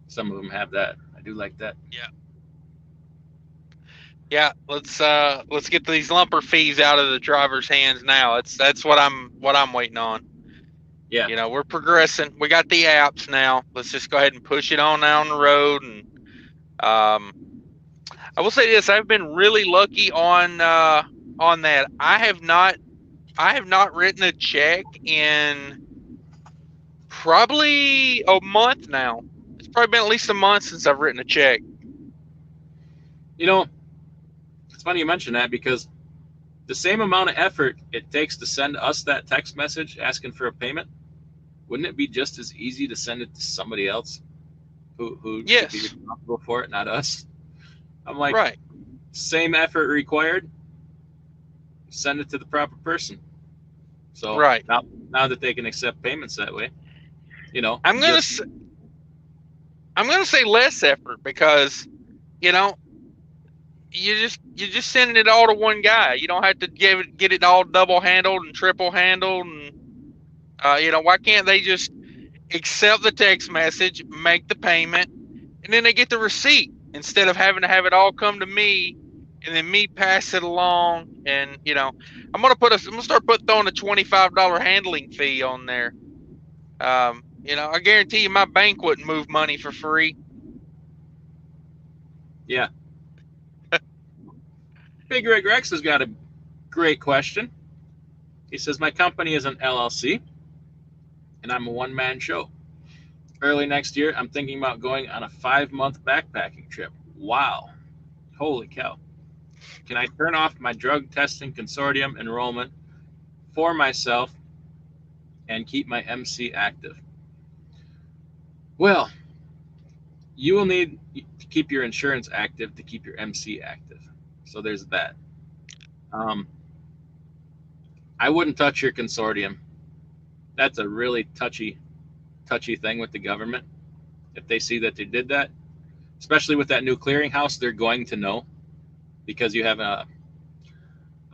Some of them have that. I do like that. Yeah. Yeah, let's get these lumper fees out of the driver's hands now. That's what I'm waiting on. Yeah. We're progressing. We got the apps now. Let's just go ahead and push it on down the road. And I will say this: I've been really lucky on that. I have not written a check in probably a month now. It's probably been at least a month since I've written a check. It's funny you mention that, because the same amount of effort it takes to send us that text message asking for a payment, wouldn't it be just as easy to send it to somebody else who should be responsible for it, not us? I'm like, right. Same effort required, send it to the proper person. So right. now that they can accept payments that way, I'm gonna say less effort, because you just sending it all to one guy. You don't have to get it all double handled and triple handled, and why can't they just accept the text message, make the payment, and then they get the receipt, instead of having to have it all come to me and then me pass it along? And I'm gonna start throwing a $25 handling fee on there. I guarantee you my bank wouldn't move money for free. Yeah. Big Rig Rex has got a great question. He says, my company is an LLC and I'm a one-man show. Early next year, I'm thinking about going on a 5-month backpacking trip. Wow. Holy cow. Can I turn off my drug testing consortium enrollment for myself and keep my MC active? Well, you will need to keep your insurance active to keep your MC active. So there's that. I wouldn't touch your consortium. That's a really touchy thing with the government. If they see that they did that, especially with that new clearinghouse, they're going to know because you have a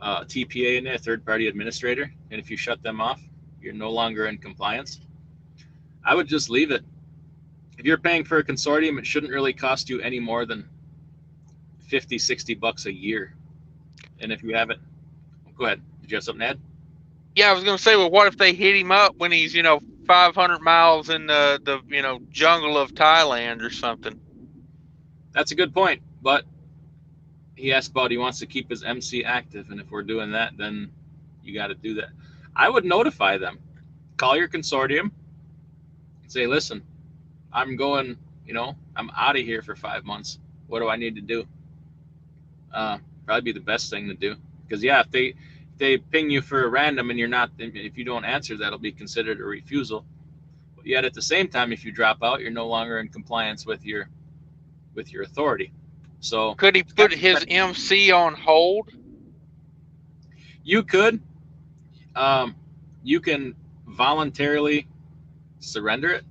TPA in there, a third party administrator. And if you shut them off, you're no longer in compliance. I would just leave it. If you're paying for a consortium, it shouldn't really cost you any more than 50, 60 bucks a year. And if you haven't, go ahead. Did you have something to add? Yeah, I was going to say, well, what if they hit him up when he's 500 miles in the jungle of Thailand or something? That's a good point. But he asked about he wants to keep his MC active, and if we're doing that, then you got to do that. I would notify them. Call your consortium. Say, listen, I'm going. I'm out of here for 5 months. What do I need to do? Probably be the best thing to do. Because yeah, if they ping you for a random and you're not, if you don't answer, that'll be considered a refusal. But yet at the same time, if you drop out, you're no longer in compliance with your authority. So could he put his MC on hold? You could. You can voluntarily surrender it,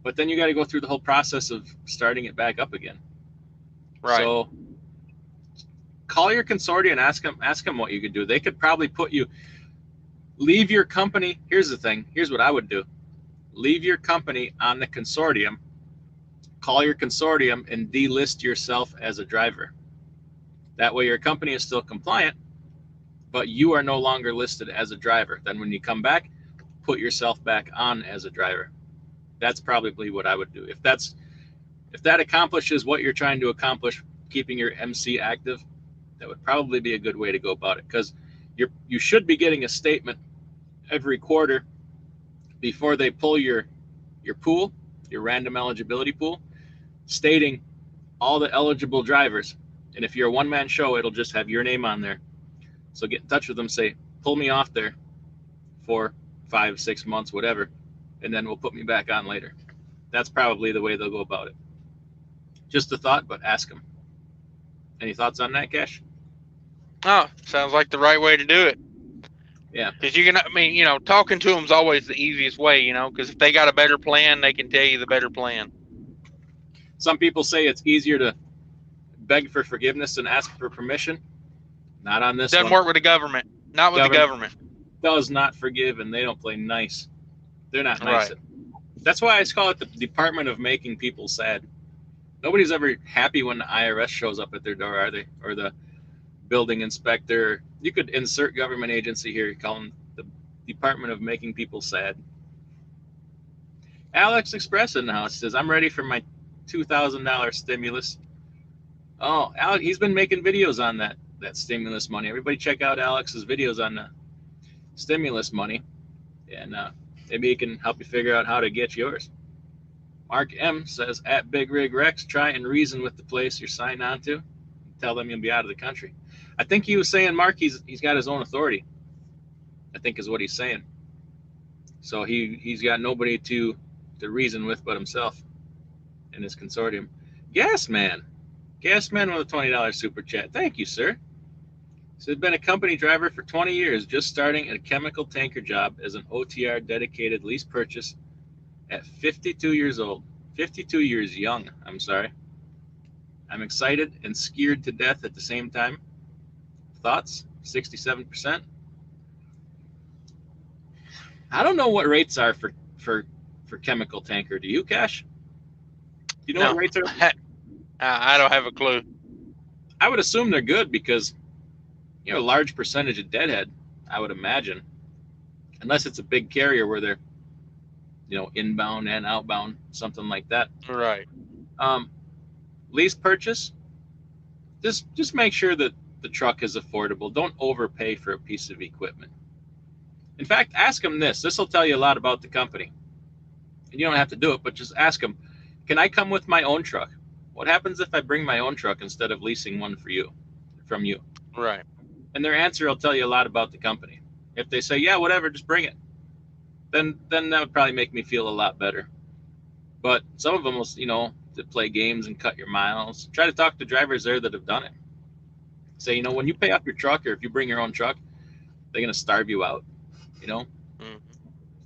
but then you got to go through the whole process of starting it back up again. Right. So call your consortium and ask them what you could do. They could probably leave your company. Here's the thing. Here's what I would do. Leave your company on the consortium. Call your consortium and delist yourself as a driver. That way your company is still compliant, but you are no longer listed as a driver. Then when you come back, put yourself back on as a driver. That's probably what I would do. If that accomplishes what you're trying to accomplish, keeping your MC active, that would probably be a good way to go about it, because you should be getting a statement every quarter before they pull your pool, your random eligibility pool, stating all the eligible drivers. And if you're a one-man show, it'll just have your name on there. So get in touch with them, say, pull me off there for 5, 6 months, whatever, and then we'll put me back on later. That's probably the way they'll go about it. Just a thought, but ask them. Any thoughts on that, Cash? Oh, sounds like the right way to do it. Yeah. Because talking to them is always the easiest way, because if they got a better plan, they can tell you the better plan. Some people say it's easier to beg for forgiveness than ask for permission. Not on this one. Doesn't work with the government. Not with the government. Does not forgive, and they don't play nice. They're not nice. Right. That's why I call it the Department of Making People Sad. Nobody's ever happy when the IRS shows up at their door, are they? Or the building inspector. You could insert government agency here. You call them the Department of Making People Sad. Alex Express in the house says, I'm ready for my $2,000 stimulus. Oh, Alex, he's been making videos on that stimulus money. Everybody check out Alex's videos on the stimulus money, and maybe he can help you figure out how to get yours. Mark M says, at Big Rig Rex, try and reason with the place you're signed on to. Tell them you'll be out of the country. I think he was saying, Mark, he's got his own authority, I think is what he's saying. So he's got nobody to reason with but himself in his consortium. Gasman with a $20 super chat. Thank you, sir. He's been a company driver for 20 years, just starting a chemical tanker job as an OTR dedicated lease purchase at 52 years old. 52 years young, I'm sorry. I'm excited and scared to death at the same time. Thoughts? 67%. I don't know what rates are for chemical tanker. Do you, Cash? Do you know what rates are? I don't have a clue. I would assume they're good because, a large percentage of deadhead, I would imagine, unless it's a big carrier where they're, inbound and outbound, something like that. Right. Lease purchase, just make sure that the truck is affordable. Don't overpay for a piece of equipment. In fact, ask them this. This will tell you a lot about the company. And you don't have to do it, but just ask them, can I come with my own truck? What happens if I bring my own truck instead of leasing one for you? from you. Right. And their answer will tell you a lot about the company. If they say, yeah, whatever, just bring it, then that would probably make me feel a lot better. But some of them will, to play games and cut your miles. Try to talk to drivers there that have done it. Say, when you pay off your truck, or if you bring your own truck, they're gonna starve you out. You know, Mm-hmm.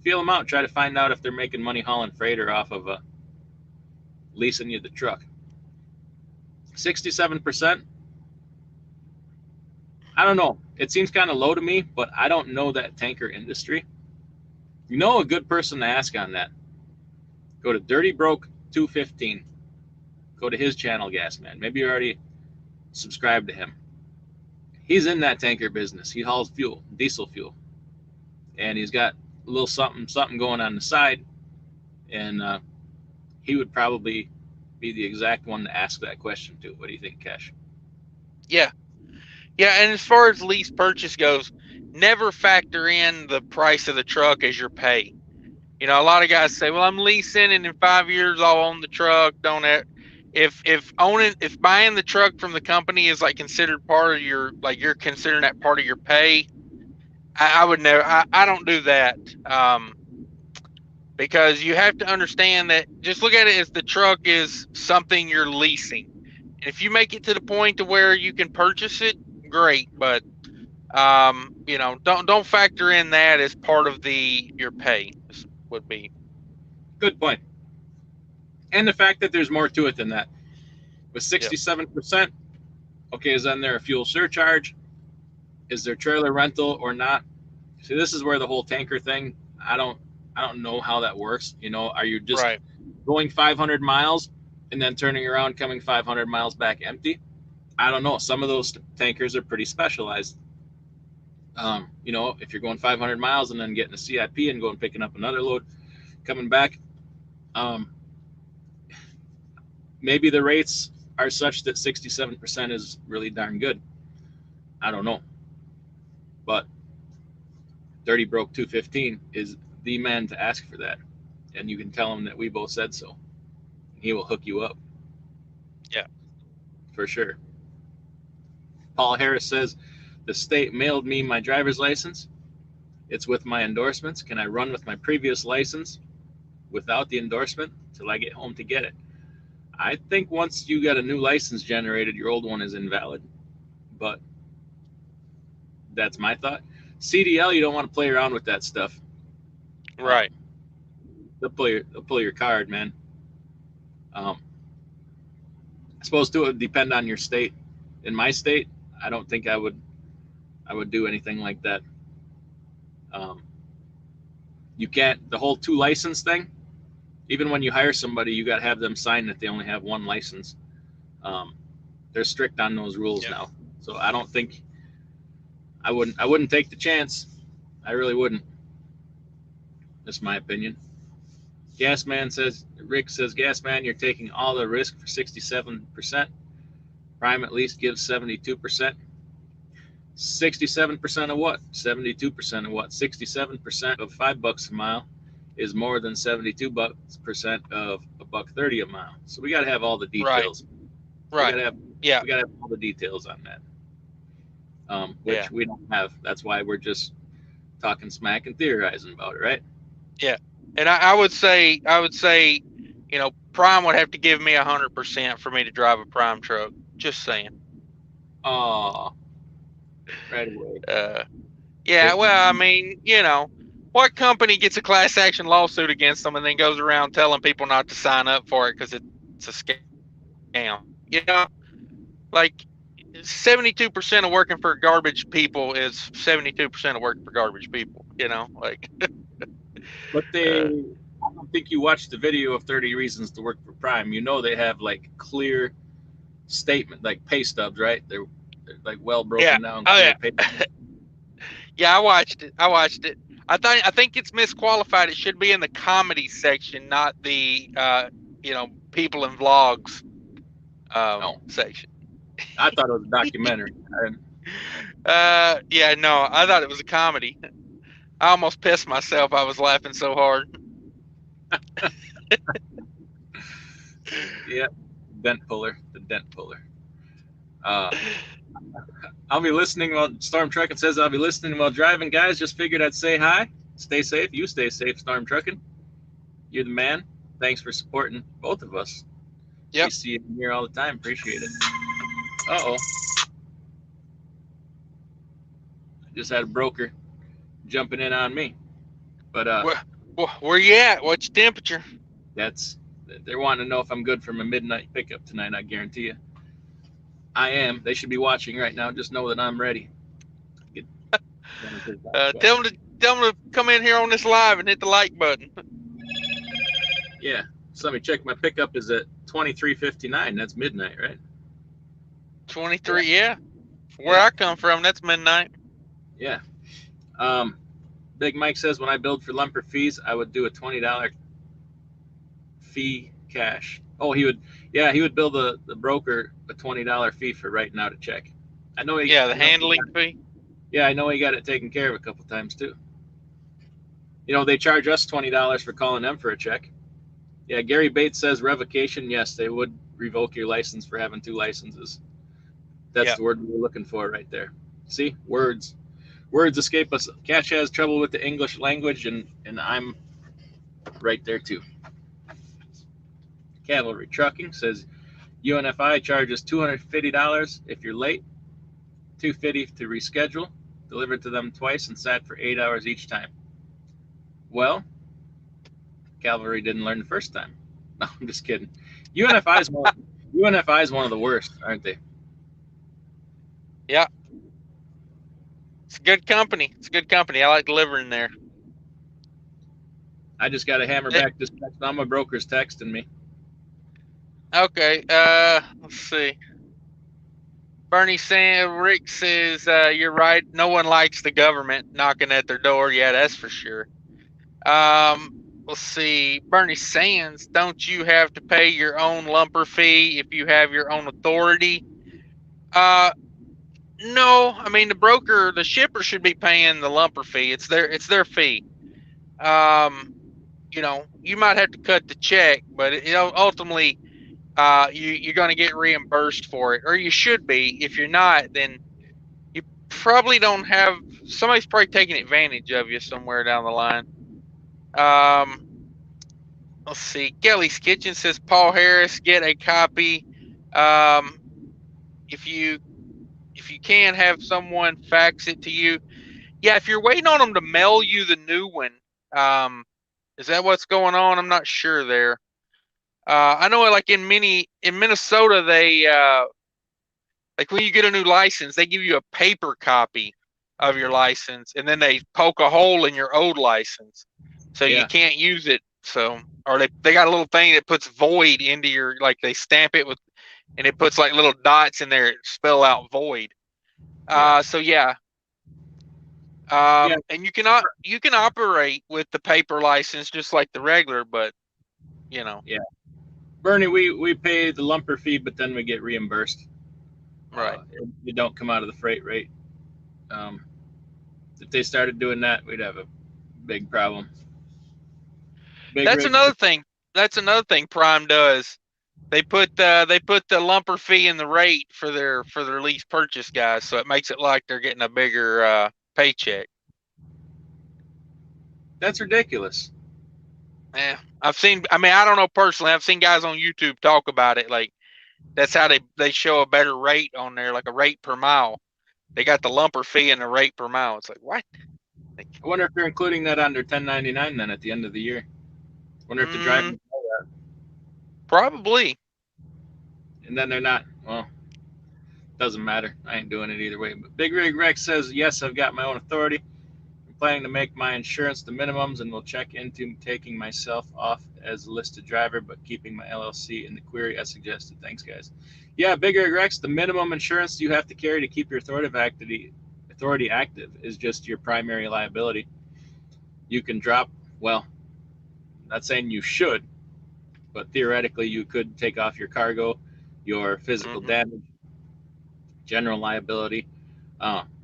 feel them out. Try to find out if they're making money hauling freighter off of leasing you the truck. 67%. I don't know. It seems kind of low to me, but I don't know that tanker industry. A good person to ask on that. Go to Dirty Broke 215. Go to his channel, Gas Man. Maybe you already subscribed to him. He's in that tanker business. He hauls fuel, diesel fuel, and he's got a little something going on the side. And he would probably be the exact one to ask that question to. What do you think, Cash? Yeah. Yeah, and as far as lease purchase goes, never factor in the price of the truck as your pay. A lot of guys say, "Well, I'm leasing, and in 5 years I'll own the truck." Don't it? If buying the truck from the company is like considered part of your, like you're considering that part of your pay, I would never. I don't do that. Because you have to understand that, just look at it as the truck is something you're leasing. And if you make it to the point to where you can purchase it, great. But don't factor in that as part of your pay. Would be Good point. And the fact that there's more to it than that. With Yep. 67%, okay, is then there a fuel surcharge? Is there trailer rental or not? See, this is where the whole tanker thing, I don't know how that works. Are you just Right. going 500 miles and then turning around, coming 500 miles back empty? I don't know. Some of those tankers are pretty specialized. If you're going 500 miles and then getting a CIP and going picking up another load, coming back, um, maybe the rates are such that 67% is really darn good. I don't know. But Dirty Broke 215 is the man to ask for that. And you can tell him that we both said so. He will hook you up Yeah. for sure. Paul Harris says, the state mailed me my driver's license. It's with my endorsements. Can I run with my previous license without the endorsement till I get home to get it? I think once you got a new license generated, your old one is invalid. But that's my thought. CDL, you don't want to play around with that stuff. Right. They'll pull your card, man. Um, I suppose too, it would depend on your state. In my state, I don't think I would do anything like that. Um, you can't, the whole two license thing. Even when you hire somebody, you got to have them sign that they only have one license. Um, they're strict on those rules Yeah. now. So I don't think I wouldn't take the chance. I really wouldn't. That's my opinion. Rick says, Gas Man, you're taking all the risk for 67%. Prime at least gives 72%. 67% of what? 72% of what? 67% of $5 a mile is more than 72% of $1.30 a mile. So we got to have all the Right. details. We got Right. to have Yeah. we got to have all the details on that, Yeah. which we don't have. That's why we're just talking smack and theorizing about it, right? Yeah. And I would say, Prime would have to give me 100% for me to drive a Prime truck. Just saying. Oh, right away. Yeah. Well, I mean, what company gets a class action lawsuit against them and then goes around telling people not to sign up for it because it's a scam? Like 72% of working for garbage people is 72% of working for garbage people. Like. But Uh, I don't think you watched the video of 30 Reasons to Work for Prime. They have like clear statement, like pay stubs, right? They're like well yeah. broken down, Oh clear yeah. pay. Yeah, I watched it. I think it's misqualified. It should be in the comedy section, not the people in vlogs No, section. I thought it was a documentary. Yeah, no, I thought it was a comedy. I almost pissed myself. I was laughing so hard. Yeah, the dent puller. Uh, I'll be listening while Storm Trucking says I'll be listening while driving. Guys, just figured I'd say hi. Stay safe. You stay safe, Storm Trucking. You're the man. Thanks for supporting both of us. We Yep. see you here all the time. Appreciate it. Uh-oh. I just had a broker jumping in on me. But Where you at? What's your temperature? that's they're wanting to know if I'm good for my midnight pickup tonight. I guarantee you, I am. They should be watching right now. Just know that I'm ready. Get, Tell them to come in here on this live and hit the like button. Yeah. So let me check. My pickup is at 23:59. That's midnight, right? 23. Yeah. Where Yeah. I come from, that's midnight. Yeah. Big Mike says when I billed for lumper fees, I would do a $20 fee cash. Oh, he would. Yeah, he would bill the broker a $20 fee for writing out a check. I know he. Yeah, the handling fee. Yeah, I know he got it taken care of a couple times too. You know, they charge us $20 for calling them for a check. Yeah, Gary Bates says revocation. Yes, they would revoke your license for having two licenses. That's the word we were looking for right there. See, words escape us. Cash has trouble with the English language, and I'm right there too. Cavalry Trucking says UNFI charges $250 if you're late, $250 to reschedule, delivered to them twice and sat for 8 hours each time. Well, Cavalry didn't learn the first time. No, I'm just kidding. UNFI is one of the worst, aren't they? Yeah. It's a good company. I like delivering there. I just got to hammer back this text. Now my broker's texting me. Okay. Let's see. Rick says, you're right. No one likes the government knocking at their door. Yeah, that's for sure. Let's see. Bernie Sands, don't you have to pay your own lumper fee if you have your own authority? No. I mean, the shipper should be paying the lumper fee. It's their fee. You might have to cut the check, but ultimately, you're going to get reimbursed for it, or you should be. If you're not, then you probably don't have. Somebody's probably taking advantage of you somewhere down the line. Let's see. Kelly's Kitchen says Paul Harris, get a copy. If you can have someone fax it to you. Yeah, if you're waiting on them to mail you the new one, is that what's going on? I'm not sure there. I know, like in Minnesota, they like when you get a new license, they give you a paper copy of your license, and then they poke a hole in your old license, so you can't use it. So, or they got a little thing that puts void into your, like they stamp it with, and it puts like little dots in there that spell out void. So yeah. And you can operate with the paper license just like the regular, but Yeah. Bernie, we pay the lumper fee, but then we get reimbursed. Right. It don't come out of the freight rate. If they started doing that, we'd have a big problem. That's another thing. Prime does. They put the lumper fee in the rate for their lease purchase guys, so it makes it like they're getting a bigger paycheck. That's ridiculous. Yeah, I don't know personally. I've seen guys on YouTube talk about it. Like that's how they show a better rate on there, like a rate per mile. They got the lumper fee and the rate per mile. It's like, what? I wonder if they're including that under 1099 then at the end of the year. I wonder if the driver know that. Probably. And then they're not. Well, doesn't matter. I ain't doing it either way. But Big Rig Rex says, yes, I've got my own authority. I'm planning to make my insurance the minimums and will check into taking myself off as a listed driver, but keeping my LLC in the query as suggested. Thanks, guys. Yeah, Big Rig Rex, the minimum insurance you have to carry to keep your authority active is just your primary liability. You can drop, well, not saying you should, but theoretically you could take off your cargo, your physical damage, general liability.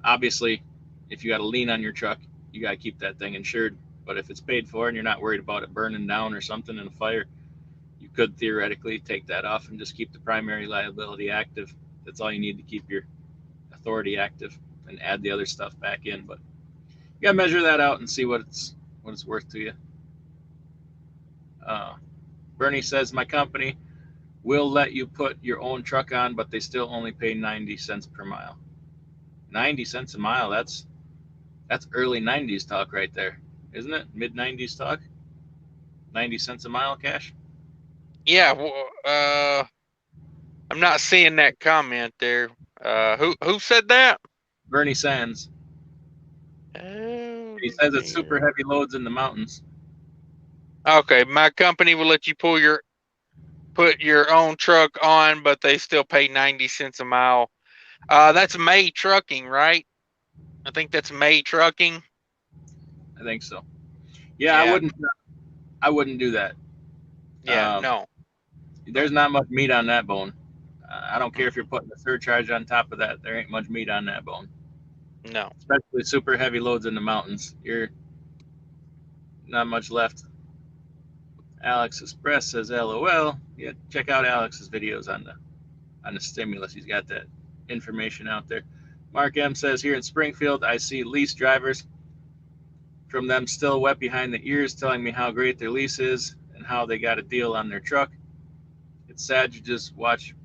Obviously, if you got a lien on your truck, you got to keep that thing insured. But if it's paid for and you're not worried about it burning down or something in a fire, you could theoretically take that off and just keep the primary liability active. That's all you need to keep your authority active and add the other stuff back in. But you gotta measure that out and see what it's worth to you. Bernie says my company will let you put your own truck on, but they still only pay 90 cents per mile. 90 cents a mile. That's early 90s talk right there, isn't it? Mid 90s talk. 90 cents a mile, Cash. Yeah, I'm not seeing that comment there. Who said that? Bernie Sands. Oh, He says it's super heavy loads in the mountains. Okay, my company will let you put your own truck on, but they still pay 90 cents a mile. That's May Trucking, right? I think that's May Trucking. I think so. Yeah, Yeah. I wouldn't do that. Yeah, no. There's not much meat on that bone. I don't care if you're putting a surcharge on top of that. There ain't much meat on that bone. No. Especially super heavy loads in the mountains. You're not much left. Alex Express says LOL. Yeah, check out Alex's videos on the stimulus. He's got that information out there. Mark M says here in Springfield, I see lease drivers from them still wet behind the ears telling me how great their lease is and how they got a deal on their truck. It's sad to just watch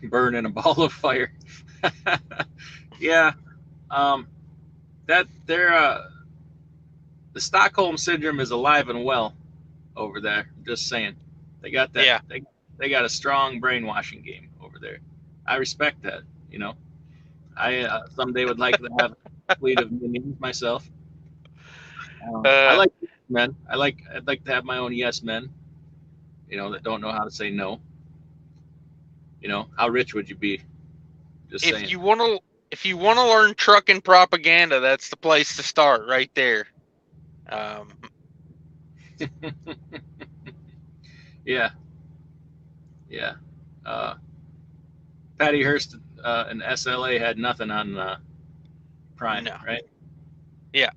burn in a ball of fire. Yeah, that they're the Stockholm syndrome is alive and well over there. I'm just saying, they got that. Yeah. They got a strong brainwashing game over there. I respect that. You know, I someday would like to have a fleet of minions myself. I like men. I'd like to have my own yes men. You know, that don't know how to say no. You know, how rich would you be? Just if saying. you want to learn trucking propaganda, that's the place to start right there. Yeah, yeah. Patty Hearst and SLA had nothing on Prime, No. right? Yeah.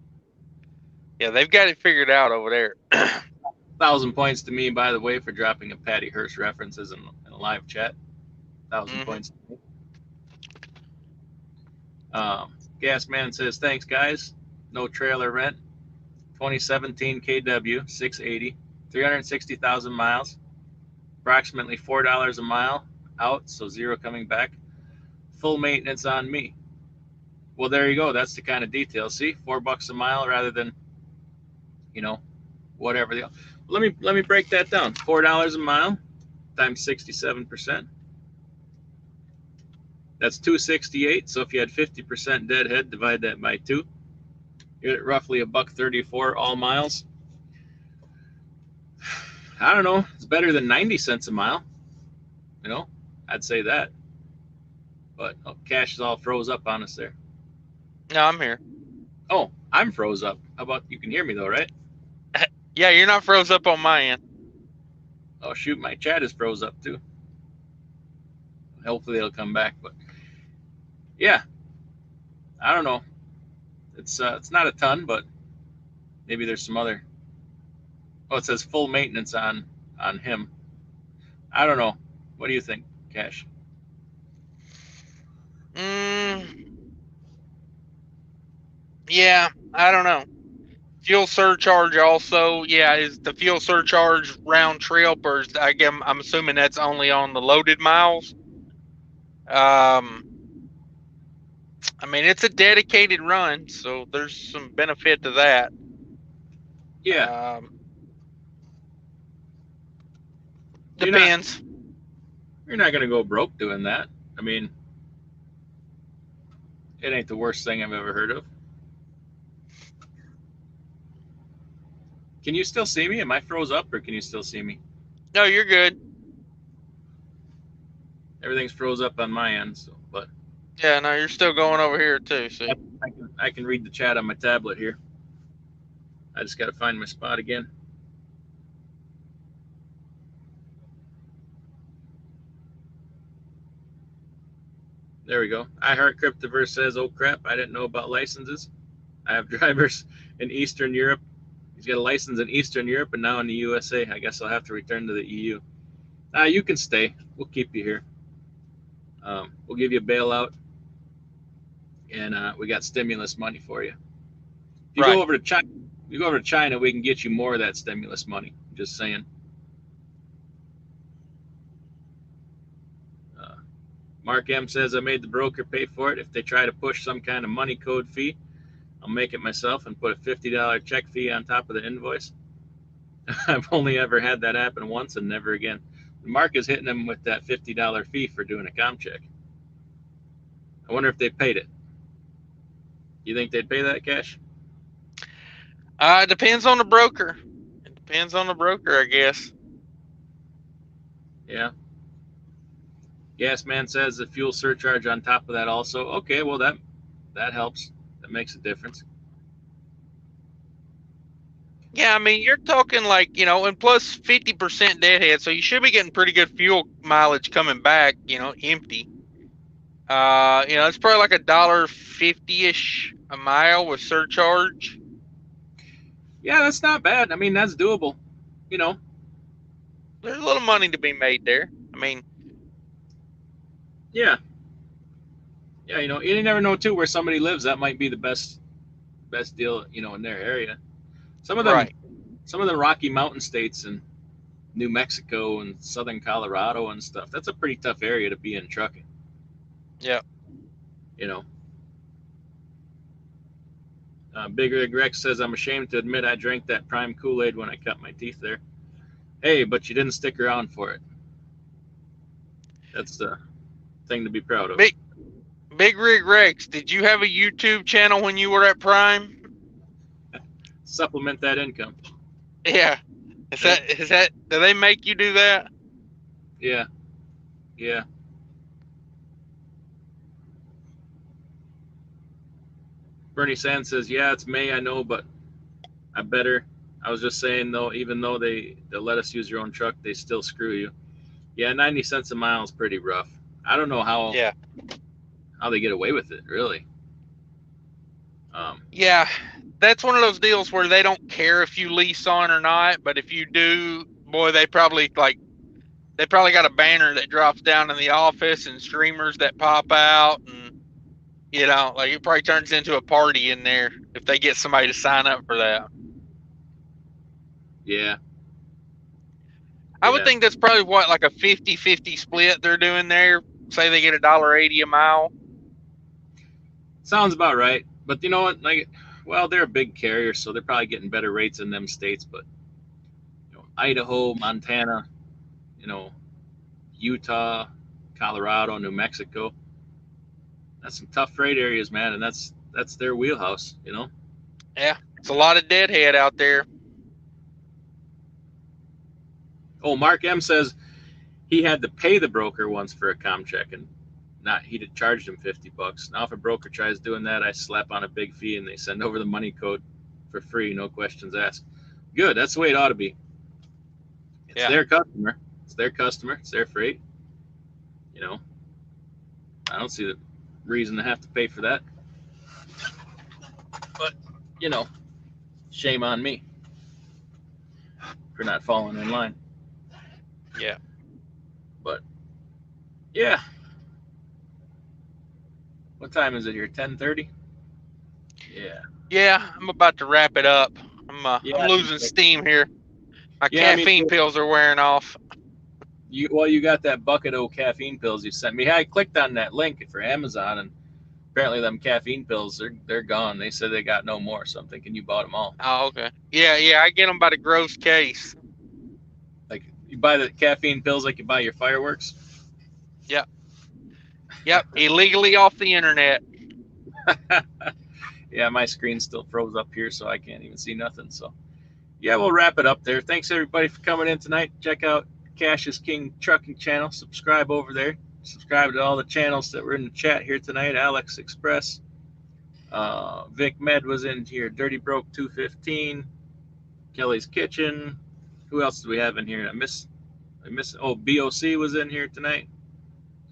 Yeah, they've got it figured out over there. 1,000 points to me, by the way, for dropping a Patty Hearst references in a live chat. 1,000 points to me. Gas Man says, thanks, guys. No trailer rent. 2017 KW 680, 360,000 miles, approximately $4 a mile out, so zero coming back. Full maintenance on me. Well, there you go. That's the kind of detail. See, $4 a mile rather than, you know, whatever. Let me break that down. $4 a mile times 67%. That's 268. So if you had 50% deadhead, divide that by 2. You're at roughly $1.34 all miles. I don't know. It's better than 90 cents a mile. You know, I'd say that. But Cash is all froze up on us there. No, I'm here. Oh, I'm froze up. How about you can hear me though, right? Yeah, you're not froze up on my end. Oh shoot, my chat is froze up too. Hopefully it'll come back. But yeah, I don't know. It's not a ton, but maybe there's some other. Oh, it says full maintenance on him. I don't know. What do you think, Cash? Yeah, I don't know. Fuel surcharge also. Yeah, is the fuel surcharge round trip, or is, I'm assuming that's only on the loaded miles. I mean, it's a dedicated run, so there's some benefit to that. Yeah. Depends. You're not gonna go broke doing that. I mean, it ain't the worst thing I've ever heard of. Can you still see me? Am I froze up, or can you still see me? No, you're good. Everything's froze up on my end, so but Yeah, no, you're still going over here too. See, I can read the chat on my tablet here. I just got to find my spot again. There we go. I Heart Cryptoverse says, "Oh crap! I didn't know about licenses. I have drivers in Eastern Europe. He's got a license in Eastern Europe and now in the USA. I guess I'll have to return to the EU. You can stay. We'll keep you here. We'll give you a bailout. and we got stimulus money for you. If you Right. go over to China, we can get you more of that stimulus money. Just saying. Uh, Mark M says I made the broker pay for it. If they try to push some kind of money code fee, I'll make it myself and put a $50 check fee on top of the invoice. I've only ever had that happen once and never again. Mark is hitting him with that $50 fee for doing a com check. I wonder if they paid it. You think they'd pay that, Cash? It depends on the broker. It depends on the broker, I guess. Yeah. Gas Man says the fuel surcharge on top of that also. Okay, well that helps. That makes a difference. Yeah, I mean, you're talking like, and plus 50% deadhead, so you should be getting pretty good fuel mileage coming back, empty. It's probably like $1.50-ish a mile with surcharge. Yeah, that's not bad. I mean, that's doable. There's a little money to be made there. I mean, Yeah. Yeah, you never know too where somebody lives. That might be the best deal, in their area. Some of them right. some of the Rocky Mountain states and New Mexico and southern Colorado and stuff. That's a pretty tough area to be in trucking. Yeah. You know. Big Rig Rex says I'm ashamed to admit I drank that prime Kool-Aid when I cut my teeth there. Hey, but you didn't stick around for it. That's the thing to be proud of. Big Rig Rex, did you have a YouTube channel when you were at Prime? Supplement that income. Yeah. Do they make you do that? Yeah. Yeah. Bernie Sand says, yeah, it's May, I know, but I better. I was just saying, though, even though they'll let us use your own truck, they still screw you. Yeah, 90 cents a mile is pretty rough. I don't know how they get away with it, really. Yeah, that's one of those deals where they don't care if you lease on or not, but if you do, boy, they probably got a banner that drops down in the office and streamers that pop out, and it probably turns into a party in there if they get somebody to sign up for that. Yeah. I would think that's probably like a 50-50 split they're doing there. Say they get $1.80 a mile. Sounds about right. But you know what? They're a big carrier, so they're probably getting better rates in them states. But Idaho, Montana, Utah, Colorado, New Mexico. That's some tough freight areas, man, and that's their wheelhouse. Yeah, it's a lot of deadhead out there. Oh, Mark M says he had to pay the broker once for a com check, and he'd charged him $50. Now, if a broker tries doing that, I slap on a big fee and they send over the money code for free, no questions asked. Good, that's the way it ought to be. It's their customer. It's their customer. It's their freight. I don't see the reason to have to pay for that. But, shame on me for not falling in line. Yeah. But, yeah. What time is it here? 10:30? Yeah. Yeah, I'm about to wrap it up. I'm losing steam here. My caffeine pills are wearing off. You got that bucket of caffeine pills you sent me. I clicked on that link for Amazon, and apparently them caffeine pills they're gone. They said they got no more. So I'm thinking you bought them all. Oh, okay. Yeah, I get them by the gross case. Like you buy the caffeine pills like you buy your fireworks. Yep, illegally off the internet. Yeah, my screen still froze up here, so I can't even see nothing. So, yeah, we'll wrap it up there. Thanks everybody for coming in tonight. Check out Cash is King Trucking channel. Subscribe over there. Subscribe to all the channels that were in the chat here tonight. Alex Express, Vic Med was in here. Dirty Broke 215, Kelly's Kitchen. Who else do we have in here? I miss. Oh, BOC was in here tonight.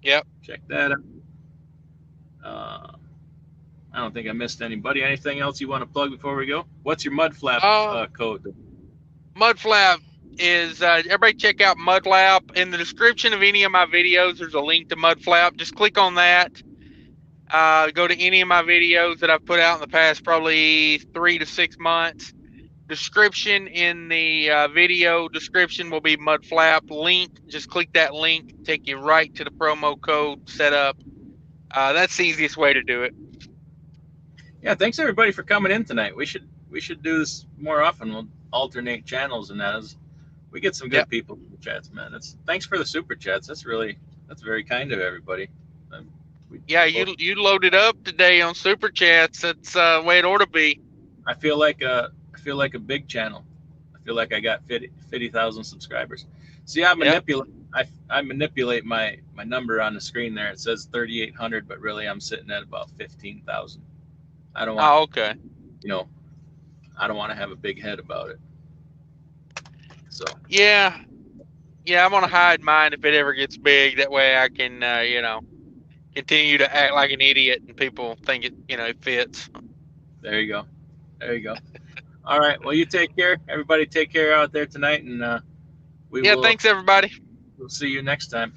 Yep. Check that out. I don't think I missed anybody. Anything else you want to plug before we go? What's your MUDFLAP code? MUDFLAP is everybody check out MUDFLAP. In the description of any of my videos, there's a link to MUDFLAP. Just click on that. Go to any of my videos that I've put out in the past, probably 3 to 6 months. Description in the video description will be MUDFLAP link. Just click that link, take you right to the promo code setup. That's the easiest way to do it. Yeah, thanks everybody for coming in tonight. We should do this more often. We'll alternate channels and that. We get some good Yep. people in the chats, man. Thanks for the super chats. That's very kind of everybody. Yeah, you loaded up today on super chats. That's the way it ought to be. I feel like a big channel. I feel like I got 50,000 subscribers. See, I manipulate my number on the screen there. It says 3,800, but really I'm sitting at about 15,000. I don't want, Oh, okay. I don't want to have a big head about it. So Yeah, I'm gonna hide mine if it ever gets big. That way I can, continue to act like an idiot and people think it fits. there you go. There you go. All right. Well, you take care. Everybody take care out there tonight, and Yeah, thanks everybody. we'll see you next time.